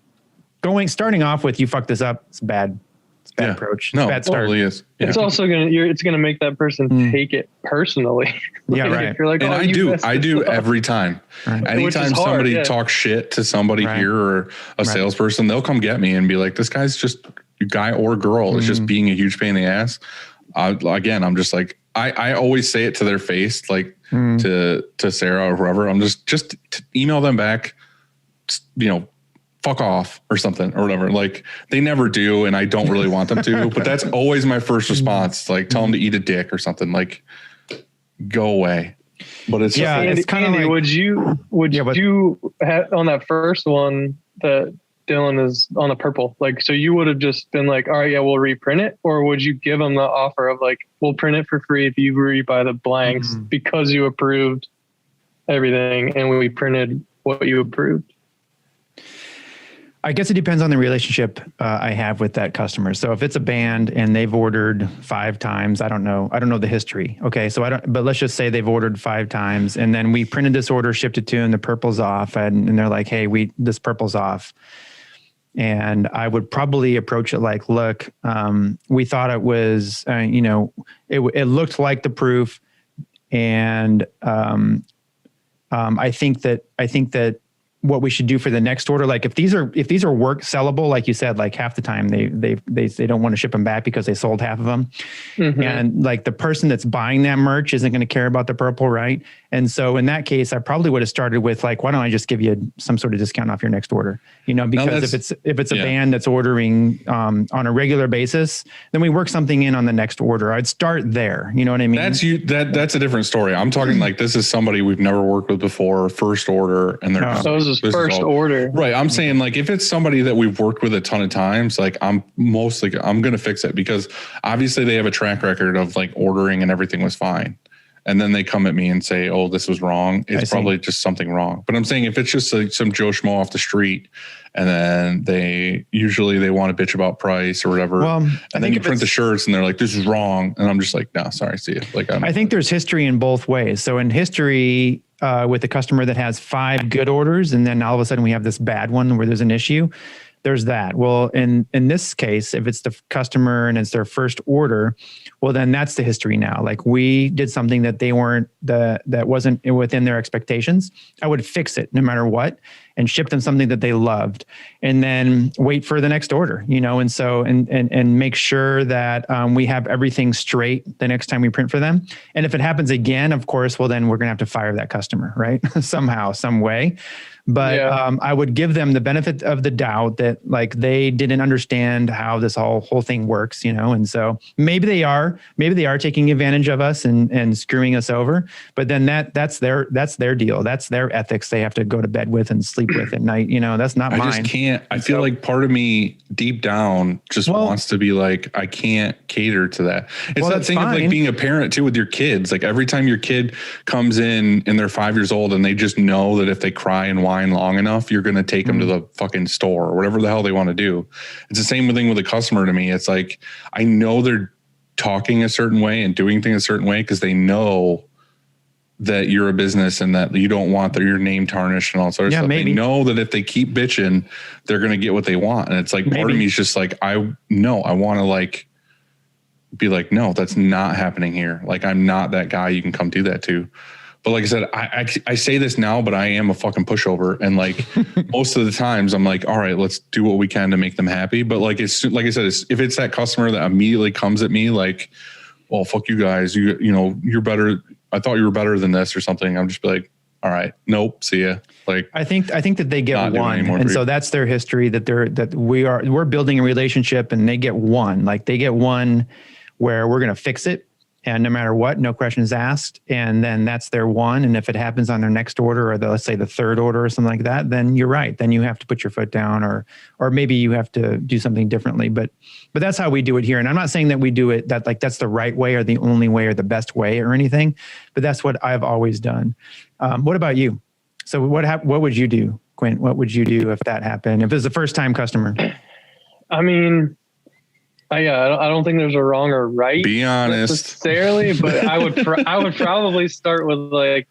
Speaker 5: starting off with, you fucked this up. It's bad. It's a bad approach.
Speaker 4: No,
Speaker 5: bad start.
Speaker 4: It totally is. Yeah.
Speaker 6: It's also it's going to make that person take it personally.
Speaker 5: Yeah, right.
Speaker 6: If you're like,
Speaker 4: and I do every time. Right. Anytime somebody talks shit to somebody here or a salesperson, they'll come get me and be like, this guy's just guy or girl is just being a huge pain in the ass. I'm just like, I always say it to their face, like to Sarah or whoever. I'm just email them back, fuck off or something or whatever. Like they never do. And I don't really want them to, but that's always my first response. Like tell them to eat a dick or something, like go away. But it's
Speaker 6: it's kind of like, would you have on that first one that Dylan is on the purple, like, so you would have just been like, all right, yeah, we'll reprint it. Or would you give them the offer of like, we'll print it for free if you rebuy the blanks because you approved everything and we printed what you approved?
Speaker 5: I guess it depends on the relationship I have with that customer. So if it's a band and they've ordered 5 times, I don't know the history. Okay. So but let's just say they've ordered 5 times and then we printed this order, shipped it to them, the purple's off. And they're like, hey, this purple's off. And I would probably approach it like, look, we thought it was, it looked like the proof. And I think that what we should do for the next order, like if these are work sellable, like you said, like half the time they don't want to ship them back because they sold half of them. And like the person that's buying that merch isn't going to care about the purple. Right. And so in that case, I probably would have started with like, why don't I just give you some sort of discount off your next order? Because if it's a band that's ordering on a regular basis, then we work something in on the next order. I'd start there. You know what I mean?
Speaker 4: That's a different story. I'm talking like, this is somebody we've never worked with before, first order. And they're
Speaker 6: first order.
Speaker 4: Right. I'm saying like, if it's somebody that we've worked with a ton of times, like I'm going to fix it because obviously they have a track record of like ordering and everything was fine. And then they come at me and say, oh, this was wrong. It's probably just something wrong. But I'm saying if it's just like some Joe Schmo off the street and then they want to bitch about price or whatever. Well, and then you print the shirts and they're like, this is wrong. And I'm just like, no, sorry, see you. Like, I think
Speaker 5: there's history in both ways. So in history, with a customer that has 5 good orders and then all of a sudden we have this bad one where there's an issue, there's that. Well, in this case, if it's the customer and it's their first order, well, then that's the history now. Like we did something that that wasn't within their expectations. I would fix it no matter what and ship them something that they loved and then wait for the next order, and so, and make sure that we have everything straight the next time we print for them. And if it happens again, of course, well, then we're going to have to fire that customer, right? Somehow, some way. But I would give them the benefit of the doubt that like they didn't understand how this whole thing works, and so maybe they are taking advantage of us and screwing us over. But then that's their deal. That's their ethics they have to go to bed with and sleep with at night. That's not mine.
Speaker 4: I just can't. I feel like part of me deep down just wants to be like, I can't cater to that. It's that thing of like being a parent too with your kids. Like every time your kid comes in and they're 5 years old and they just know that if they cry and whine long enough, you're going to take them to the fucking store or whatever the hell they want to do. It's the same thing with a customer to me. It's like, I know they're talking a certain way and doing things a certain way because they know that you're a business and that you don't want your name tarnished and all sorts of stuff. Maybe. They know that if they keep bitching, they're going to get what they want. And it's like, part of me is just like, I want to like be like, no, that's not happening here. Like, I'm not that guy you can come do that to. But like I said, I say this now, but I am a fucking pushover. And like most of the times I'm like, all right, let's do what we can to make them happy. But like, it's like I said, if it's that customer that immediately comes at me like, well, fuck you guys, you're better. I thought you were better than this or something. I'm just be like, all right, nope, see ya. Like, I think that they get one. And so that's their history that we're building a relationship and they get one, like they get one where we're going to fix it.
Speaker 5: and no matter what, no questions asked. And then that's their one. And if it happens on their next order, or let's say the third order or something like that, then you're right. Then you have to put your foot down, or maybe you have to do something differently. But that's how we do it here. And I'm not saying that we do it that's the right way or the only way or the best way or anything, but that's what I've always done. What about you? So what would you do, Quint? What would you do if that happened? If it was a first time customer?
Speaker 6: I mean, I don't think there's a wrong or right.
Speaker 4: Be honest.
Speaker 6: Necessarily, but I would probably start with like,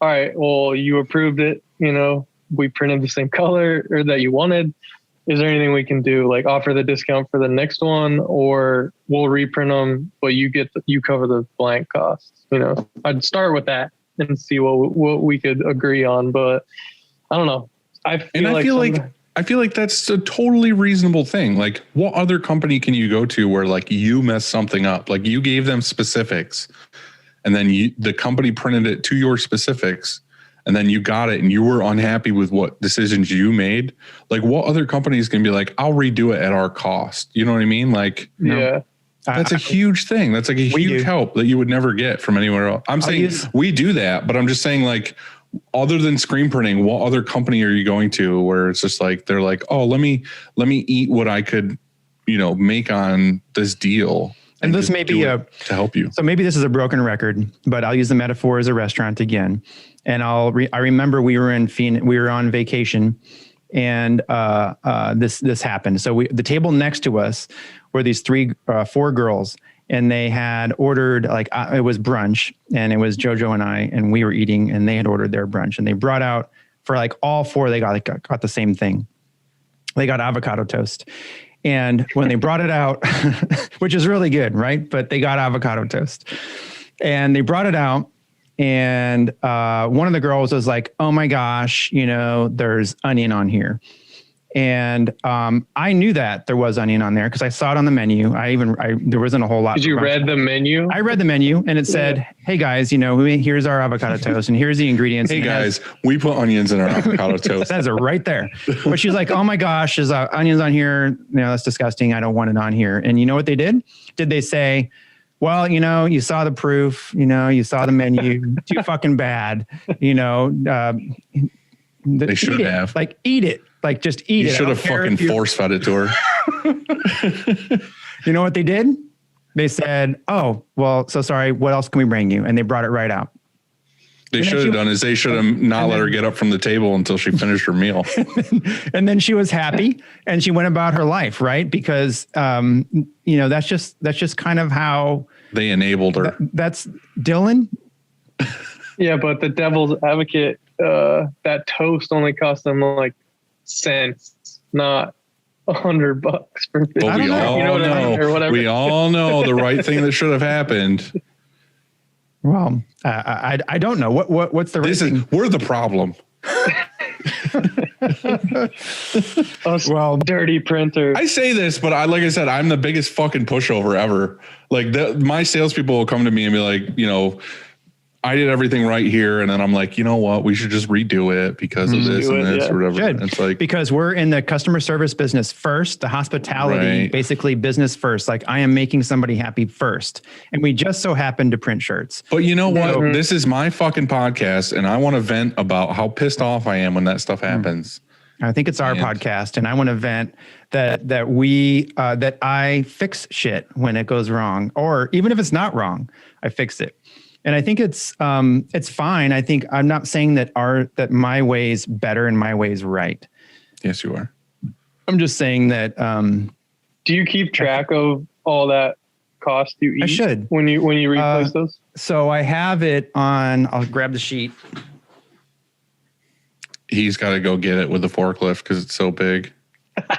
Speaker 6: all right, well, you approved it. You know, we printed the same color or that you wanted. Is there anything we can do? Like offer the discount for the next one, or we'll reprint them, but you cover the blank costs. You know, I'd start with that and see what we could agree on. But I don't know. I feel like that's a totally reasonable thing. Like, what other company can you go to where like you messed something up? Like you gave them specifics and then the company printed it to your specifics and then you got it and you were unhappy with what decisions you made. Like what other companies can be like, I'll redo it at our cost. You know what I mean? Like, yeah,
Speaker 4: that's a huge thing. That's like a huge help that you would never get from anywhere else. I'm saying we do that, but I'm just saying like, other than screen printing, what other company are you going to where it's just like, they're like, oh, let me eat what I could, make on this deal.
Speaker 5: And this may be
Speaker 4: to help you.
Speaker 5: So maybe this is a broken record, but I'll use the metaphor as a restaurant again. And I remember we were on vacation and this happened. So the table next to us were these four girls. And they had ordered it was brunch, and it was JoJo and I, and we were eating, and they had ordered their brunch, and they brought out for like all four. They got the same thing. They got avocado toast, and when they brought it out, which is really good, right? But they got avocado toast, and they brought it out, and one of the girls was like, "Oh my gosh, there's onion on here." And I knew that there was onion on there because I saw it on the menu. There wasn't a whole lot.
Speaker 6: Did you read the menu?
Speaker 5: I read the menu and it said, "Hey guys, here's our avocado toast and here's the ingredients."
Speaker 4: Hey guys, we put onions in our avocado toast.
Speaker 5: It says it right there. But she's like, "Oh my gosh, there's onions on here. That's disgusting. I don't want it on here." And you know what they did? Did they say, "Well, you saw the proof. You saw the menu. Too fucking bad.
Speaker 4: They should have.
Speaker 5: Like, eat it. Like, just eat it."
Speaker 4: You should have fucking force fed it to her.
Speaker 5: You know what they did? They said, "Oh, well, so sorry. What else can we bring you?" And they brought it right out.
Speaker 4: They should have done is they should have not let her get up from the table until she finished her meal.
Speaker 5: And then she was happy and she went about her life, right? Because, that's just kind of how
Speaker 4: they enabled her.
Speaker 5: That's Dylan.
Speaker 6: Yeah, but the devil's advocate, that toast only cost them like cents, not $100 for 50.
Speaker 4: But we all know the right thing that should have happened.
Speaker 5: Well, I don't know what's the right thing?
Speaker 4: We're the problem.
Speaker 6: Well, dirty printer.
Speaker 4: I say this, but like I said, I'm the biggest fucking pushover ever. Like my salespeople will come to me and be like, I did everything right here. And then I'm like, you know what? We should just redo it because of this and this or whatever.
Speaker 5: Should.
Speaker 4: It's like,
Speaker 5: because we're in the customer service business first, the hospitality, basically business first. Like I am making somebody happy first. And we just so happen to print shirts.
Speaker 4: But you know what? This is my fucking podcast and I want to vent about how pissed off I am when that stuff happens.
Speaker 5: I think it's our podcast and I want to vent that I fix shit when it goes wrong, or even if it's not wrong, I fix it. And I think it's fine. I think I'm not saying that my way's better and my way's right.
Speaker 4: Yes, you are.
Speaker 5: I'm just saying that.
Speaker 6: Do you keep track of all that cost you eat?
Speaker 5: I should.
Speaker 6: When you replace those.
Speaker 5: So I have it on. I'll grab the sheet.
Speaker 4: He's got to go get it with the forklift because it's so big. I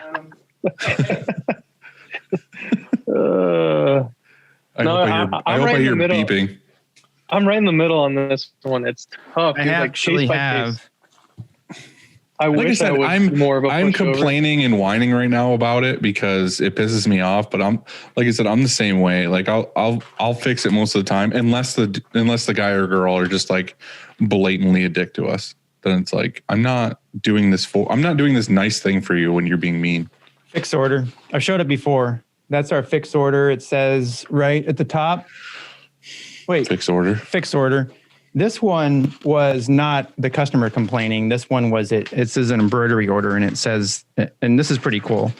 Speaker 4: hope I hear beeping.
Speaker 6: I'm right in the middle on this one. It's tough.
Speaker 5: I actually have.
Speaker 6: I wish I was more of a pushover.
Speaker 4: I'm complaining and whining right now about it because it pisses me off. But I'm like I said, I'm the same way. Like I'll fix it most of the time, unless the guy or girl are just like blatantly a dick to us. Then it's like I'm not doing this nice thing for you when you're being mean.
Speaker 5: Fix order. I've showed it before. That's our fix order. It says right at the top. Wait,
Speaker 4: Fixed order.
Speaker 5: Fixed order. This one was not the customer complaining. This one was it says an embroidery order, and it says, and this is pretty cool.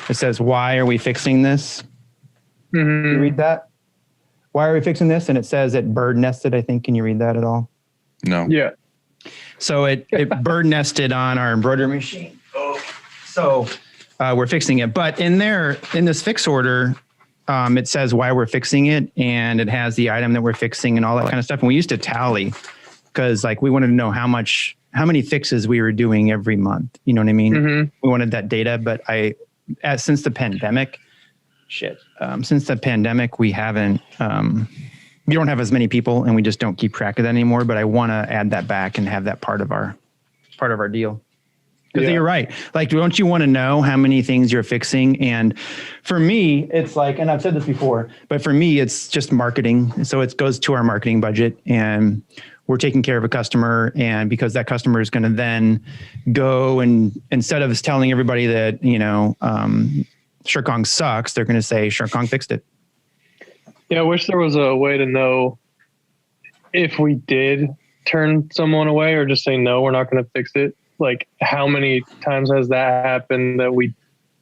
Speaker 5: It says, "Why are we fixing this?"
Speaker 6: Mm-hmm.
Speaker 5: You read that? Why are we fixing this? And it says it bird nested. I think. Can you read that at all?
Speaker 4: No.
Speaker 6: Yeah.
Speaker 5: So it bird nested on our embroidery machine. So we're fixing it. But in this fix order, it says why we're fixing it, and it has the item that we're fixing and all that kind of stuff. And we used to tally because like we wanted to know how many fixes we were doing every month. You know what I mean?
Speaker 6: Mm-hmm.
Speaker 5: We wanted that data, but since the pandemic, we haven't, we don't have as many people and we just don't keep track of that anymore. But I want to add that back and have that part of our deal. Because you're right. Like, don't you want to know how many things you're fixing? And for me, it's like, and I've said this before, but for me, it's just marketing. So it goes to our marketing budget, and we're taking care of a customer. And because that customer is going to then go and instead of telling everybody that, Shirkong sucks, they're going to say Shirkong fixed it.
Speaker 6: Yeah, I wish there was a way to know if we did turn someone away or just say, no, we're not going to fix it. Like, how many times has that happened that we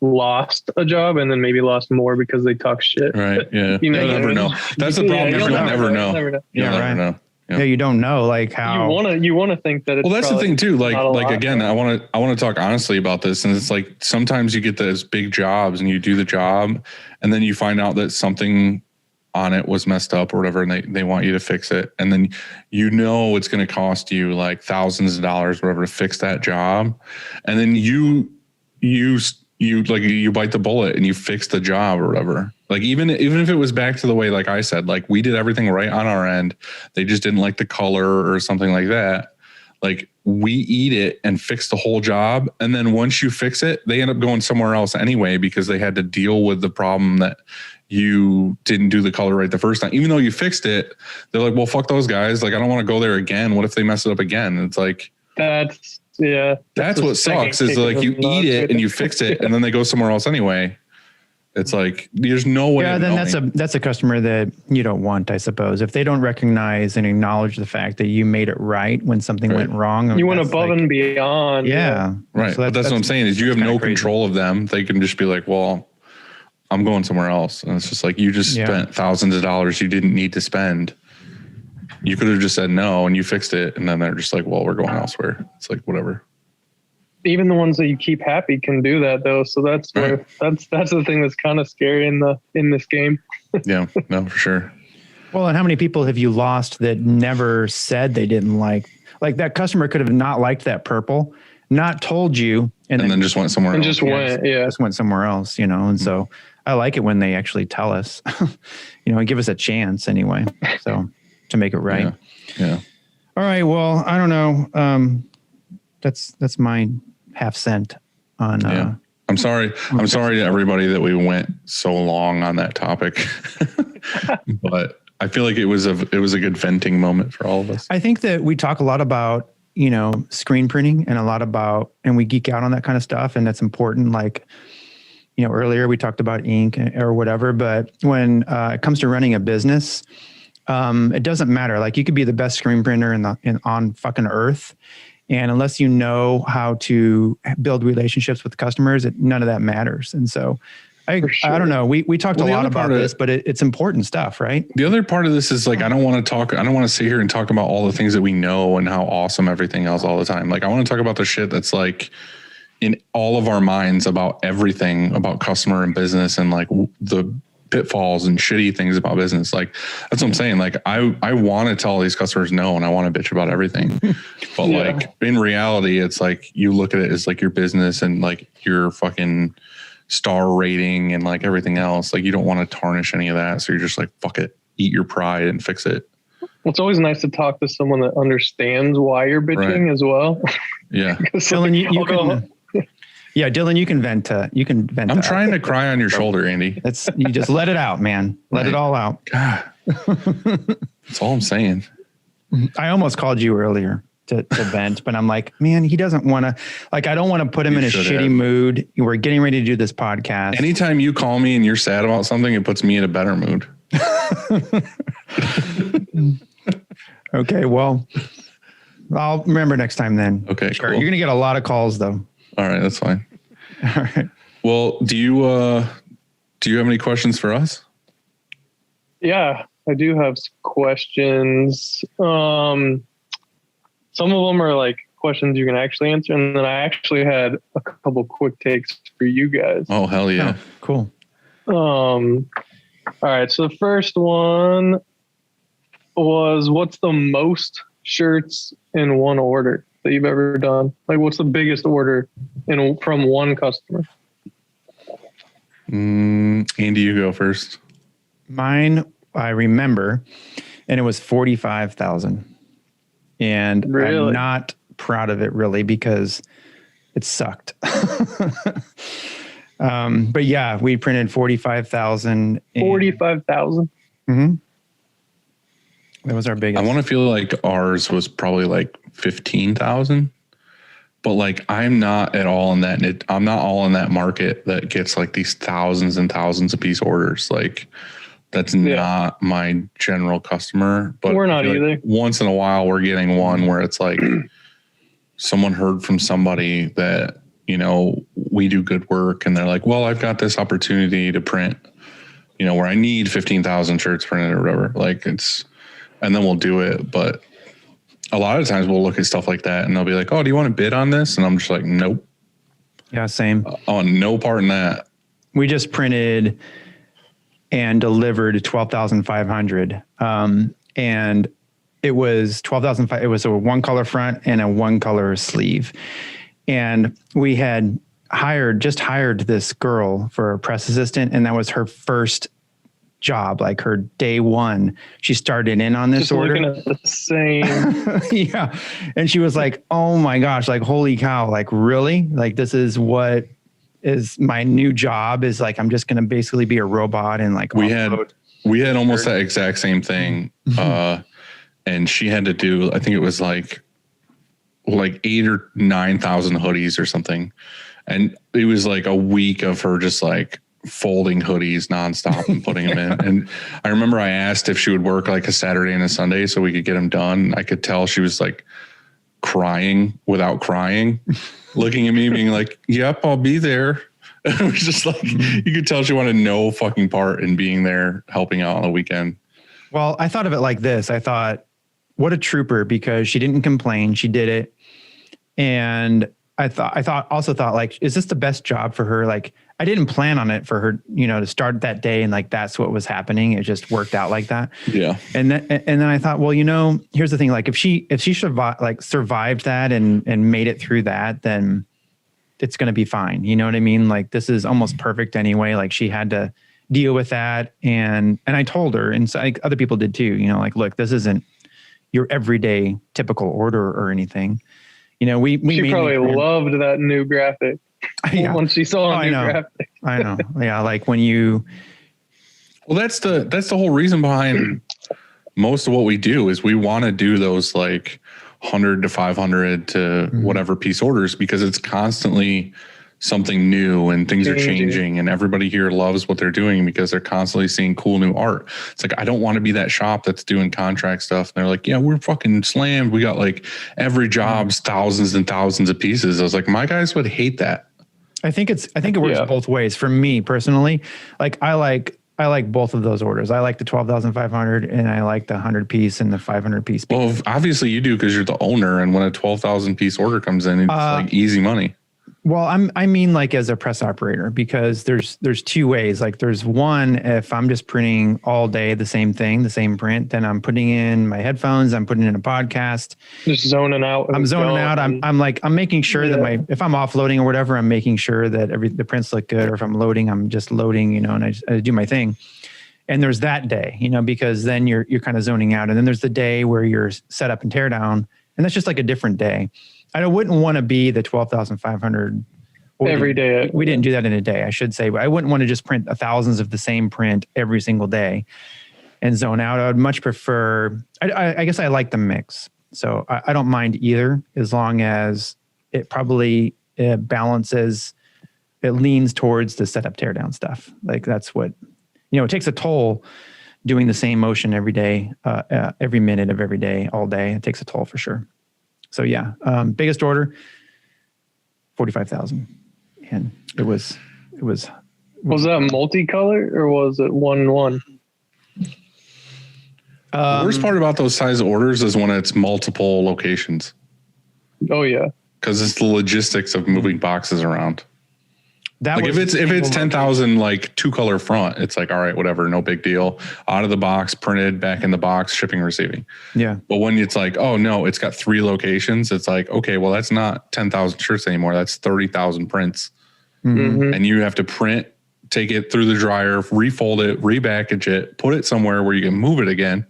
Speaker 6: lost a job and then maybe lost more because they talk shit?
Speaker 4: Right. Yeah.
Speaker 6: You'll
Speaker 4: never know. That's the problem. You'll never know. You'll never know.
Speaker 5: Yeah, you don't know like how
Speaker 6: you want to think that it's
Speaker 4: well, that's the thing too. Like again,
Speaker 6: right?
Speaker 4: I want to talk honestly about this. And it's like, sometimes you get those big jobs and you do the job and then you find out that something on it was messed up or whatever, and they want you to fix it. And then, it's going to cost you like thousands of dollars, whatever, to fix that job. And then you bite the bullet and you fix the job or whatever. Like, even if it was back to the way, like I said, like we did everything right on our end, they just didn't like the color or something like that. Like, we eat it and fix the whole job. And then once you fix it, they end up going somewhere else anyway, because they had to deal with the problem that you didn't do the color right the first time. Even though you fixed it, they're like, well, fuck those guys. Like, I don't want to go there again. What if they mess it up again? And it's like,
Speaker 6: that's
Speaker 4: what sucks is like you eat it and you fix it and then they go somewhere else anyway. It's like, there's no way.
Speaker 5: Yeah, then that's a customer that you don't want, I suppose. If they don't recognize and acknowledge the fact that you made it right when something went wrong.
Speaker 6: You went above and beyond.
Speaker 5: Yeah.
Speaker 4: Right. So that's what I'm saying is you have no control of them. They can just be like, well, I'm going somewhere else. And it's just like, you just spent thousands of dollars you didn't need to spend. You could have just said no and you fixed it. And then they're just like, well, we're going elsewhere. It's like, whatever.
Speaker 6: Even the ones that you keep happy can do that though. So that's where that's the thing that's kind of scary in this game.
Speaker 4: Yeah, no, for sure.
Speaker 5: Well, and how many people have you lost that never said they didn't like that customer could have not liked that purple, not told you, and then just went somewhere else. Just went somewhere else, And so I like it when they actually tell us, and give us a chance anyway. So to make it right.
Speaker 4: Yeah.
Speaker 5: All right. Well, I don't know. That's my half cent on.
Speaker 4: I'm sorry. I'm sorry to everybody that we went so long on that topic, but I feel like it was a good venting moment for all of us.
Speaker 5: I think that we talk a lot about, screen printing and we geek out on that kind of stuff. And that's important. Like, earlier we talked about ink or whatever, but when it comes to running a business, it doesn't matter. Like, you could be the best screen printer on fucking earth. And unless you know how to build relationships with customers, none of that matters. And so I don't know. We talked a lot about this, but it's important stuff, right?
Speaker 4: The other part of this is like, I don't want to sit here and talk about all the things that we know and how awesome everything else all the time. Like, I want to talk about the shit that's like in all of our minds about everything about customer and business and like the pitfalls and shitty things about business. Like, that's what I'm saying. Like, I want to tell these customers no, and I want to bitch about everything. But like in reality, it's like, you look at it as like your business and like your fucking star rating and like everything else. Like, you don't want to tarnish any of that. So you're just like, fuck it, eat your pride and fix it.
Speaker 6: Well, it's always nice to talk to someone that understands why you're bitching as well.
Speaker 4: Yeah.
Speaker 5: Dylan, you can. Yeah, Dylan, you can vent.
Speaker 4: I'm trying to cry on your shoulder, Andy.
Speaker 5: You just let it out, man. Let it all out.
Speaker 4: God. That's all I'm saying.
Speaker 5: I almost called you earlier to vent, but I'm like, man, he doesn't want to. Like, I don't want to put him in a shitty mood. We're getting ready to do this podcast.
Speaker 4: Anytime you call me and you're sad about something, it puts me in a better mood.
Speaker 5: Okay, well, I'll remember next time then.
Speaker 4: Okay,
Speaker 5: sure.
Speaker 4: cool.
Speaker 5: You're gonna get a lot of calls though.
Speaker 4: All right, that's fine.
Speaker 5: All right.
Speaker 4: Well, do you have any questions for us?
Speaker 6: Yeah, I do have some questions. Some of them are like questions you can actually answer, and then I actually had a couple quick takes for you guys.
Speaker 4: Oh, hell yeah.
Speaker 5: Oh, cool.
Speaker 6: All right, so the first one was, what's the most shirts in one order that you've ever done? Like, what's the biggest order from one customer?
Speaker 4: Andy, you go first.
Speaker 5: Mine, I remember, and it was 45,000. And
Speaker 6: Really?
Speaker 5: I'm not proud of it really because it sucked. But yeah, we printed 45,000.
Speaker 6: 45,000?
Speaker 5: Mm-hmm. That was our biggest.
Speaker 4: I want to feel like ours was probably like 15,000, but like I'm not at all in that. I'm not all in that market that gets like these thousands and thousands of piece orders. Like that's not my general customer. But
Speaker 6: we're not either.
Speaker 4: Like once in a while, we're getting one where it's like someone heard from somebody that, you know, we do good work, and they're like, well, I've got this opportunity to print, you know, where I need 15,000 shirts printed or whatever. Like it's, and then we'll do it. But a lot of times we'll look at stuff like that and they'll be like, oh, do you want to bid on this? And I'm just like, nope.
Speaker 5: Yeah, same.
Speaker 4: No part in that.
Speaker 5: We just printed and delivered 12,500. And it was 12,500. It was a one color front and a one color sleeve. And we had hired this girl for a press assistant. And that was her first job, like her day one. She started in on this
Speaker 6: just
Speaker 5: order.
Speaker 6: Looking at the same.
Speaker 5: Yeah. And she was like, oh my gosh, like, holy cow. Like, really? Like, this is what is my new job, is like, I'm just going to basically be a robot and like,
Speaker 4: we had almost that exact same thing. And she had to do, I think it was like 8,000 or 9,000 hoodies or something. And it was like a week of her just like folding hoodies nonstop and putting them in. And I remember I asked if she would work like a Saturday and a Sunday so we could get them done. I could tell she was like crying without crying, looking at me being like, yep, I'll be there. It was just like, you could tell she wanted no fucking part in being there, helping out on the weekend.
Speaker 5: Well, I thought of it like this. I thought, what a trooper, because she didn't complain. She did it. And I also thought like, is this the best job for her? Like, I didn't plan on it for her, you know, to start that day. And like, that's what was happening. It just worked out like that.
Speaker 4: Yeah.
Speaker 5: And then I thought, well, you know, here's the thing. Like if she survived that and made it through that, then it's going to be fine. You know what I mean? Like this is almost perfect anyway. Like she had to deal with that. And I told her, and so like other people did too, you know, like, look, this isn't your everyday typical order or anything. You know, she
Speaker 6: probably loved that new graphic.
Speaker 5: Yeah.
Speaker 6: When she saw a new graphic.
Speaker 5: I know. Yeah. Like when you.
Speaker 4: Well, that's the whole reason behind most of what we do is we want to do those like 100 to 500 to whatever piece orders, because it's constantly something new and things are changing, and everybody here loves what they're doing because they're constantly seeing cool new art. It's like, I don't want to be that shop that's doing contract stuff. And they're like, yeah, we're fucking slammed. We got like every job's thousands and thousands of pieces. I was like, my guys would hate that.
Speaker 5: I think it works both ways for me personally. Like I like both of those orders. I like the 12,500 and I like the 100 piece and the 500 piece.
Speaker 4: Well, obviously you do, because you're the owner. And when a 12,000 piece order comes in, it's like easy money.
Speaker 5: Well, I mean like as a press operator, because there's two ways. Like there's one, if I'm just printing all day the same thing, the same print, then I'm putting in my headphones, I'm putting in a podcast.
Speaker 6: Just zoning out.
Speaker 5: I'm zoning out. I'm making sure that if I'm offloading or whatever, I'm making sure that the prints look good. Or if I'm loading, I'm just loading, you know, and I do my thing. And there's that day, you know, because then you're kind of zoning out. And then there's the day where you're set up and tear down. And that's just like a different day. I wouldn't want to be the 12,500
Speaker 6: every day.
Speaker 5: We didn't do that in a day, I should say. But I wouldn't want to just print thousands of the same print every single day and zone out. I would much prefer, I guess I like the mix. So I don't mind either, as long as it probably balances, it leans towards the setup teardown stuff. Like that's what, you know, it takes a toll doing the same motion every day, every minute of every day, all day. It takes a toll for sure. So yeah, biggest order, 45,000. And it was.
Speaker 6: Was that multicolor or was it 1-1?
Speaker 4: The worst part about those size orders is when it's multiple locations.
Speaker 6: Oh yeah.
Speaker 4: Because it's the logistics of moving boxes around.
Speaker 5: That
Speaker 4: like if it's 10,000 like 2-color front, it's like, all right, whatever, no big deal. Out of the box, printed, back in the box, shipping, receiving.
Speaker 5: Yeah.
Speaker 4: But when it's like, oh no, it's got 3 locations, it's like, okay, well that's not 10,000 shirts anymore. That's 30,000 prints.
Speaker 5: Mm-hmm.
Speaker 4: And you have to print, take it through the dryer, refold it, repackage it, put it somewhere where you can move it again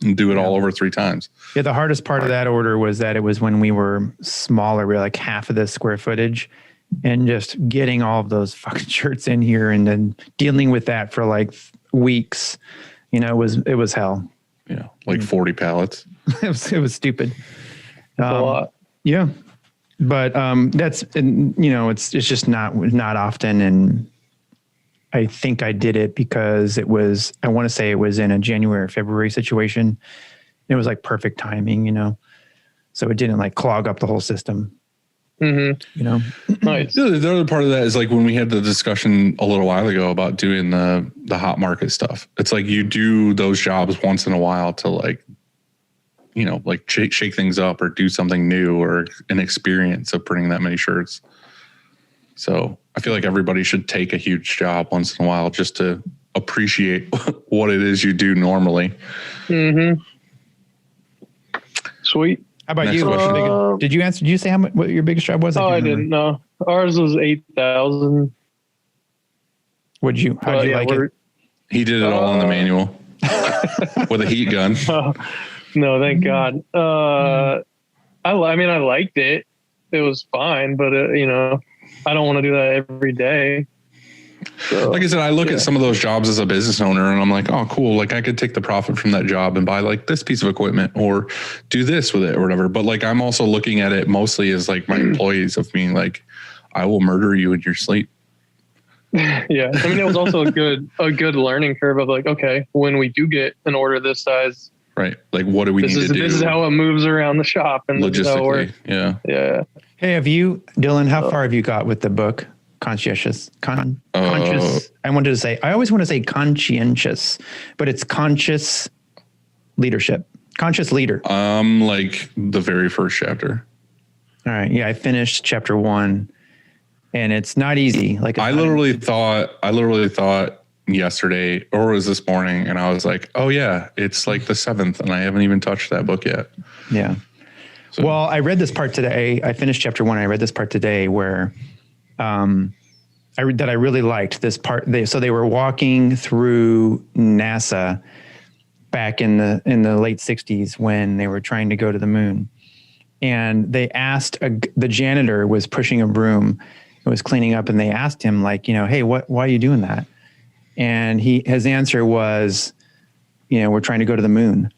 Speaker 4: and do it all over 3 times.
Speaker 5: Yeah. The hardest part of that order was that it was when we were smaller, we were like half of the square footage. And just getting all of those fucking shirts in here and then dealing with that for like weeks, you know, it was hell.
Speaker 4: Yeah, like 40 pallets.
Speaker 5: it was stupid.
Speaker 6: A lot.
Speaker 5: Yeah, but that's, you know, it's just not often. And I think I did it because I want to say it was in a January or February situation. It was like perfect timing, you know, so it didn't like clog up the whole system.
Speaker 6: Mm-hmm.
Speaker 5: You know,
Speaker 6: nice.
Speaker 4: The other part of that is like when we had the discussion a little while ago about doing the hot market stuff. It's like you do those jobs once in a while to like, you know, like shake things up or do something new or an experience of printing that many shirts. So I feel like everybody should take a huge job once in a while just to appreciate what it is you do normally.
Speaker 6: Mm-hmm. Sweet.
Speaker 5: How about you? Did you answer? Did you say what your biggest job was?
Speaker 6: I didn't know. Ours was 8,000.
Speaker 5: How did you like it?
Speaker 4: He did it all in the manual with a heat gun.
Speaker 6: No, thank God. I mean, I liked it. It was fine, but you know, I don't want to do that every day. So,
Speaker 4: like I said, I look at some of those jobs as a business owner and I'm like, oh, cool. Like I could take the profit from that job and buy like this piece of equipment or do this with it or whatever. But like, I'm also looking at it mostly as like my employees of being like, I will murder you in your sleep.
Speaker 6: Yeah. I mean, it was also a good learning curve of like, okay, when we do get an order this size,
Speaker 4: right. Like what do we need to do?
Speaker 6: This is how it moves around the shop and
Speaker 4: logistically. Yeah.
Speaker 6: Yeah.
Speaker 5: Hey, Dylan, how far have you got with the book? Conscientious. I always want to say conscientious, but it's conscious leadership, conscious leader.
Speaker 4: Like the very first chapter.
Speaker 5: All right. Yeah. I finished chapter 1 and it's not easy. Like
Speaker 4: I literally thought yesterday or it was this morning and I was like, oh yeah, it's like the 7th and I haven't even touched that book yet.
Speaker 5: Yeah. So. Well, I read this part today. I finished chapter 1. I read this part today where, I really liked this part. They were walking through NASA back in the late 60s when they were trying to go to the moon. And they asked, the janitor was pushing a broom and was cleaning up. And they asked him like, you know, hey, why are you doing that? And his answer was, you know, we're trying to go to the moon.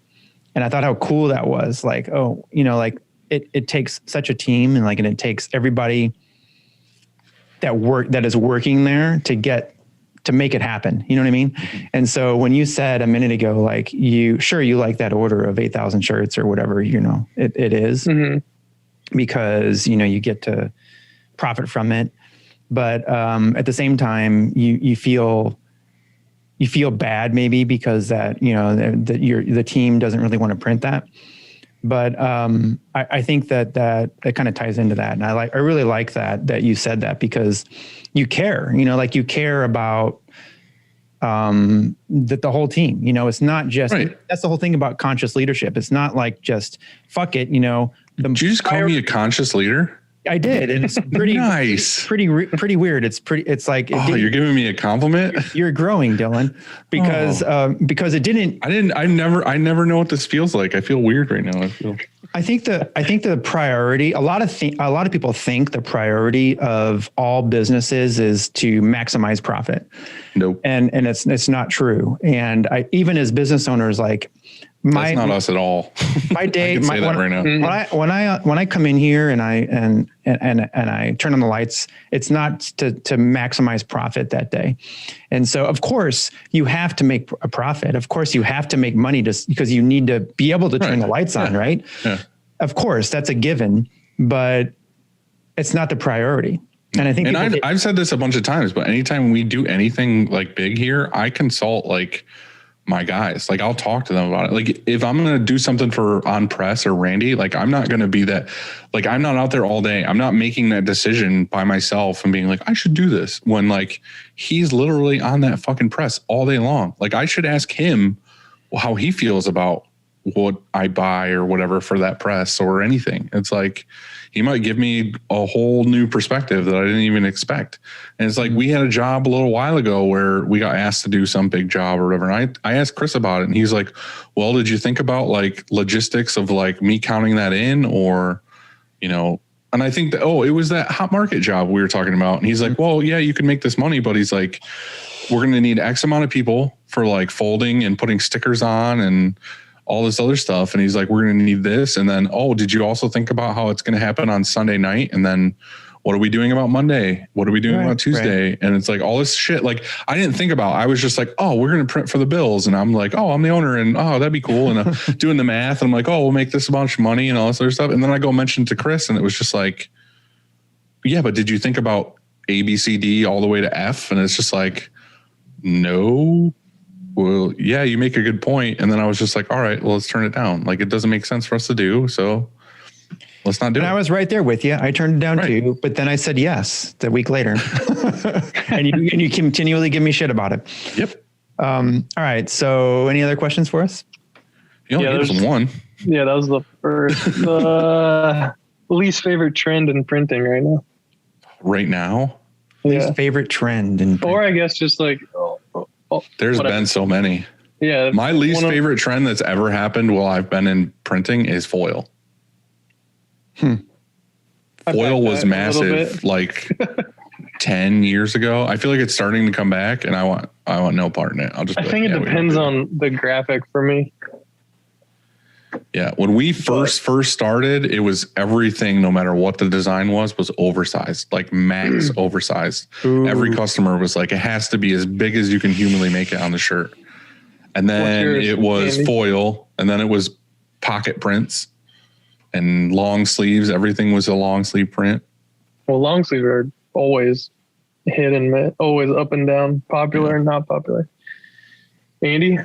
Speaker 5: And I thought how cool that was. Like, oh, you know, like it takes such a team and it takes everybody that is working there to make it happen. You know what I mean? Mm-hmm. And so when you said a minute ago, like you like that order of 8,000 shirts or whatever, you know, it is because, you know, you get to profit from it. But at the same time, you feel bad maybe because that, you know, the team doesn't really want to print that. But I think that it kind of ties into that. And I really like that you said that because you care, you know, like you care about the whole team, you know, it's not just, right. That's the whole thing about conscious leadership. It's not like just fuck it, you know.
Speaker 4: Did you just call me a conscious leader?
Speaker 5: I did. And it's pretty nice, pretty weird. It's like,
Speaker 4: you're giving me a compliment.
Speaker 5: You're growing, Dylan, because it didn't,
Speaker 4: I never know what this feels like. I feel weird right now.
Speaker 5: I think the priority, a lot of people think the priority of all businesses is to maximize profit.
Speaker 4: Nope.
Speaker 5: And it's not true. And even as business owners, like
Speaker 4: That's not us at all.
Speaker 5: My day,
Speaker 4: I can say that right now.
Speaker 5: when I come in here and I turn on the lights, it's not to maximize profit that day. And so of course you have to make a profit. Of course you have to make money just because you need to be able to turn the lights on, right?
Speaker 4: Yeah.
Speaker 5: Of course, that's a given, but it's not the priority. And I think,
Speaker 4: and I've said this a bunch of times, but anytime we do anything like big here, I consult like my guys. Like I'll talk to them about it. Like if I'm going to do something for on press or Randy, like I'm not going to be that, like I'm not out there all day. I'm not making that decision by myself and being like, I should do this when like he's literally on that fucking press all day long. Like I should ask him how he feels about what I buy or whatever for that press or anything. It's like, he might give me a whole new perspective that I didn't even expect. And it's like, we had a job a little while ago where we got asked to do some big job or whatever. And I asked Chris about it and he's like, well, did you think about like logistics of like me counting that in or, you know, and I think that, it was that hot market job we were talking about. And he's like, well, yeah, you can make this money, but he's like, we're going to need X amount of people for like folding and putting stickers on and all this other stuff. And he's like, we're going to need this. And then, did you also think about how it's going to happen on Sunday night? And then what are we doing about Monday? What are we doing about Tuesday? Right. And it's like all this shit. Like I didn't think about, I was just like, we're going to print for the bills. And I'm like, I'm the owner and that'd be cool. And doing the math. And I'm like, we'll make this much money and all this other stuff. And then I go mention to Chris and it was just like, yeah, but did you think about A, B, C, D all the way to F? And it's just like, no. Well, yeah, you make a good point. And then I was just like, all right, well, let's turn it down. Like, it doesn't make sense for us to do. So let's not do it.
Speaker 5: And I was right there with you. I turned it down too, but then I said yes the week later. and you continually give me shit about it.
Speaker 4: Yep.
Speaker 5: All right. So any other questions for us?
Speaker 4: You only gave us one.
Speaker 6: Yeah, that was the first. The least favorite trend in printing right now.
Speaker 4: Right now?
Speaker 5: Least favorite trend in printing.
Speaker 6: Or I guess just like...
Speaker 4: There's been so many.
Speaker 6: Yeah.
Speaker 4: My least favorite trend that's ever happened while I've been in printing is foil. Foil was massive like 10 years ago. I feel like it's starting to come back and I want no part in it. I
Speaker 6: think it depends on the graphic for me.
Speaker 4: Yeah. When we first started, it was everything, no matter what the design was oversized, like max oversized.
Speaker 5: Ooh.
Speaker 4: Every customer was like, it has to be as big as you can humanly make it on the shirt. And then it was foil, and then it was pocket prints and long sleeves. Everything was a long sleeve print.
Speaker 6: Well, long sleeves are always hit and miss, always up and down, popular and not popular. Andy?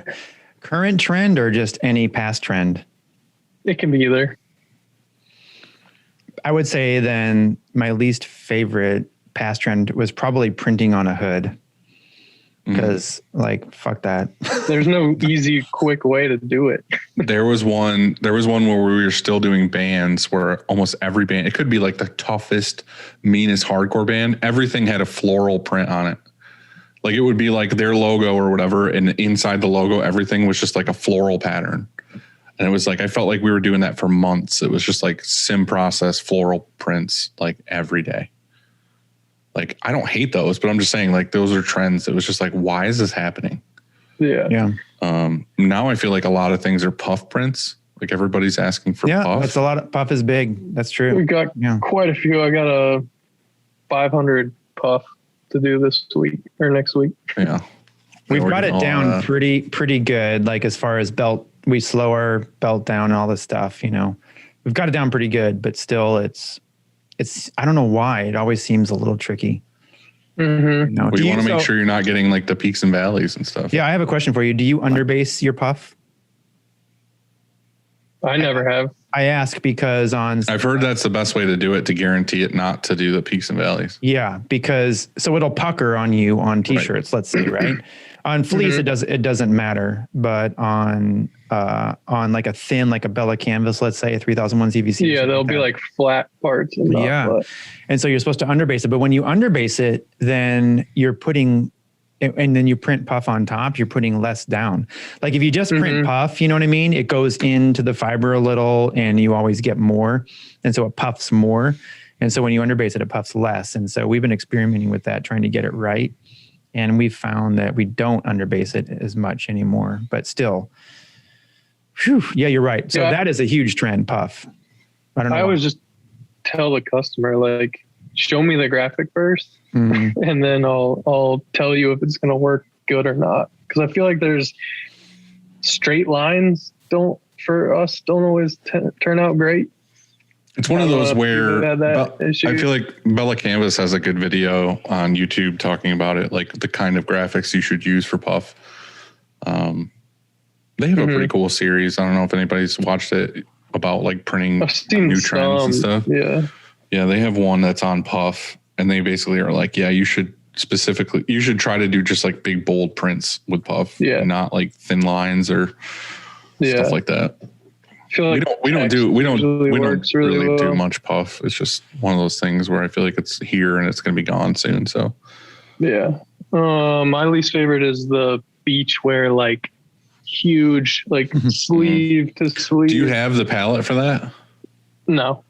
Speaker 5: Current trend or just any past trend?
Speaker 6: It can be either.
Speaker 5: I would say then my least favorite past trend was probably printing on a hood. Because like, fuck that.
Speaker 6: There's no easy, quick way to do it.
Speaker 4: There was one where we were still doing bands where almost every band, it could be like the toughest, meanest hardcore band. Everything had a floral print on it. Like it would be like their logo or whatever. And inside the logo, everything was just like a floral pattern. And it was like, I felt like we were doing that for months. It was just like sim process floral prints like every day. Like, I don't hate those, but I'm just saying like, those are trends. It was just like, why is this happening?
Speaker 6: Yeah.
Speaker 5: Yeah.
Speaker 4: Now I feel like a lot of things are puff prints. Like everybody's asking for puff.
Speaker 5: That's a lot of puff is big. That's true.
Speaker 6: We got quite a few. I got a 500 puff to do this week or next week.
Speaker 4: Yeah.
Speaker 5: We've got it down pretty good. Like as far as belt, we slow our belt down and all this stuff, you know, we've got it down pretty good, but still it's, I don't know why it always seems a little tricky.
Speaker 6: Mm-hmm.
Speaker 4: No, you want to make sure you're not getting like the peaks and valleys and stuff.
Speaker 5: Yeah. I have a question for you. Do you underbase your puff?
Speaker 6: I never have.
Speaker 5: I ask because I've
Speaker 4: heard that's the best way to do it, to guarantee it not to do the peaks and valleys.
Speaker 5: Yeah, because so it'll pucker on you on t-shirts, let's say, right? On fleece, it doesn't matter, but on like a thin, like a Bella canvas, let's say a 3001 ZVC.
Speaker 6: Yeah, there'll be like flat parts.
Speaker 5: And so you're supposed to underbase it, but when you underbase it, then you're putting, and then you print puff on top, you're putting less down. Like if you just print puff, you know what I mean? It goes into the fiber a little and you always get more. And so it puffs more. And so when you underbase it, it puffs less. And so we've been experimenting with that, trying to get it right. And we've found that we don't underbase it as much anymore, but still Whew, yeah, you're right. So
Speaker 6: Yeah.
Speaker 5: that is a huge trend, puff. I don't know.
Speaker 6: I always just tell the customer, like, show me the graphic first, and then I'll tell you if it's going to work good or not. Because I feel like there's straight lines don't always turn out great.
Speaker 4: It's one of those where I
Speaker 6: issue.
Speaker 4: feel like Bella Canvas has a good video on YouTube talking about it, like the kind of graphics you should use for puff. They have a pretty cool series. I don't know if anybody's watched it about like printing new trends and stuff.
Speaker 6: Yeah.
Speaker 4: Yeah, they have one that's on puff, and they basically are like, yeah, you should try to do just like big bold prints with puff, not like thin lines or stuff like that.
Speaker 6: I feel like
Speaker 4: we don't really do
Speaker 6: well.
Speaker 4: much puff. It's just one of those things where I feel like it's here and it's going to be gone soon. So
Speaker 6: yeah, my least favorite is the beach wear, like huge, like sleeve to sleeve.
Speaker 4: Do you have the palette for that?
Speaker 6: No,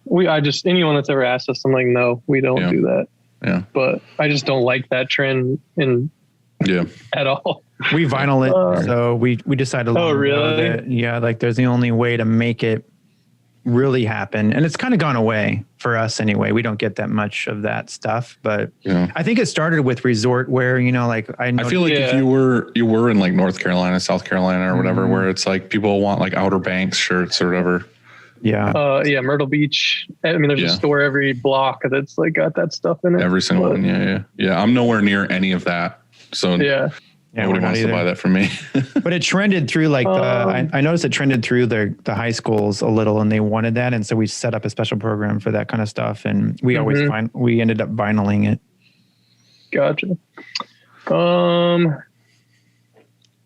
Speaker 6: anyone that's ever asked us, I'm like, no, we don't do that.
Speaker 4: Yeah,
Speaker 6: but I just don't like that trend at all.
Speaker 5: We vinyl it, so we decided.
Speaker 6: Oh, really?
Speaker 5: That, like there's the only way to make it really happen, and it's kind of gone away for us anyway. We don't get that much of that stuff, but I think it started with resort wear. Like I
Speaker 4: feel like if you were in like North Carolina, South Carolina, or whatever, where it's like people want like Outer Banks shirts or whatever.
Speaker 5: Yeah.
Speaker 6: Myrtle Beach. I mean, there's a store every block that's like got that stuff in it.
Speaker 4: Every single one. Yeah. I'm nowhere near any of that. So nobody wants to buy that from me.
Speaker 5: But it trended through like I noticed it trended through the high schools a little, and they wanted that. And so we set up a special program for that kind of stuff. And we we ended up vinyling it.
Speaker 6: Gotcha.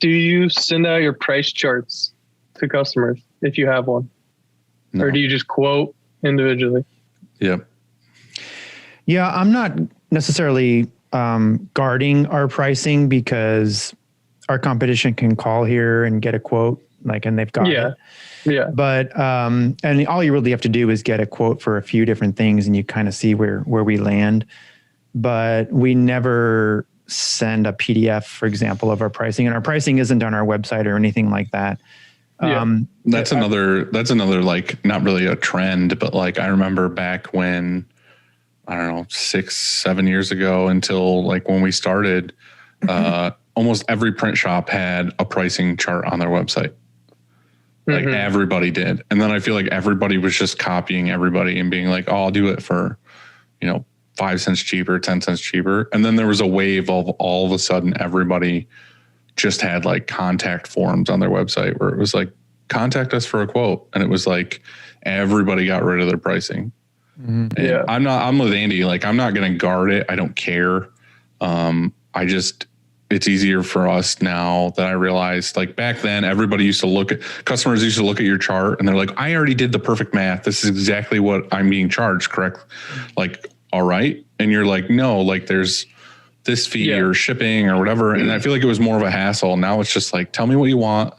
Speaker 6: Do you send out your price charts to customers if you have one? No. Or do you just quote individually?
Speaker 4: Yep.
Speaker 5: Yeah, I'm not necessarily guarding our pricing because our competition can call here and get a quote, and they've got it. Yeah. But and all you really have to do is get a quote for a few different things, and you kind of see where we land. But we never send a PDF, for example, of our pricing, and our pricing isn't on our website or anything like that.
Speaker 4: That's another like not really a trend, but like I remember back when, I don't know, 6-7 years ago, until like when we started, almost every print shop had a pricing chart on their website. Like everybody did. And then I feel like everybody was just copying everybody and being like, oh, I'll do it for, 5 cents cheaper, 10 cents cheaper. And then there was a wave of all of a sudden everybody just had like contact forms on their website where it was like, contact us for a quote. And it was like, everybody got rid of their pricing. Yeah. I'm with Andy. Like, I'm not going to guard it. I don't care. It's easier for us now that I realized, like back then, customers used to look at your chart and they're like, I already did the perfect math. This is exactly what I'm being charged. Correct. Like, all right. And you're like, no, like there's this fee or shipping or whatever. And I feel like it was more of a hassle. Now it's just like, tell me what you want.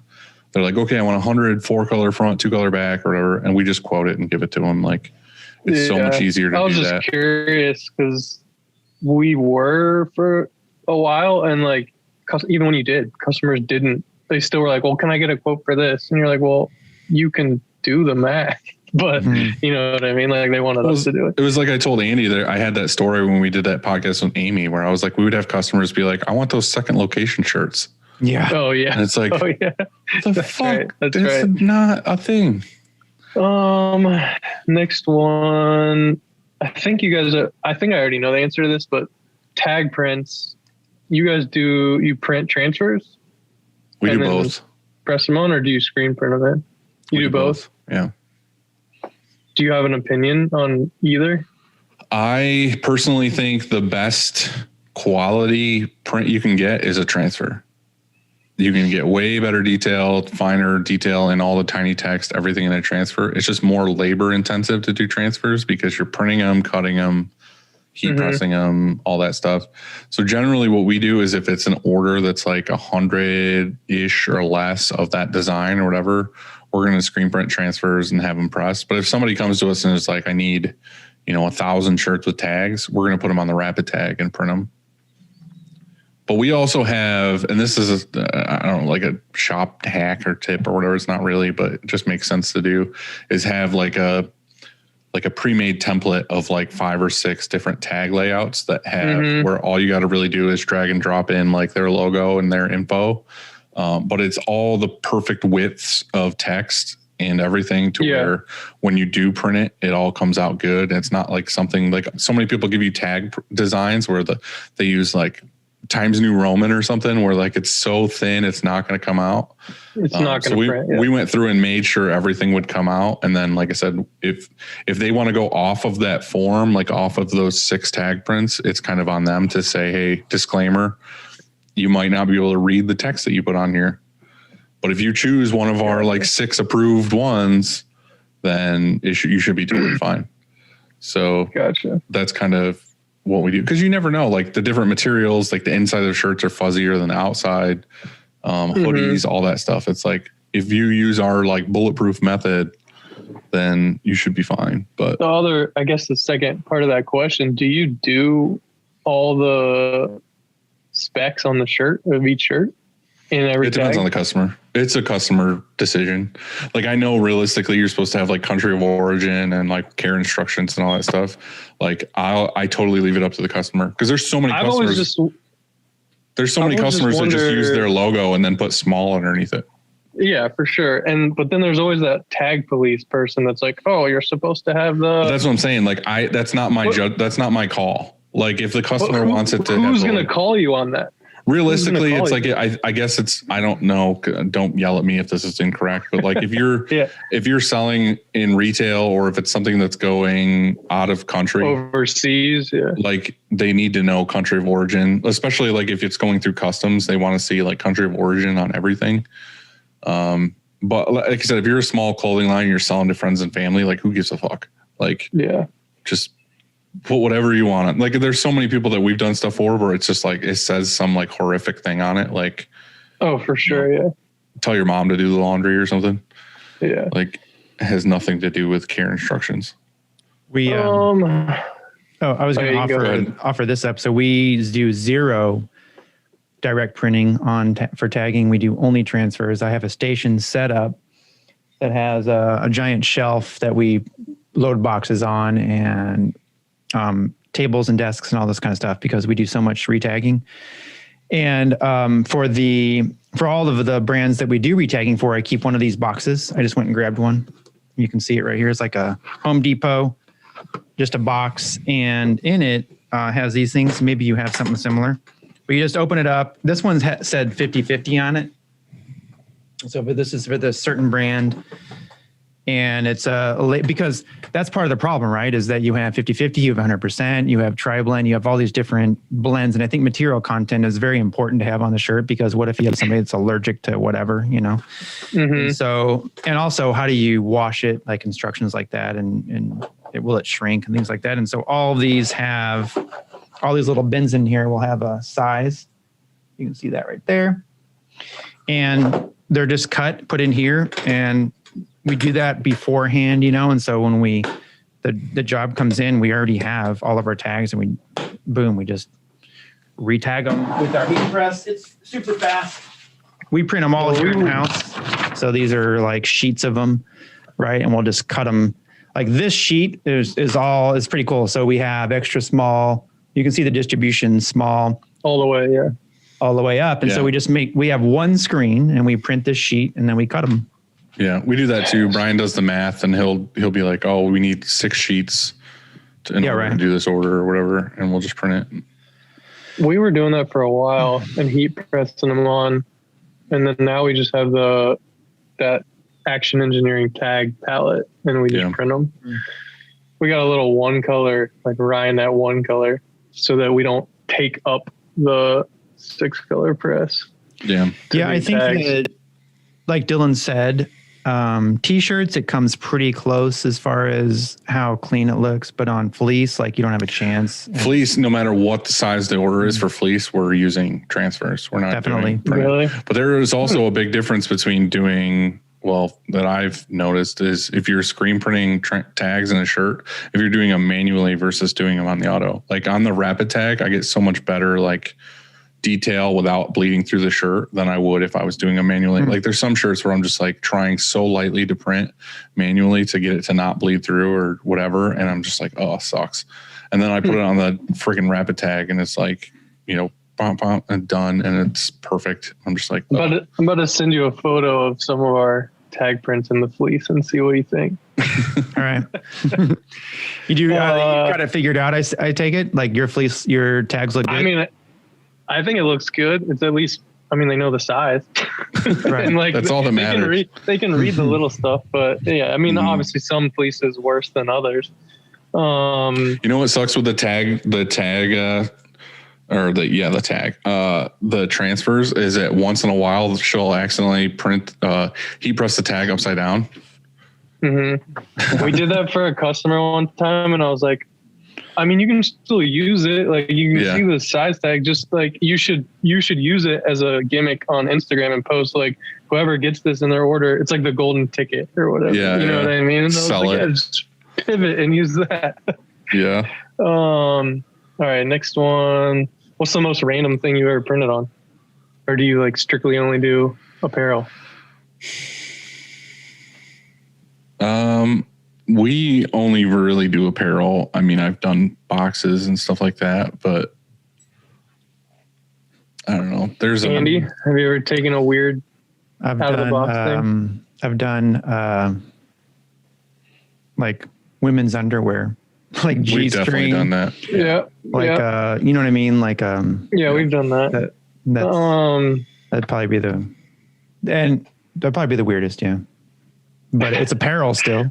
Speaker 4: They're like, okay, I want 100, 4-color front, 2-color back or whatever. And we just quote it and give it to them. Like, it's so much easier to do that. I was just
Speaker 6: curious because we were for a while, and like, even when you did, customers didn't, they still were like, well, can I get a quote for this? And you're like, well, you can do the math, but you know what I mean? Like, they wanted us to do it.
Speaker 4: It was like I told Andy that I had that story when we did that podcast with Amy, where I was like, we would have customers be like, I want those second location shirts.
Speaker 5: Yeah.
Speaker 6: Oh yeah.
Speaker 4: And it's like,
Speaker 6: oh yeah,
Speaker 4: the fuck? Right. That's not a thing.
Speaker 6: Next one. I think I already know the answer to this, but tag prints. You guys you print transfers?
Speaker 4: We do both.
Speaker 6: Press them on, or do you screen print them in? You do both?
Speaker 4: Yeah.
Speaker 6: Do you have an opinion on either?
Speaker 4: I personally think the best quality print you can get is a transfer. You can get way better detail, finer detail in all the tiny text, everything in a transfer. It's just more labor intensive to do transfers because you're printing them, cutting them, heat pressing them, all that stuff. So generally what we do is if it's an order that's like 100-ish or less of that design or whatever, we're going to screen print transfers and have them pressed. But if somebody comes to us and it's like, I need, 1,000 shirts with tags, we're going to put them on the rapid tag and print them. But we also have, and this is, I don't know, like a shop hack or tip or whatever. It's not really, but it just makes sense to do, is have like a pre-made template of like 5 or 6 different tag layouts that have where all you got to really do is drag and drop in like their logo and their info. But it's all the perfect widths of text and everything to where when you do print it, it all comes out good. And it's not like something like so many people give you tag designs where they use like Times New Roman or something where like it's so thin, it's not going to come out.
Speaker 6: It's not going to print. Yeah.
Speaker 4: We went through and made sure everything would come out. And then, like I said, if they want to go off of that form, like off of those 6 tag prints, it's kind of on them to say, hey, disclaimer, you might not be able to read the text that you put on here. But if you choose one of our like 6 approved ones, then you should be totally fine. So that's kind of what we do. Cause you never know, like the different materials, like the inside of the shirts are fuzzier than the outside, hoodies, all that stuff. It's like, if you use our like bulletproof method, then you should be fine. But
Speaker 6: I guess the second part of that question, do you do all the specs on the shirt of each shirt in every
Speaker 4: It depends on the customer. It's a customer decision. Like I know realistically you're supposed to have like country of origin and like care instructions and all that stuff. Like I totally leave it up to the customer because there's so many customers. There's so many customers that just use their logo and then put small underneath it.
Speaker 6: Yeah, for sure. But then there's always that tag police person that's like, oh, you're supposed to have the.
Speaker 4: But that's what I'm saying. Like that's not my that's not my call. Like if the customer wants it to.
Speaker 6: Who's going to call you on that?
Speaker 4: Realistically, it's like I guess it's I don't know. Don't yell at me if this is incorrect. But like if you're if you're selling in retail or if it's something that's going out of country,
Speaker 6: overseas,
Speaker 4: like they need to know country of origin. Especially like if it's going through customs, they want to see like country of origin on everything. But like I said, if you're a small clothing line, you're selling to friends and family. Like who gives a fuck? Like just put whatever you want. Like there's so many people that we've done stuff for where it's just like it says some like horrific thing on it, like
Speaker 6: for sure,
Speaker 4: tell your mom to do the laundry or something.
Speaker 6: Like
Speaker 4: it has nothing to do with care instructions.
Speaker 5: We I was going to offer this up. So we do 0 direct printing on for tagging. We do only transfers. I have a station set up that has a giant shelf that we load boxes on and tables and desks and all this kind of stuff because we do so much retagging. And for all of the brands that we do retagging for, I keep one of these boxes. I just went and grabbed one. You can see it right here. It's like a Home Depot, just a box. And in it has these things. Maybe you have something similar. But you just open it up. This one said 50-50 on it. So this is for this certain brand. And it's because that's part of the problem, right? Is that you have 50-50, you have 100%, you have tri-blend, you have all these different blends. And I think material content is very important to have on the shirt because what if you have somebody that's allergic to whatever, you know? So, and also how do you wash it, like instructions like that, and will it shrink and things like that. And so all these have, all these little bins in here will have a size. You can see that right there. And they're just cut, put in here, and we do that beforehand, you know, and so when the job comes in, we already have all of our tags, and we just retag them with our heat press. It's super fast. We print them all here in house. So these are like sheets of them, right? And we'll just cut them. Like this sheet is pretty cool. So we have extra small. You can see the distribution small
Speaker 6: all the way,
Speaker 5: all the way up. And so we have one screen, and we print this sheet, and then we cut them.
Speaker 4: Yeah, we do that too. Brian does the math, and he'll be like, "Oh, we need 6 sheets in order to do this order or whatever," and we'll just print it.
Speaker 6: We were doing that for a while and heat pressing them on, and then now we just have that Action Engineering tag palette, and we just print them. We got a little one color, like Ryan that one color, so that we don't take up the 6 color press.
Speaker 5: Yeah, I think that, like Dylan said, T-shirts, it comes pretty close as far as how clean it looks, but on fleece, like you don't have a chance.
Speaker 4: Fleece, no matter what the size the order is for fleece, we're using transfers. We're not
Speaker 5: definitely
Speaker 6: really.
Speaker 4: But there is also a big difference between doing, that I've noticed is if you're screen printing tags in a shirt, if you're doing them manually versus doing them on the auto. Like on the rapid tag, I get so much better like detail without bleeding through the shirt than I would if I was doing a manually. Like there's some shirts where I'm just like trying so lightly to print manually to get it to not bleed through or whatever. And I'm just like, oh, it sucks. And then I put it on the freaking rapid tag and it's like, you know, bump, bump, and done. And it's perfect. I'm just like, oh.
Speaker 6: I'm about to send you a photo of some of our tag prints in the fleece and see what you think.
Speaker 5: All right. You do, you got it figured out. I take it like your fleece, your tags look good.
Speaker 6: I mean, I think it looks good. It's at least, I mean, they know the size.
Speaker 5: Right.
Speaker 6: And like,
Speaker 4: That's all that matters.
Speaker 6: They can read the little stuff, but yeah, I mean, obviously some fleeces worse than others.
Speaker 4: You know what sucks with the tag, the transfers is that once in a while she'll accidentally print, heat press the tag upside down.
Speaker 6: Mm-hmm. We did that for a customer one time and I was like, I mean, you can still use it. Like you can see the size tag, just like you should use it as a gimmick on Instagram and post like whoever gets this in their order. It's like the golden ticket or whatever.
Speaker 4: Yeah,
Speaker 6: you know what I mean? And
Speaker 4: sell
Speaker 6: like,
Speaker 4: it.
Speaker 6: just pivot and use that.
Speaker 4: Yeah.
Speaker 6: All right. Next one. What's the most random thing you ever printed on? Or do you like strictly only do apparel?
Speaker 4: We only really do apparel. I mean, I've done boxes and stuff like that, but I don't know. There's
Speaker 6: Andy, have you ever taken a weird
Speaker 5: I've done like women's underwear, like G-string.
Speaker 4: We've definitely done that.
Speaker 6: Yeah.
Speaker 5: Like, you know what I mean? Like,
Speaker 6: yeah, we've done that.
Speaker 5: That'd probably be that'd probably be the weirdest. Yeah. But it's apparel still.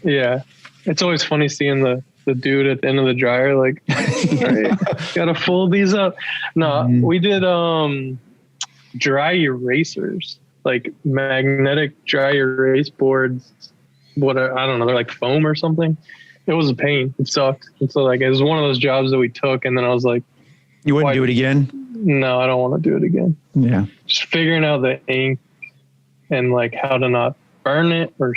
Speaker 6: Yeah. It's always funny seeing the dude at the end of the dryer, like, right, gotta fold these up. No, we did dry erasers, like magnetic dry erase boards. I don't know, they're like foam or something. It was a pain. It sucked. And so like it was one of those jobs that we took, and then I was like,
Speaker 5: you wouldn't do it again?
Speaker 6: No, I don't want to do it again.
Speaker 5: Yeah.
Speaker 6: Just figuring out the ink and like how to not burn it, or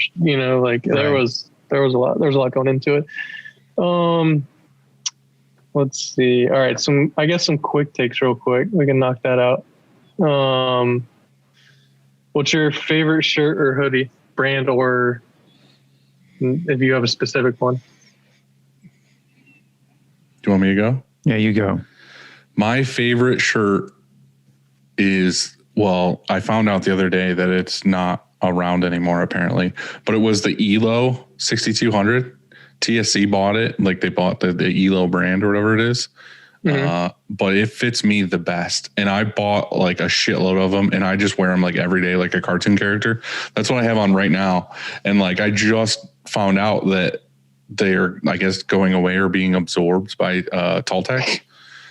Speaker 6: like right. there was a lot going into it. Let's see. All right, some quick takes real quick. We can knock that out. What's your favorite shirt or hoodie brand, or if you have a specific one?
Speaker 4: Do you want me to go?
Speaker 5: Yeah, you go.
Speaker 4: My favorite shirt is, well, I found out the other day that it's not around anymore apparently, but it was the ELO 6200. TSC bought it, like they bought the ELO brand or whatever it is. But it fits me the best. And I bought like a shitload of them and I just wear them like every day, like a cartoon character. That's what I have on right now. And like, I just found out that they're, I guess, going away or being absorbed by Tall-Tex.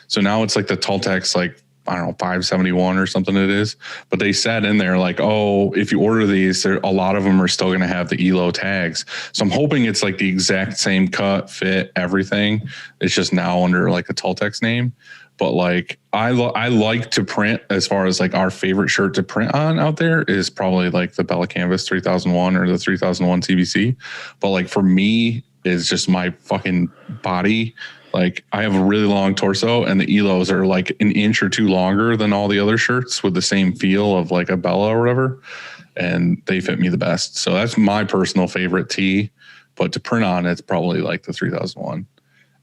Speaker 4: So now it's like the Tall-Tex, like, I don't know, 571 or something it is. But they said in there like, oh, if you order these, a lot of them are still going to have the ELO tags. So I'm hoping it's like the exact same cut, fit, everything. It's just now under like the Tall-Tex name. But like, I like to print, as far as like our favorite shirt to print on out there is probably like the Bella Canvas 3001 or the 3001 TBC. But like for me, it's just my fucking body. Like I have a really long torso and the ELOs are like an inch or two longer than all the other shirts with the same feel of like a Bella or whatever. And they fit me the best. So that's my personal favorite tee, but to print on, it's probably like the 3001.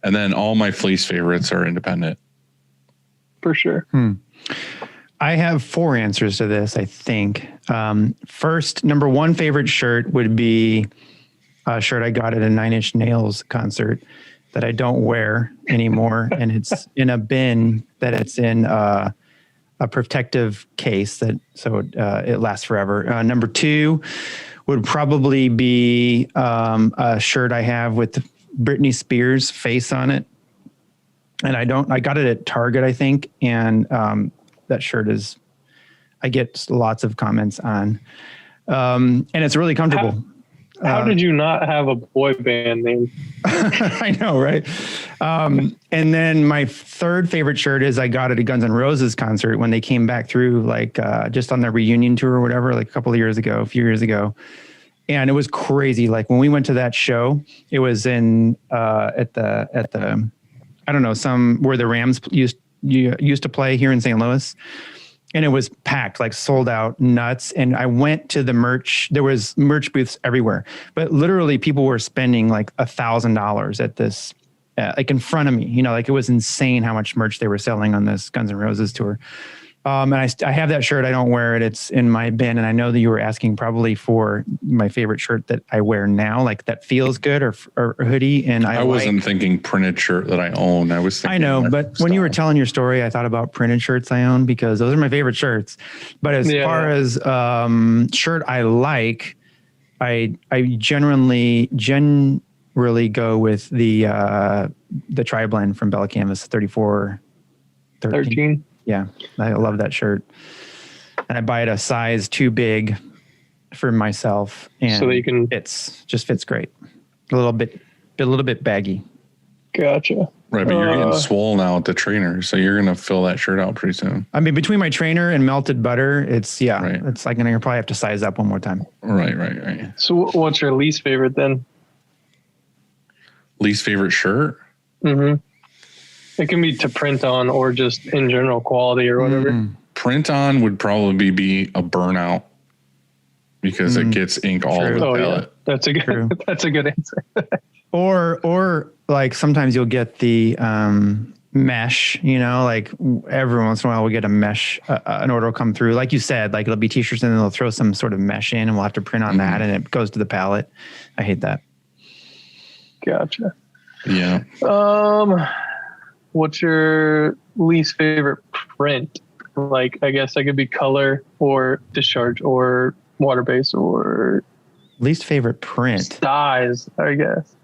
Speaker 4: And then all my fleece favorites are independent.
Speaker 6: For sure.
Speaker 5: I have 4 answers to this, I think. First, number 1 favorite shirt would be a shirt I got at a Nine Inch Nails concert that I don't wear anymore. And it's in a bin that it's in a protective case so it lasts forever. Number 2 would probably be a shirt I have with Britney Spears' face on it. And I got it at Target, I think. And that shirt I get lots of comments on. And it's really comfortable.
Speaker 6: How did you not have a boy band name?
Speaker 5: I know, right? And then my 3rd favorite shirt is I got at a Guns N' Roses concert when they came back through, like just on their reunion tour or whatever, like a few years ago. And it was crazy. Like when we went to that show, it was in at the I don't know, where the Rams used to play here in St. Louis. And it was packed, like sold out, nuts. And I went to the merch. There was merch booths everywhere, but literally people were spending like $1,000 at this, like in front of me. You know, like it was insane how much merch they were selling on this Guns N' Roses tour. And I have that shirt. I don't wear it. It's in my bin. And I know that you were asking probably for my favorite shirt that I wear now, like that feels good or hoodie. And I
Speaker 4: wasn't thinking printed shirt that I own. I was thinking.
Speaker 5: I know, but when you were telling your story, I thought about printed shirts I own because those are my favorite shirts. But as far as shirt I like, I generally go with the tri-blend from Bella Canvas 3413. Yeah, I love that shirt. And I buy it a size too big for myself. And
Speaker 6: so that you can
Speaker 5: fits great. A little bit baggy.
Speaker 6: Gotcha.
Speaker 4: Right, but you're getting swole now with the trainer, so you're gonna fill that shirt out pretty soon.
Speaker 5: I mean, between my trainer and melted butter, it's like I'm gonna probably have to size up one more time.
Speaker 4: Right.
Speaker 6: So what's your least favorite then?
Speaker 4: Least favorite shirt?
Speaker 6: Mm-hmm. It can be to print on or just in general quality or whatever.
Speaker 4: Print on would probably be a burnout because it gets ink all over the palette.
Speaker 6: Yeah. That's a good answer.
Speaker 5: or like sometimes you'll get the mesh, you know, like every once in a while we'll get a mesh, an order will come through. Like you said, like it'll be t-shirts and then they'll throw some sort of mesh in and we'll have to print on that and it goes to the palette. I hate that.
Speaker 6: Gotcha.
Speaker 4: Yeah.
Speaker 6: What's your least favorite print? Like, I guess that could be color or discharge or water base or
Speaker 5: least favorite print
Speaker 6: size, I guess,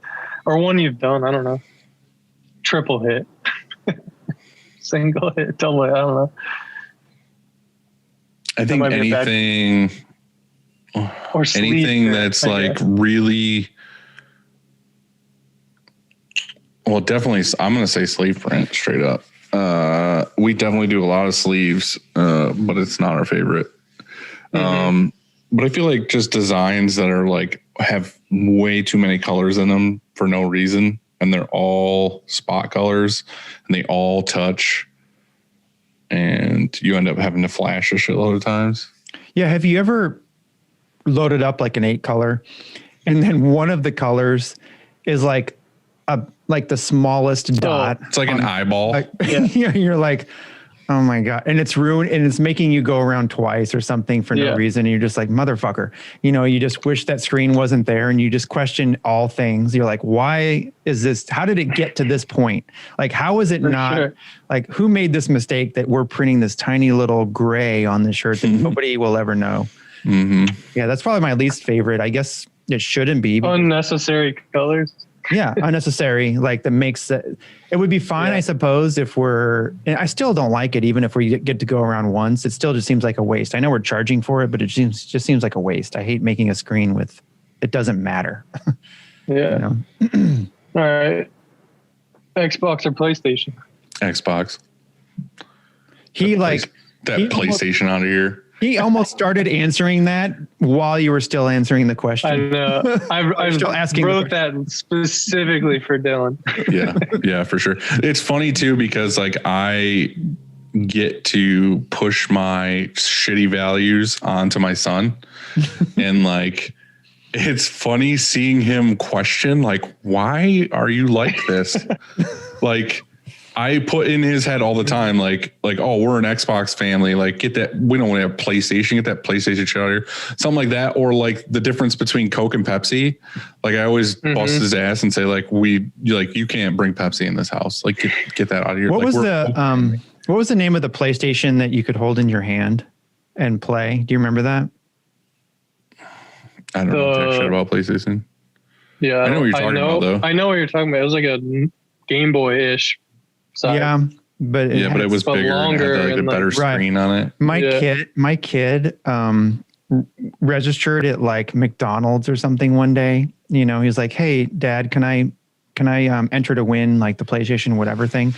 Speaker 6: or one you've done. I don't know. Triple hit, single hit, double hit. I don't know.
Speaker 4: I think anything
Speaker 6: or
Speaker 4: anything that's like really. Well, definitely, I'm going to say sleeve print straight up. We definitely do a lot of sleeves, but it's not our favorite. But I feel like just designs that are like have way too many colors in them for no reason, and they're all spot colors, and they all touch, and you end up having to flash a shitload of times.
Speaker 5: Yeah, have you ever loaded up like an 8 color, and then one of the colors is like the smallest dot.
Speaker 4: It's like an eyeball.
Speaker 5: You're like, oh my God. And it's ruined and it's making you go around twice or something for no reason. And you're just like, motherfucker, you know, you just wish that screen wasn't there and you just question all things. You're like, why is this? How did it get to this point? Like, how is it like, who made this mistake that we're printing this tiny little gray on the shirt that nobody will ever know? Mm-hmm. Yeah, that's probably my least favorite. I guess it shouldn't be.
Speaker 6: Unnecessary colors.
Speaker 5: Yeah, unnecessary. Like that makes it would be fine, I suppose, if and I still don't like it, even if we get to go around once. It still just seems like a waste. I know we're charging for it, but it just seems like a waste. I hate making a screen with it doesn't matter.
Speaker 6: Yeah. You know? All right. Xbox or PlayStation?
Speaker 4: Xbox.
Speaker 5: That
Speaker 4: PlayStation out of here.
Speaker 5: He almost started answering that while you were still answering the question.
Speaker 6: I know. I still wrote that specifically for Dylan.
Speaker 4: Yeah, for sure. It's funny too because like I get to push my shitty values onto my son, and like it's funny seeing him question like, "Why are you like this?" Like. I put in his head all the time, like, oh, we're an Xbox family. Like, get that. We don't want to have PlayStation. Get that PlayStation shit out of here. Something like that. Or like the difference between Coke and Pepsi. Like I always bust his ass and say like, you can't bring Pepsi in this house. Like get that out of here.
Speaker 5: What was the name of the PlayStation that you could hold in your hand and play? Do you remember that?
Speaker 4: I don't know jack shit about PlayStation.
Speaker 6: Yeah.
Speaker 4: I know what you're talking about though.
Speaker 6: I know what you're talking about. It was like a Game Boy-ish. Size.
Speaker 5: Yeah, but
Speaker 4: it was bigger and had like a better screen on it.
Speaker 5: My kid registered at like McDonald's or something one day. You know, he was like, "Hey, Dad, can I enter to win like the PlayStation whatever thing?"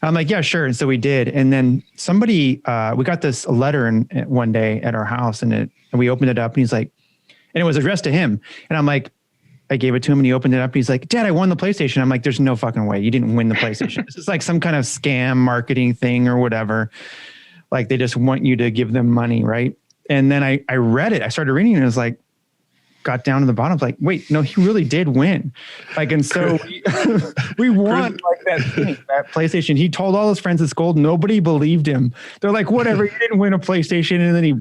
Speaker 5: I'm like, "Yeah, sure." And so we did. And then we got this letter one day at our house, and we opened it up, and he's like, and it was addressed to him, and I'm like, I gave it to him and he opened it up. He's like, Dad, I won the PlayStation. I'm like, there's no fucking way. You didn't win the PlayStation. This is like some kind of scam marketing thing or whatever. Like they just want you to give them money. Right. And then I read it. I started reading it and it was like, got down to the bottom. I was like, wait, no, he really did win. Like, and so we won like that PlayStation. He told all his friends at school, nobody believed him. They're like, whatever, you didn't win a PlayStation. And then he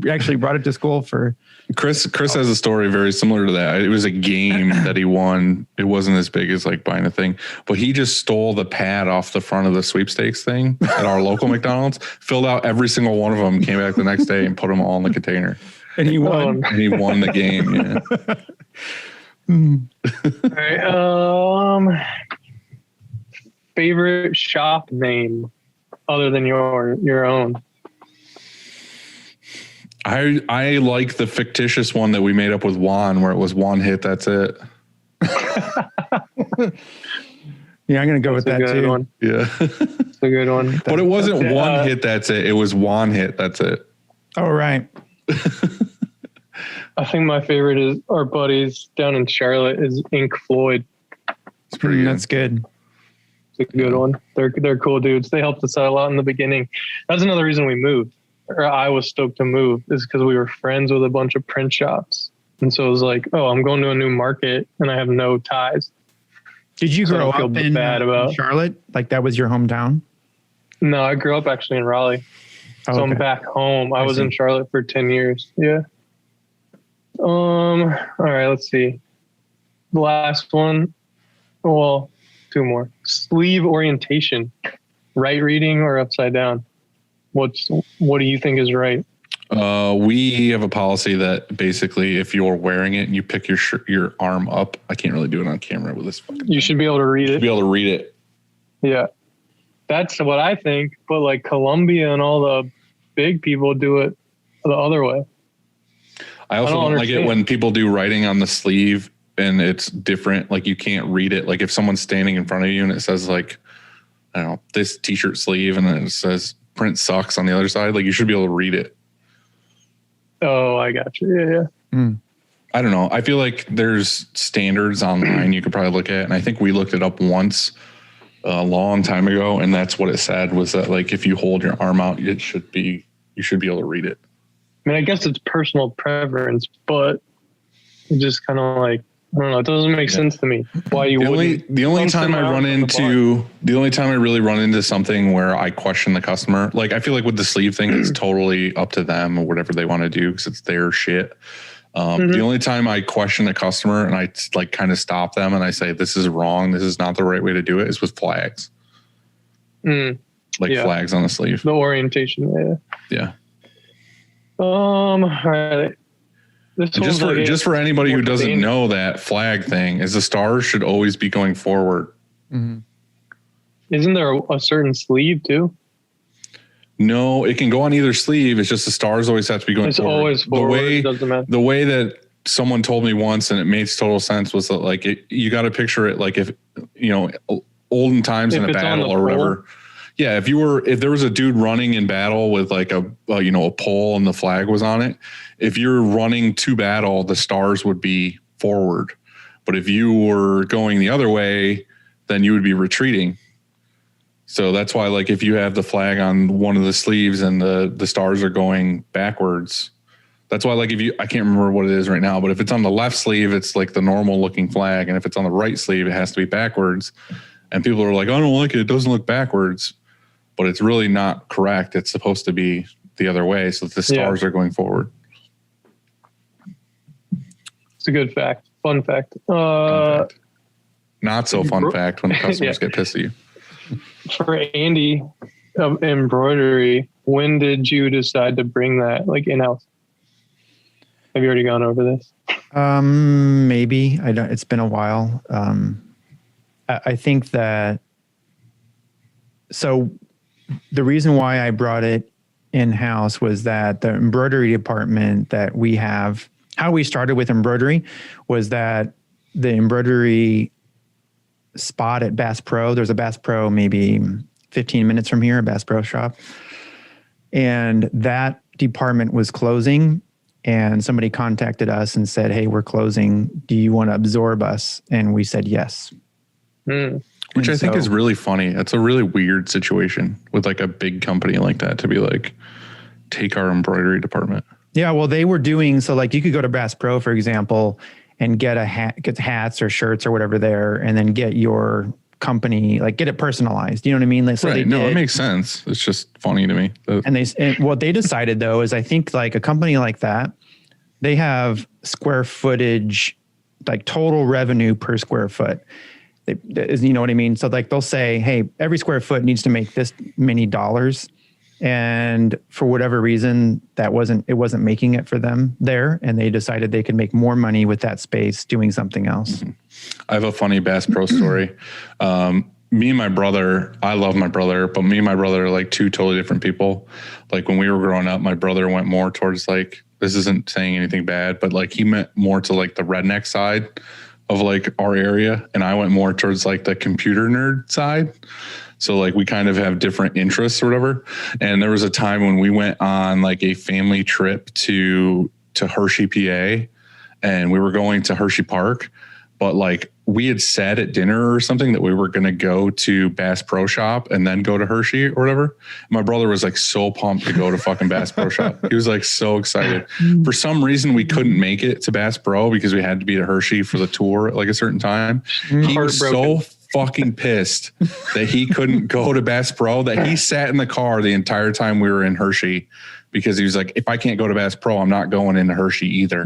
Speaker 5: actually brought it to school for.
Speaker 4: Chris has a story very similar to that. It was a game that he won. It wasn't as big as like buying a thing, but he just stole the pad off the front of the sweepstakes thing at our local McDonald's, filled out every single one of them, came back the next day and put them all in the container.
Speaker 5: And he won.
Speaker 4: And he won the game. Yeah.
Speaker 6: All right. Favorite shop name other than your own?
Speaker 4: I like the fictitious one that we made up with Juan, where it was one hit, that's it.
Speaker 5: Yeah, I'm gonna go with that too.
Speaker 6: One.
Speaker 4: Yeah,
Speaker 6: it's a good one.
Speaker 4: But it wasn't one hit, that's it. It was one hit, that's it.
Speaker 5: Oh, right.
Speaker 6: I think my favorite is our buddies down in Charlotte is Ink Floyd.
Speaker 4: It's pretty good.
Speaker 5: That's good.
Speaker 6: It's a good one. They're cool dudes. They helped us out a lot in the beginning. That's another reason we moved, or I was stoked to move, is because we were friends with a bunch of print shops. And so it was like, oh, I'm going to a new market and I have no ties.
Speaker 5: Did you grow up in Charlotte? Like that was your hometown?
Speaker 6: No, I grew up actually in Raleigh.
Speaker 5: Oh,
Speaker 6: so
Speaker 5: okay.
Speaker 6: I'm back home. I was in Charlotte for 10 years. Yeah. All right, let's see. The last one. Well, two more. Sleeve orientation. Right reading or upside down? What do you think is right?
Speaker 4: We have a policy that basically if you're wearing it and you pick your arm up, I can't really do it on camera with this.
Speaker 6: You should be able to read it.
Speaker 4: Be able to read it.
Speaker 6: Yeah. That's what I think. But like Columbia and all the big people do it the other way.
Speaker 4: I also don't like it when people do writing on the sleeve and it's different. Like you can't read it. Like if someone's standing in front of you and it says like, I don't know, this t-shirt sleeve and then it says print sucks on the other side. Like you should be able to read it.
Speaker 6: Oh, I got you. Yeah.
Speaker 5: Mm.
Speaker 4: I don't know. I feel like there's standards online you could probably look at. And I think we looked it up once a long time ago. And that's what it said was that like, if you hold your arm out, you should be able to read it.
Speaker 6: I mean, I guess it's personal preference, but it just kind of like, I don't know. It doesn't make sense to me. Why you
Speaker 4: the only time I really run into something where I question the customer, like I feel like with the sleeve thing, it's totally up to them or whatever they want to do because it's their shit. The only time I question a customer and I like kind of stop them and I say, this is wrong. This is not the right way to do it is with flags. Flags on the sleeve.
Speaker 6: The orientation.
Speaker 4: Yeah.
Speaker 6: All right.
Speaker 4: Just for anybody who doesn't know that flag thing is the stars should always be going forward.
Speaker 5: Mm-hmm.
Speaker 6: Isn't there a certain sleeve too?
Speaker 4: No, it can go on either sleeve. It's just the stars always have to be going forward.
Speaker 6: Always forward. Doesn't matter.
Speaker 4: The way that someone told me once, and it makes total sense, was that like you got to picture it like if olden times in a battle or whatever. Yeah, if there was a dude running in battle with like a pole and the flag was on it, if you're running to battle, the stars would be forward. But if you were going the other way, then you would be retreating. So that's why, like, if you have the flag on one of the sleeves and the stars are going backwards, that's why, like, I can't remember what it is right now, but if it's on the left sleeve, it's like the normal looking flag. And if it's on the right sleeve, it has to be backwards. And people are like, I don't like it. It doesn't look backwards. But it's really not correct. It's supposed to be the other way so that the stars are going forward.
Speaker 6: It's a good fact. Fun fact.
Speaker 4: Not so fun fact when the customers get pissed at you.
Speaker 6: For Andy of embroidery, when did you decide to bring that like in-house? Have you already gone over this?
Speaker 5: Maybe. I don't. It's been a while. I think that. So, the reason why I brought it in-house was that the embroidery department that we have, how we started with embroidery was that the embroidery spot at Bass Pro, there's a Bass Pro maybe 15 minutes from here, a Bass Pro shop. And that department was closing and somebody contacted us and said, "Hey, we're closing. Do you want to absorb us?" And we said yes.
Speaker 4: Which I think is really funny. It's a really weird situation with like a big company like that to be like, take our embroidery department.
Speaker 5: Yeah, well, they were doing, so like you could go to Bass Pro, for example, and get get hats or shirts or whatever there, and then get your company, like get it personalized. You know what I mean? So
Speaker 4: right. No, it makes sense. It's just funny to me.
Speaker 5: And what they decided though is I think like a company like that, they have square footage, like total revenue per square foot. You know what I mean? So like they'll say, hey, every square foot needs to make this many dollars. And for whatever reason, it wasn't making it for them there. And they decided they could make more money with that space doing something else.
Speaker 4: I have a funny Bass Pro story. Me and my brother, I love my brother, but me and my brother are like two totally different people. Like when we were growing up, my brother went more towards like, this isn't saying anything bad, but like he meant more to like the redneck side of like our area. And I went more towards like the computer nerd side. So like we kind of have different interests or whatever. And there was a time when we went on like a family trip to Hershey, PA, and we were going to Hershey Park, but like we had said at dinner or something that we were going to go to Bass Pro Shop and then go to Hershey or whatever. My brother was like so pumped to go to fucking Bass Pro Shop. He was like so excited. For some reason, we couldn't make it to Bass Pro because we had to be to Hershey for the tour at like a certain time. He was so fucking pissed that he couldn't go to Bass Pro that he sat in the car the entire time we were in Hershey because he was like, if I can't go to Bass Pro, I'm not going into Hershey either.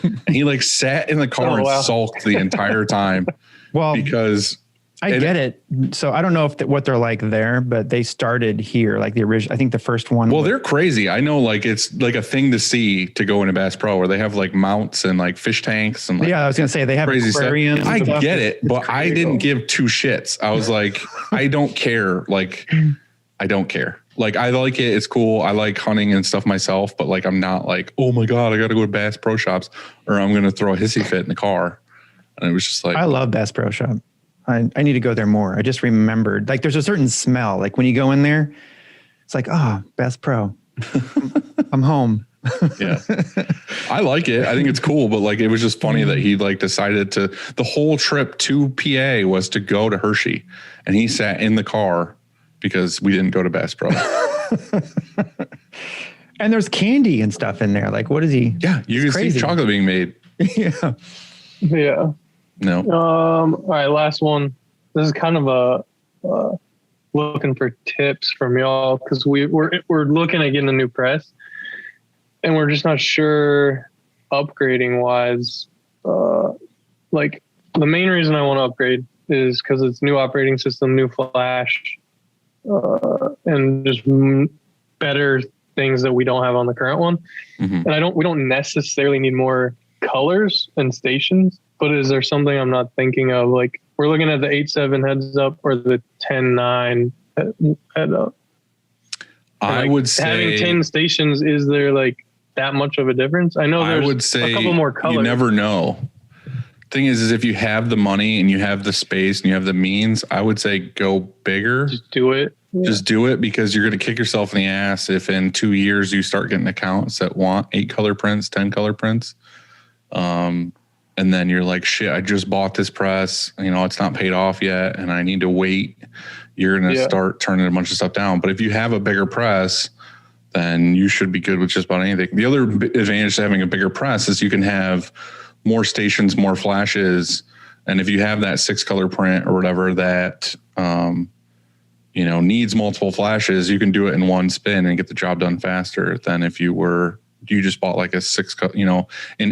Speaker 4: And he like sat in the car and sulked the entire time.
Speaker 5: Well,
Speaker 4: because
Speaker 5: I get it. So I don't know what they're like there, but they started here, like the original, I think the first one.
Speaker 4: Well, they're crazy. I know like it's like a thing to see to go into Bass Pro where they have like mounts and like fish tanks and like,
Speaker 5: yeah, I was going to say they have
Speaker 4: crazy aquariums. Stuff. I get it, but I didn't give two shits. I was like, I don't care. Like, I don't care. Like, I like it. It's cool. I like hunting and stuff myself, but like, I'm not like, oh my God, I got to go to Bass Pro Shops or I'm going to throw a hissy fit in the car. And it was just like,
Speaker 5: I love Bass Pro Shop. I need to go there more. I just remembered, like, there's a certain smell. Like when you go in there, it's like, Bass Pro. I'm home.
Speaker 4: Yeah. I like it. I think it's cool, but like, it was just funny that he like decided to, the whole trip to PA was to go to Hershey and he sat in the car because we didn't go to Bass Pro.
Speaker 5: And there's candy and stuff in there. Like, what is he?
Speaker 4: Yeah. You can see chocolate being made.
Speaker 5: Yeah.
Speaker 6: Yeah.
Speaker 4: No.
Speaker 6: All right, last one. This is kind of a looking for tips from y'all because we're looking at getting a new press, and we're just not sure upgrading wise. Like the main reason I want to upgrade is because it's new operating system, new flash, and just better things that we don't have on the current one. Mm-hmm. And we don't necessarily need more colors and stations. But is there something I'm not thinking of? Like we're looking at the 8.7 heads up or the 10.9 head up.
Speaker 4: I would say
Speaker 6: having 10 stations, is there like that much of a difference? I know there's a couple more colors.
Speaker 4: You never know. Thing is if you have the money and you have the space and you have the means, I would say go bigger.
Speaker 6: Just do it. Yeah.
Speaker 4: Just do it because you're going to kick yourself in the ass if in 2 years you start getting accounts that want 8 color prints, 10 color prints. And then you're like, shit, I just bought this press. You know, it's not paid off yet and I need to wait. You're going to start turning a bunch of stuff down. But if you have a bigger press, then you should be good with just about anything. The other advantage to having a bigger press is you can have more stations, more flashes. And if you have that 6 color print or whatever that, you know, needs multiple flashes, you can do it in one spin and get the job done faster than if you just bought like an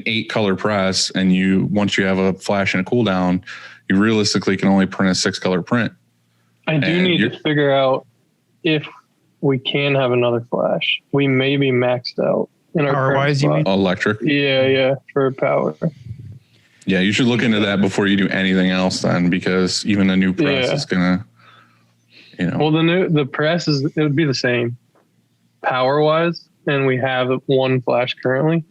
Speaker 4: 8 color press and once you have a flash and a cool down, you realistically can only print a 6 color print.
Speaker 6: I do need to figure out if we can have another flash. We may be maxed out in our
Speaker 5: power-wise, you mean?
Speaker 4: Electric.
Speaker 6: Yeah, for power.
Speaker 4: Yeah, you should look into that before you do anything else then, because even a new press is gonna, you know.
Speaker 6: Well, the press it would be the same power-wise. And we have one flash currently,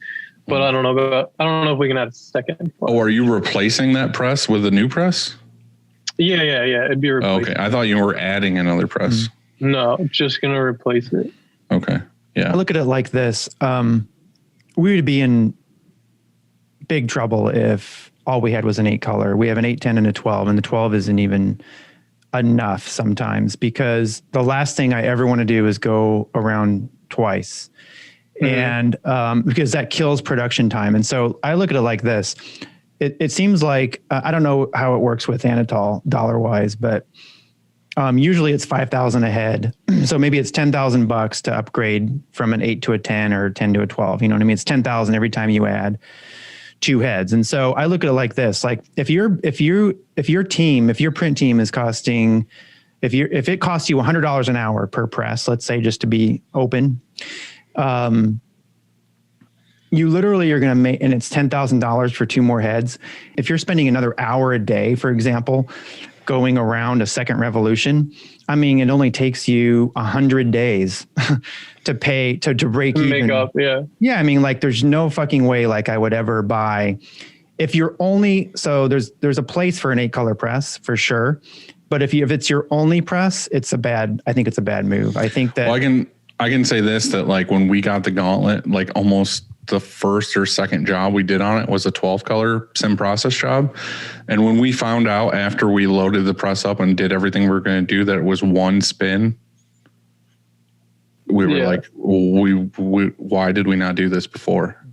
Speaker 6: but I don't know if we can add a second flash.
Speaker 4: Oh, are you replacing that press with a new press?
Speaker 6: Yeah. It'd be replaced.
Speaker 4: Okay. I thought you were adding another press.
Speaker 6: No, just going to replace it.
Speaker 4: Okay. Yeah.
Speaker 5: I look at it like this. we would be in big trouble if all we had was an 8 color. We have an 8, 10, and a 12, and the 12 isn't even enough sometimes, because the last thing I ever want to do is go around twice. And because that kills production time. And so I look at it like this. It seems like, I don't know how it works with Anatol dollar wise, but usually it's 5,000 a head. So maybe it's $10,000 to upgrade from an 8 to a 10 or 10 to a 12. You know what I mean? It's 10,000 every time you add 2 heads. And so I look at it like this: like if your print team is costing, if it costs you $100 an hour per press, let's say, just to be open, you literally are going to make, and it's $10,000 for 2 more heads. If you're spending another hour a day, for example, going around a second revolution, I mean, it only takes you 100 days to pay to break even.
Speaker 6: Make up, yeah.
Speaker 5: Yeah, I mean, like, there's no fucking way like I would ever buy. If you're only, so there's a place for an 8 color press for sure, but if it's your only press, I think it's a bad move. I think that.
Speaker 4: Well, I can say this, that like when we got the gauntlet, like almost the first or second job we did on it was a 12 color sim process job. And when we found out after we loaded the press up and did everything we were going to do that it was 1 spin, we were like, why did we not do this before?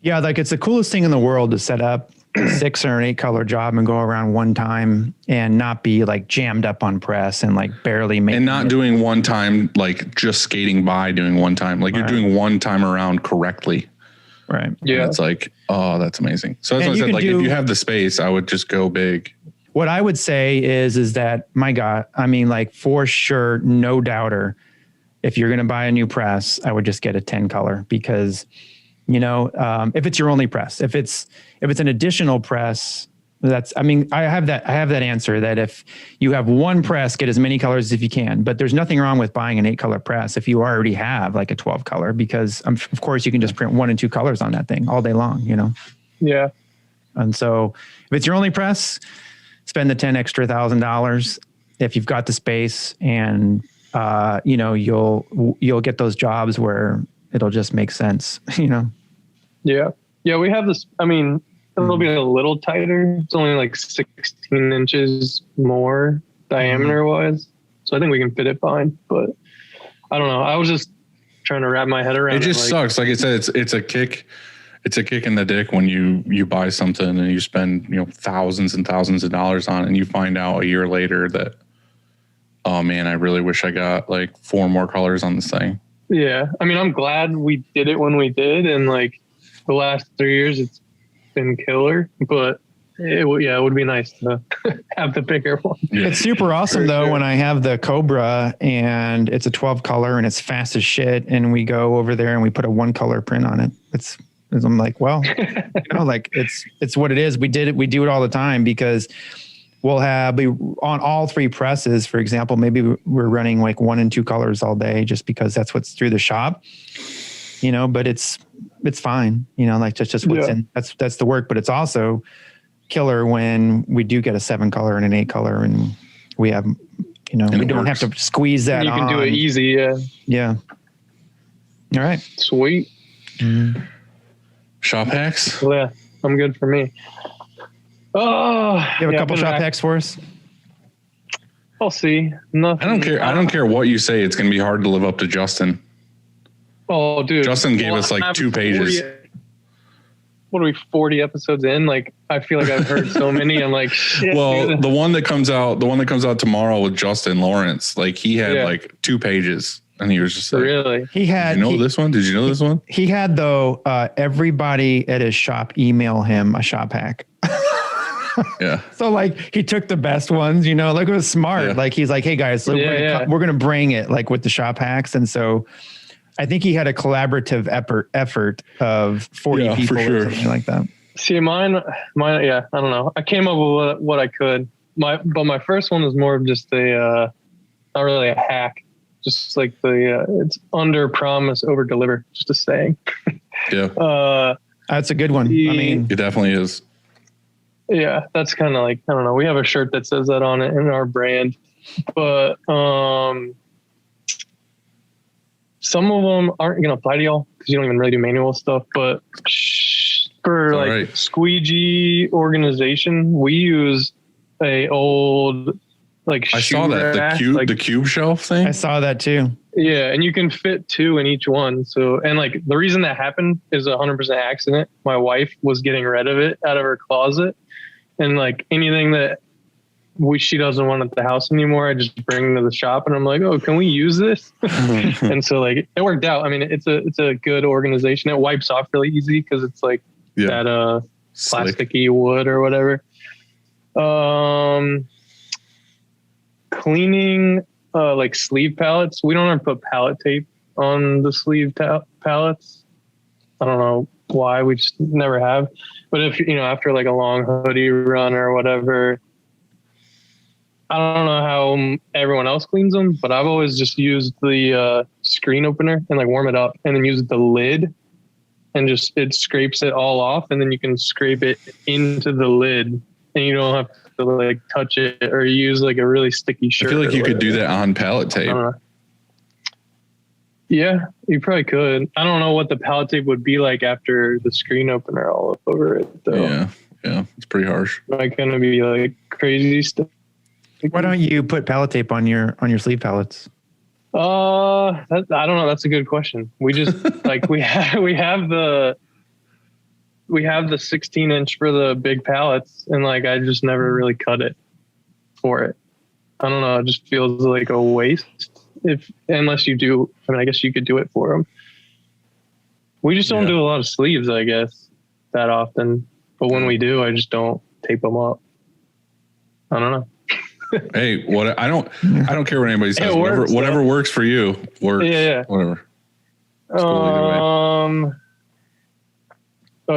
Speaker 5: Yeah, like it's the coolest thing in the world to set up a 6 or an 8 color job and go around one time and not be like jammed up on press and like barely making,
Speaker 4: and not doing one time, like just skating by doing one time, like you're doing one time around correctly.
Speaker 5: Right.
Speaker 6: Yeah.
Speaker 4: And it's like, oh, that's amazing. So that's what I said, like if you have the space, I would just go big.
Speaker 5: What I would say is that, my God, I mean, like for sure, no doubter, if you're going to buy a new press, I would just get a 10 color, because if it's your only press, if it's an additional press, I have that answer that if you have one press, get as many colors as you can, but there's nothing wrong with buying an 8 color press if you already have like a 12 color, because of course you can just print 1 and 2 colors on that thing all day long,
Speaker 6: Yeah.
Speaker 5: And so if it's your only press, spend the $1,000 if you've got the space, and you'll get those jobs where it'll just make sense,
Speaker 6: Yeah. Yeah, we have this. I mean, it'll be a little tighter. It's only like 16 inches more diameter wise. So I think we can fit it fine. But I don't know. I was just trying to wrap my head around it.
Speaker 4: It just sucks. Like I said, it's a kick. It's a kick in the dick when you buy something and you spend, thousands and thousands of dollars on it, and you find out a year later that, oh man, I really wish I got like 4 more colors on this thing.
Speaker 6: Yeah. I mean, I'm glad we did it when we did. And like the last 3 years, it's been killer, but it would be nice to have the bigger one.
Speaker 5: Yeah. It's super awesome though, when I have the Cobra and it's a 12 color and it's fast as shit, and we go over there and we put a 1 color print on it. I'm like, well, like it's what it is. We do it all the time, because we'll have on all 3 presses, for example, maybe we're running like 1 and 2 colors all day just because that's what's through the shop, but it's fine. Like that's just what's in, that's the work, but it's also killer when we do get a 7 color and an 8 color, and we have, we don't have to squeeze that
Speaker 6: you
Speaker 5: on.
Speaker 6: You can do it easy. Yeah.
Speaker 5: Yeah. All right.
Speaker 6: Sweet.
Speaker 5: Mm-hmm.
Speaker 4: Shop hacks?
Speaker 6: Yeah, I'm good for me. Oh,
Speaker 5: you have a couple shop hacks for us?
Speaker 6: I'll see. Nothing.
Speaker 4: I don't care what you say. It's going to be hard to live up to Justin.
Speaker 6: Oh, dude.
Speaker 4: Justin gave us like 2 pages.
Speaker 6: What are we, 40 episodes in? Like, I feel like I've heard so many. I'm like, shit.
Speaker 4: Well,
Speaker 6: dude.
Speaker 4: the one that comes out tomorrow with Justin Lawrence, like he had like 2 pages, and he was just like,
Speaker 6: really?
Speaker 5: He had,
Speaker 4: Did you know this one? Did you know this one?
Speaker 5: He had though, everybody at his shop email him a shop hack.
Speaker 4: Yeah.
Speaker 5: So like he took the best ones, like it was smart.
Speaker 4: Yeah.
Speaker 5: Like he's like, hey guys, so we're going to bring it like with the shop hacks. And so I think he had a collaborative effort of 40 people or something like that.
Speaker 6: See, mine, yeah, I don't know. I came up with what I could. But my first one was more of just not really a hack. Just like it's under promise, over deliver, just a saying.
Speaker 4: Yeah.
Speaker 5: That's a good one. I mean,
Speaker 4: it definitely is.
Speaker 6: Yeah, that's kind of like, I don't know. We have a shirt that says that on it in our brand, but some of them aren't going to apply to y'all because you don't even really do manual stuff. But for like squeegee organization, we use a old like
Speaker 4: I saw that the cube shelf thing.
Speaker 5: I saw that too.
Speaker 6: Yeah, and you can fit 2 in each one. So, and like the reason that happened is 100% accident. My wife was getting rid of it out of her closet, and like anything that she doesn't want at the house anymore, I just bring to the shop, and I'm like, oh, can we use this? And so like it worked out. I mean, it's a good organization. It wipes off really easy because it's like that plasticky wood or whatever. Cleaning like sleeve pallets. We don't ever put pallet tape on the sleeve pallets. I don't know why, we just never have. But if, after like a long hoodie run or whatever, I don't know how everyone else cleans them, but I've always just used the screen opener and like warm it up and then use the lid and just, it scrapes it all off. And then you can scrape it into the lid and you don't have to like touch it or use like a really sticky shirt.
Speaker 4: I feel like you could do that on pallet tape.
Speaker 6: Yeah, you probably could. I don't know what the pallet tape would be like after the screen opener all over it though.
Speaker 4: Yeah, it's pretty harsh.
Speaker 6: Like gonna be like crazy stuff.
Speaker 5: Why don't you put pallet tape on your sleeve pallets?
Speaker 6: I don't know. That's a good question. We just like we have the 16-inch for the big pallets, and like I just never really cut it for it. I don't know. It just feels like a waste unless you do. I mean, I guess you could do it for them. We just don't do a lot of sleeves, I guess, that often. But when we do, I just don't tape them up. I don't know.
Speaker 4: Hey, I don't care what anybody says. Whatever works for you works. Yeah. Whatever.
Speaker 6: Oh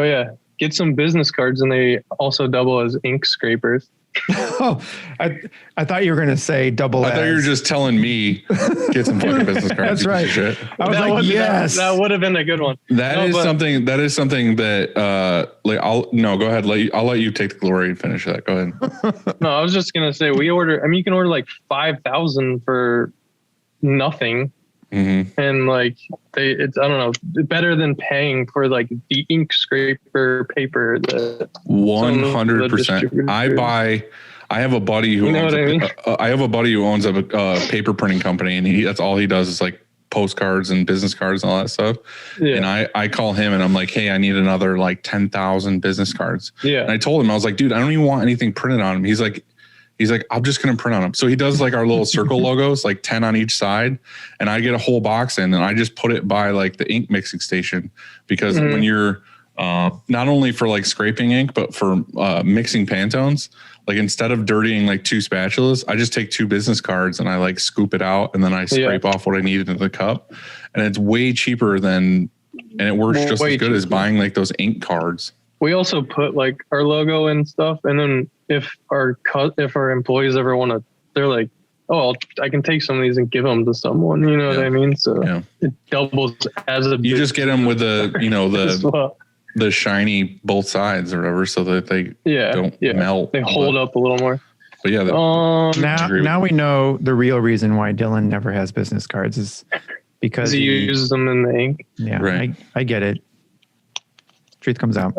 Speaker 6: yeah. Get some business cards, and they also double as ink scrapers.
Speaker 5: Oh, I thought you were going to say double.
Speaker 4: I thought you were just telling me get some fucking business cards.
Speaker 5: That's right.
Speaker 4: Shit.
Speaker 5: I was like, yes,
Speaker 6: that would have been a good one.
Speaker 4: That is something that like go ahead. I'll let you take the glory and finish that. Go ahead.
Speaker 6: No, I was just going to say you can order like 5,000 for nothing. Mm-hmm. And like I don't know, better than paying for like the ink scraper paper.
Speaker 4: 100%. I have a buddy who owns a paper printing company, and that's all he does is like postcards and business cards and all that stuff. Yeah. And I call him and I'm like, hey, I need another like 10,000 business cards. Yeah. And I told him, I was like, dude, I don't even want anything printed on them. He's like, I'm just going to print on them. So he does like our little circle logos, like 10 on each side. And I get a whole box in and I just put it by like the ink mixing station, because when you're not only for like scraping ink, but for mixing Pantones, like instead of dirtying like 2 spatulas, I just take 2 business cards and I like scoop it out and then I scrape off what I need into the cup. And it's way cheaper and it works just as good as buying like those ink cards.
Speaker 6: We also put like our logo and stuff. And then if our employees ever want to, they're like, oh, I can take some of these and give them to someone. You know what I mean? So it doubles as a.
Speaker 4: You just get them with the shiny both sides or whatever, so that they don't melt.
Speaker 6: They hold up a little more.
Speaker 4: But yeah.
Speaker 5: Now we know the real reason why Dylan never has business cards is because
Speaker 6: he uses them in the ink.
Speaker 5: Yeah, right. I get it. Truth comes out.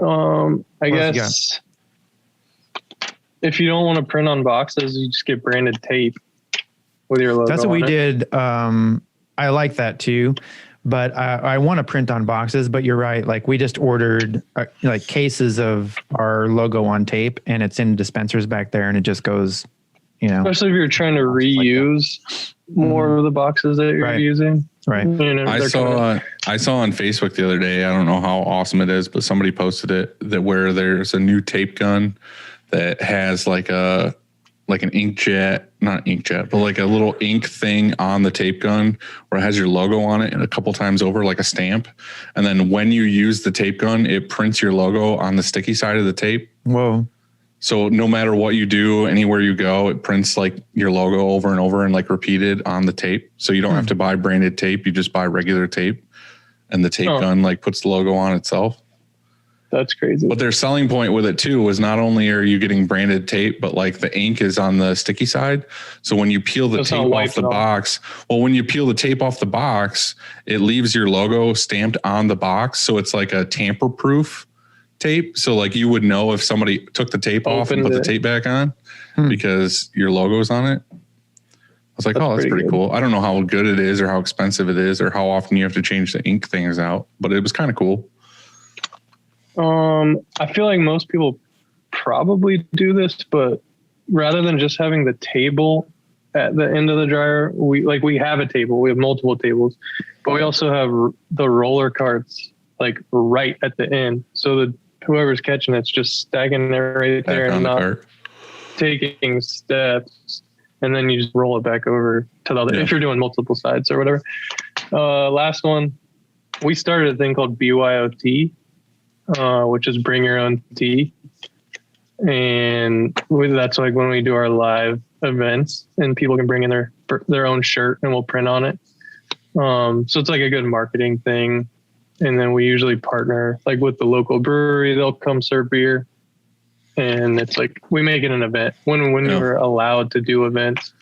Speaker 6: I guess if you don't want to print on boxes, you just get branded tape with your logo.
Speaker 5: That's what we did. I like that too, but I want to print on boxes. But you're right. Like we just ordered like cases of our logo on tape, and it's in dispensers back there, and it just goes.
Speaker 6: Especially if you're trying to reuse more of the boxes that you're using.
Speaker 5: Right.
Speaker 4: I saw on Facebook the other day, I don't know how awesome it is, but somebody posted it where there's a new tape gun that has like an inkjet, not inkjet, but like a little ink thing on the tape gun where it has your logo on it and a couple times over like a stamp. And then when you use the tape gun, it prints your logo on the sticky side of the tape.
Speaker 5: Whoa.
Speaker 4: So no matter what you do, anywhere you go, it prints like your logo over and over and like repeated on the tape. So you don't have to buy branded tape. You just buy regular tape, and the tape gun like puts the logo on itself.
Speaker 6: That's crazy.
Speaker 4: But their selling point with it too was not only are you getting branded tape, but like the ink is on the sticky side. So when you peel the tape off the box, when you peel the tape off the box, it leaves your logo stamped on the box. So it's like a tamper proof tape. So like you would know if somebody took the tape off and put the tape back on because your logo's on it. I was like, that's pretty cool. I don't know how good it is or how expensive it is or how often you have to change the ink things out, but it was kind of cool.
Speaker 6: I feel like most people probably do this, but rather than just having the table at the end of the dryer, we have a table. We have multiple tables, but we also have the roller carts like right at the end. So that whoever's catching it's just stacking it right there and not taking steps. And then you just roll it back over to the other, if you're doing multiple sides or whatever. Last one, we started a thing called BYOT. Which is bring your own tea. And that's like when we do our live events and people can bring in their own shirt and we'll print on it. So it's like a good marketing thing. And then we usually partner like with the local brewery. They'll come serve beer. And it's like, we make it an event when we're allowed to do events.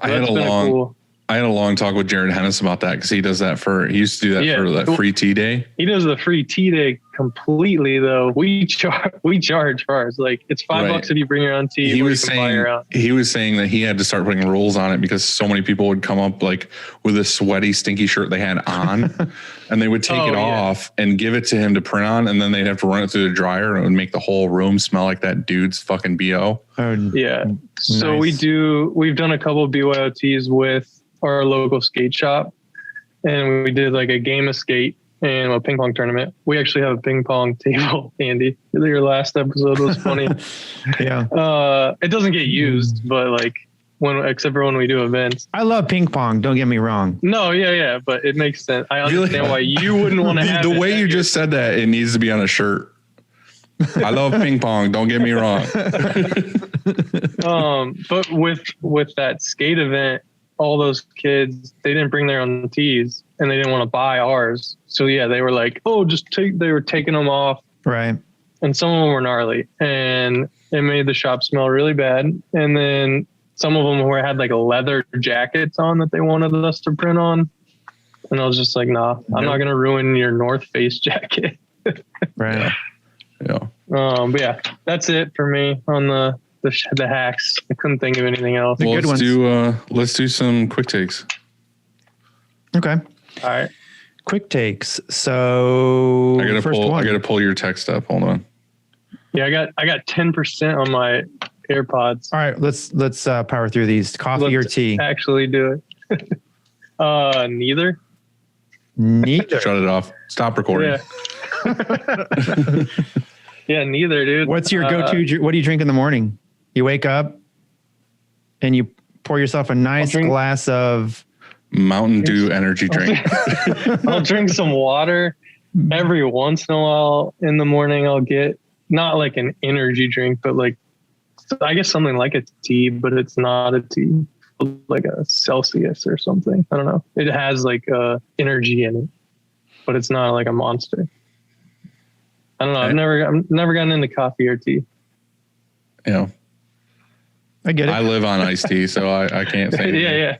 Speaker 4: I had a long talk with Jared Hennis about that because he used to do that for that free tea day.
Speaker 6: He does the free tea day completely though. We charge for ours. Like it's $5 if you bring your own tea. He was
Speaker 4: saying that he had to start putting rules on it because so many people would come up like with a sweaty, stinky shirt they had on and they would take it off and give it to him to print on. And then they'd have to run it through the dryer and it would make the whole room smell like that dude's fucking BO.
Speaker 6: Yeah. So nice. We've done a couple of BYOTs with our local skate shop and we did like a game of skate and a ping pong tournament. We actually have a ping pong table, Andy. Your last episode was funny.
Speaker 5: Yeah.
Speaker 6: It doesn't get used, but like except for when we do events.
Speaker 5: I love ping pong. Don't get me wrong.
Speaker 6: No, yeah. But it makes sense. I understand why you wouldn't want to have
Speaker 4: the way you just said that. It needs to be on a shirt. I love ping pong. Don't get me wrong.
Speaker 6: But with that skate event, all those kids, they didn't bring their own tees and they didn't want to buy ours. So yeah, they were like, they were taking them off.
Speaker 5: Right.
Speaker 6: And some of them were gnarly and it made the shop smell really bad. And then some of them had like leather jackets on that they wanted us to print on. And I was just like, nah, I'm not going to ruin your North Face jacket.
Speaker 5: Right.
Speaker 4: Yeah.
Speaker 6: But yeah, that's it for me on the hacks. I couldn't think of anything else.
Speaker 4: Let's do some quick takes.
Speaker 5: Okay.
Speaker 6: All right.
Speaker 5: Quick takes. So
Speaker 4: I gotta pull your text up. Hold on.
Speaker 6: Yeah, I got 10% on my AirPods.
Speaker 5: All right, let's power through these. Coffee or tea?
Speaker 6: Actually do it. Neither.
Speaker 4: Shut it off. Stop recording.
Speaker 6: Yeah. Yeah, neither, dude.
Speaker 5: What's your go-to? What do you drink in the morning? You wake up and you pour yourself a nice glass of
Speaker 4: Mountain Dew energy drink.
Speaker 6: I'll drink some water every once in a while. In the morning, I'll get not like an energy drink, but like I guess something like a tea, but it's not a tea, like a Celsius or something. I don't know. It has like energy in it, but it's not like a Monster. I don't know. I've never gotten into coffee or tea.
Speaker 4: Yeah.
Speaker 5: I get it.
Speaker 4: I live on iced tea, so I can't say anything.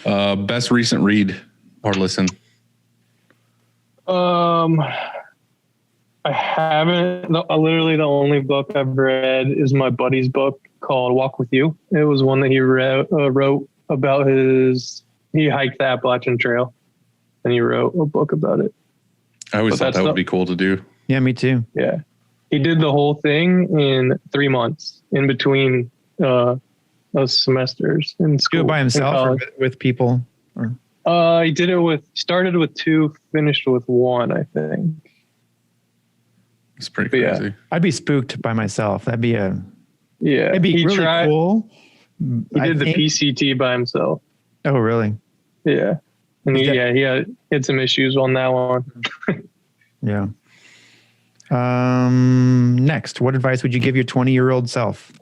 Speaker 6: Yeah.
Speaker 4: Best recent read or listen?
Speaker 6: I haven't. Literally, the only book I've read is my buddy's book called Walk With You. It was one that he wrote about he hiked the Appalachian Trail, and he wrote a book about it.
Speaker 4: I always thought that would be cool to do.
Speaker 5: Yeah, me too.
Speaker 6: Yeah. He did the whole thing in 3 months in between those semesters in school.
Speaker 5: Do it by himself or with people?
Speaker 6: He did it started with 2, finished with 1, I think.
Speaker 4: It's pretty crazy.
Speaker 6: Yeah.
Speaker 5: I'd be spooked by myself. That'd be it'd be really cool.
Speaker 6: He did the PCT by himself.
Speaker 5: Oh, really?
Speaker 6: Yeah. And he had some issues on that one.
Speaker 5: Yeah. Next, what advice would you give your 20-year-old self?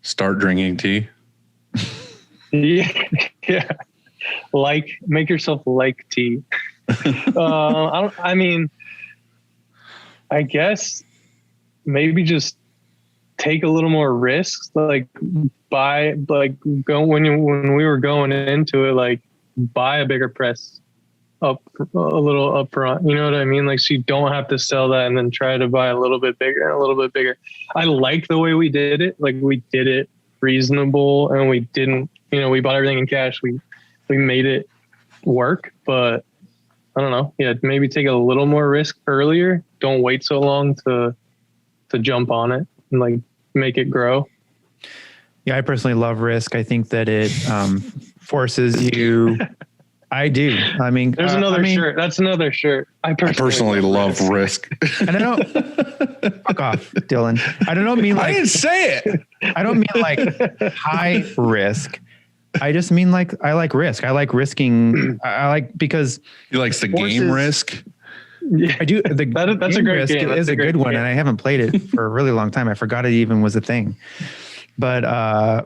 Speaker 4: Start drinking tea.
Speaker 6: Yeah. Yeah. Make yourself like tea. I guess maybe just take a little more risks, when we were going into it, like buy a bigger press up a little up front. You know what I mean? Like, so you don't have to sell that and then try to buy a little bit bigger and a little bit bigger. I like the way we did it. Like, we did it reasonable, and we didn't, we bought everything in cash. We made it work, but I don't know. Yeah, maybe take a little more risk earlier. Don't wait so long to jump on it and like make it grow.
Speaker 5: Yeah, I personally love risk. I think that it forces you. I do. I mean,
Speaker 6: there's another shirt. That's another shirt. I
Speaker 4: personally love risk.
Speaker 5: And I don't fuck off, Dylan. I don't mean like,
Speaker 4: I didn't say it.
Speaker 5: I don't mean like high risk. I just mean like, I like risk. I like risking. I like, because
Speaker 4: he likes the game risk.
Speaker 5: Yeah, I do.
Speaker 6: That's a great
Speaker 5: risk
Speaker 6: game.
Speaker 5: Is a good one, and I haven't played it for a really long time. I forgot it even was a thing. But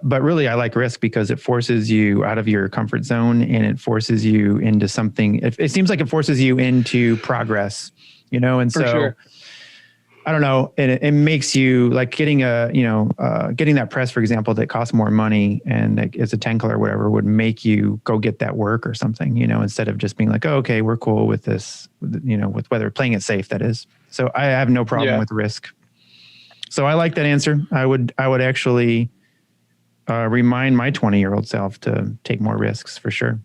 Speaker 5: really, I like risk because it forces you out of your comfort zone, and it forces you into something. It seems like it forces you into progress, And so,
Speaker 6: sure.
Speaker 5: I don't know. It makes you like getting getting that press, for example, that costs more money and like it's a 10 color or whatever, would make you go get that work or something, instead of just being like, oh, okay, we're cool with this, with whether playing it safe, that is. So I have no problem with risk. So I like that answer. I would actually remind my 20-year-old self to take more risks for sure.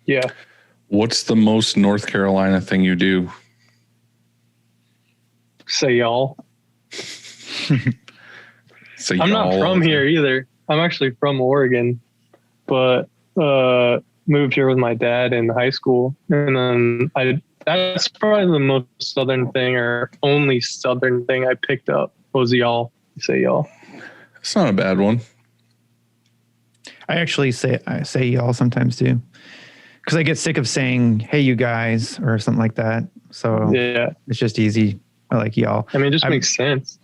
Speaker 6: Yeah.
Speaker 4: What's the most North Carolina thing you do?
Speaker 6: Say y'all.
Speaker 4: Say
Speaker 6: I'm not from here either. I'm actually from Oregon, but moved here with my dad in high school. And then that's probably the most Southern thing, or only Southern thing I picked up was y'all. Say y'all.
Speaker 4: It's not a bad one.
Speaker 5: I actually say y'all sometimes too, because I get sick of saying, hey, you guys, or something like that. So
Speaker 6: yeah,
Speaker 5: it's just easy. I like y'all.
Speaker 6: I mean, it just makes sense.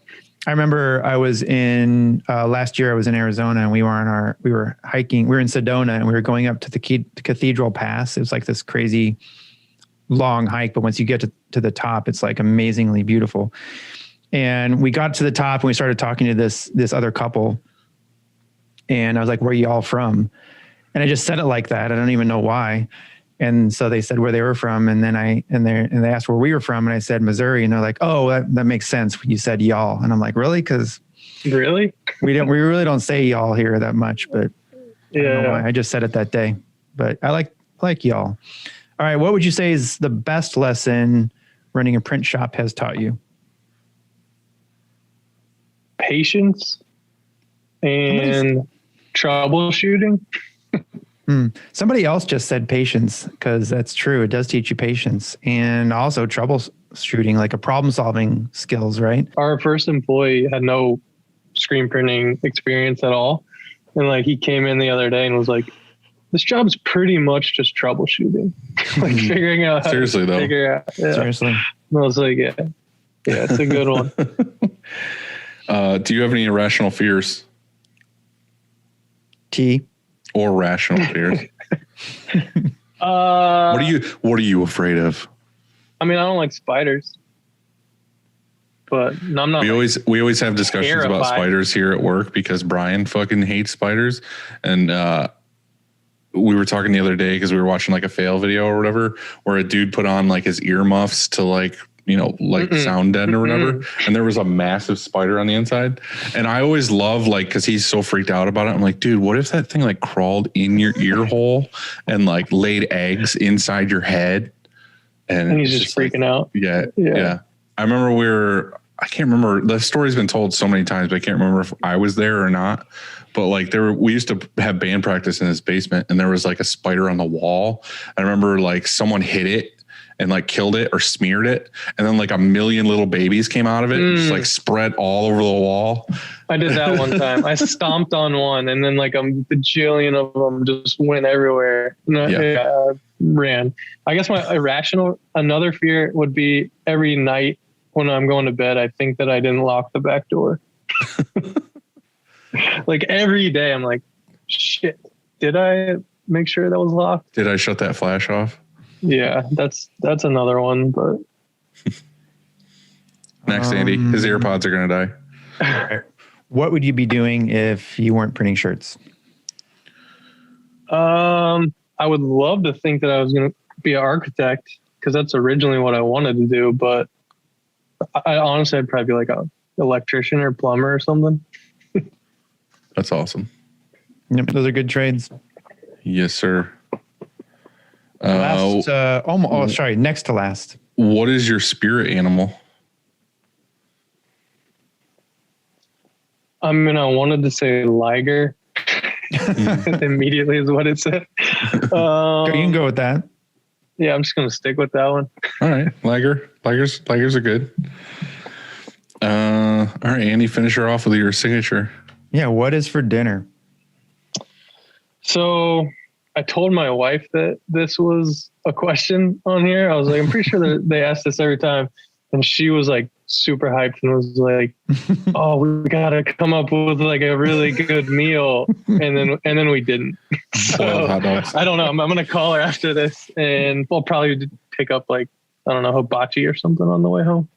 Speaker 5: I remember I was in last year. I was in Arizona, and we were hiking. We were in Sedona, and we were going up to the Cathedral Pass. It was like this crazy long hike, but once you get to the top, it's like amazingly beautiful. And we got to the top, and we started talking to this other couple. And I was like, "Where are y'all from?" And I just said it like that. I don't even know why. And so they said where they were from, and then they asked where we were from, and I said Missouri, and they're like, "Oh, that makes sense. You said y'all," and I'm like, "Really? Because
Speaker 6: really,
Speaker 5: we really don't say y'all here that much." But
Speaker 6: yeah,
Speaker 5: I don't know why. I just said it that day. But I like y'all. All right, what would you say is the best lesson running a print shop has taught you?
Speaker 6: Patience and troubleshooting.
Speaker 5: Somebody else just said patience, because that's true. It does teach you patience, and also troubleshooting, like a problem-solving skills, right?
Speaker 6: Our first employee had no screen printing experience at all. And like, he came in the other day and was like, this job's pretty much just troubleshooting, like figuring out how
Speaker 4: Seriously,
Speaker 6: to
Speaker 4: though.
Speaker 6: figure out. Yeah.
Speaker 5: Seriously.
Speaker 6: And I was like, yeah, it's a good one.
Speaker 4: Do you have any irrational fears? Or rational fears? What are you afraid of?
Speaker 6: I mean, I don't like spiders, but I'm not.
Speaker 4: We always have discussions
Speaker 6: terrified
Speaker 4: about spiders here at work, because Brian fucking hates spiders. And we were talking the other day because we were watching like a fail video or whatever, where a dude put on like his earmuffs to like sound deaden or whatever. And there was a massive spider on the inside. And I always love, like, cause he's so freaked out about it. I'm like, dude, what if that thing like crawled in your ear hole and like laid eggs inside your head? And
Speaker 6: he's just freaking out.
Speaker 4: Yeah. I remember I can't remember, the story's been told so many times, but I can't remember if I was there or not. But like we used to have band practice in his basement, and there was like a spider on the wall. I remember like someone hit it and like killed it or smeared it, and then like a million little babies came out of it, and just like spread all over the wall.
Speaker 6: I did that one time. I stomped on one, and then like a bajillion of them just went everywhere. And I ran. I guess my another fear would be every night when I'm going to bed, I think that I didn't lock the back door. Like every day I'm like, shit, Did I make sure that was locked?
Speaker 4: Did I shut that flash off?
Speaker 6: Yeah, that's another one. But
Speaker 4: next, Andy, his AirPods are gonna die.
Speaker 5: What would you be doing if you weren't printing shirts?
Speaker 6: I would love to think that I was going to be an architect because that's originally what I wanted to do. But I honestly, I'd probably be like an electrician or plumber or something.
Speaker 4: That's awesome.
Speaker 5: Yep, those are good trades.
Speaker 4: Yes, sir.
Speaker 5: Next to last.
Speaker 4: What is your spirit animal?
Speaker 6: I mean, I wanted to say liger. Immediately is what it said.
Speaker 5: You can go with that.
Speaker 6: Yeah, I'm just going to stick with that one.
Speaker 4: All right. Ligers are good. All right, Andy, finish her off with your signature.
Speaker 5: Yeah. What is for dinner?
Speaker 6: So I told my wife that this was a question on here. I was like, I'm pretty sure that they ask this every time. And she was like super hyped and was like, oh, we got to come up with like a really good meal. And then we didn't. So
Speaker 4: hot dogs.
Speaker 6: I don't know. I'm going to call her after this and we'll probably pick up like, I don't know, hibachi or something on the way home.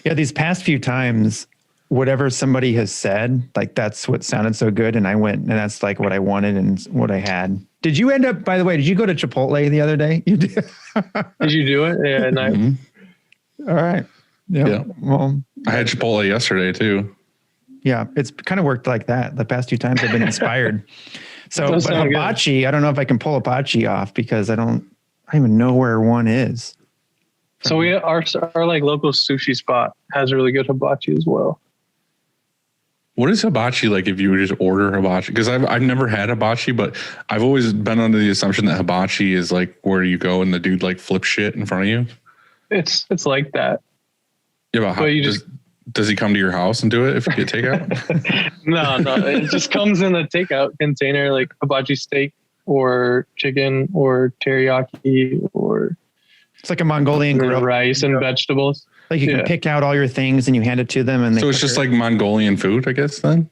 Speaker 5: Yeah. These past few times, whatever somebody has said, like that's what sounded so good. And I went and that's like what I wanted and what I had. Did you end up, by the way, did you go to Chipotle the other day? You did.
Speaker 6: Did you do it? Yeah. Nice.
Speaker 4: Mm-hmm.
Speaker 5: All right. Yeah. Well,
Speaker 4: I had Chipotle yesterday too.
Speaker 5: Yeah. It's kind of worked like that. The past 2 times I've been inspired. So, but hibachi, I don't know if I can pull hibachi off because I don't even know where one is.
Speaker 6: So our like local sushi spot has really good hibachi as well.
Speaker 4: What is hibachi like if you would just order hibachi? Because I've never had hibachi, but I've always been under the assumption that hibachi is like where you go and the dude like flips shit in front of you.
Speaker 6: It's like that.
Speaker 4: Yeah, but how, does he come to your house and do it if you get takeout?
Speaker 6: No. It just comes in a takeout container like hibachi steak or chicken or teriyaki or...
Speaker 5: It's like a Mongolian grill.
Speaker 6: Rice and vegetables.
Speaker 5: Like you can pick out all your things and you hand it to them. And
Speaker 4: so it's just like Mongolian food, I guess, then?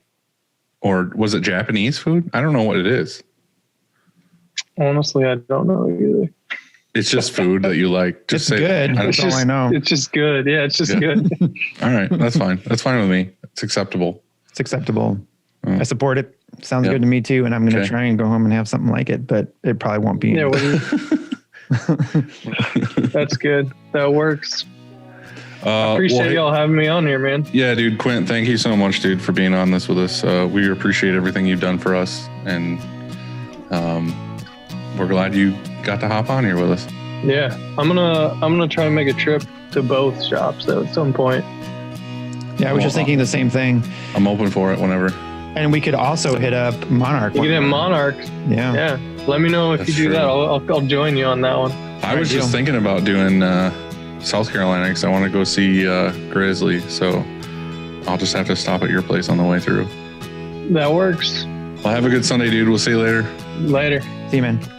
Speaker 4: Or was it Japanese food? I don't know what it is.
Speaker 6: Honestly, I don't know either.
Speaker 4: It's just food that you like. Just
Speaker 5: it's
Speaker 4: say
Speaker 5: good. That's all I know.
Speaker 6: It's just good. Yeah, it's just good.
Speaker 4: All right. That's fine. That's fine with me. It's acceptable.
Speaker 5: It's acceptable. I support it. Sounds good to me too. And I'm going to try and go home and have something like it, but it probably won't be.
Speaker 6: Yeah, that's good. That works. I appreciate y'all having me on here, man.
Speaker 4: Yeah, dude. Quint, thank you so much, dude, for being on this with us. We appreciate everything you've done for us. And we're glad you got to hop on here with us.
Speaker 6: Yeah. I'm gonna try and make a trip to both shops at some point.
Speaker 5: Yeah, I was just thinking the same thing.
Speaker 4: I'm open for it whenever.
Speaker 5: And we could also hit up Monarch.
Speaker 6: You can hit Monarch.
Speaker 5: Yeah.
Speaker 6: Let me know if you do that. I'll join you on that one.
Speaker 4: I was just thinking about doing South Carolina because I want to go see Grizzly. So I'll just have to stop at your place on the way through.
Speaker 6: That works.
Speaker 4: Well, have a good Sunday, dude. We'll see you later.
Speaker 6: Later.
Speaker 5: See you, man.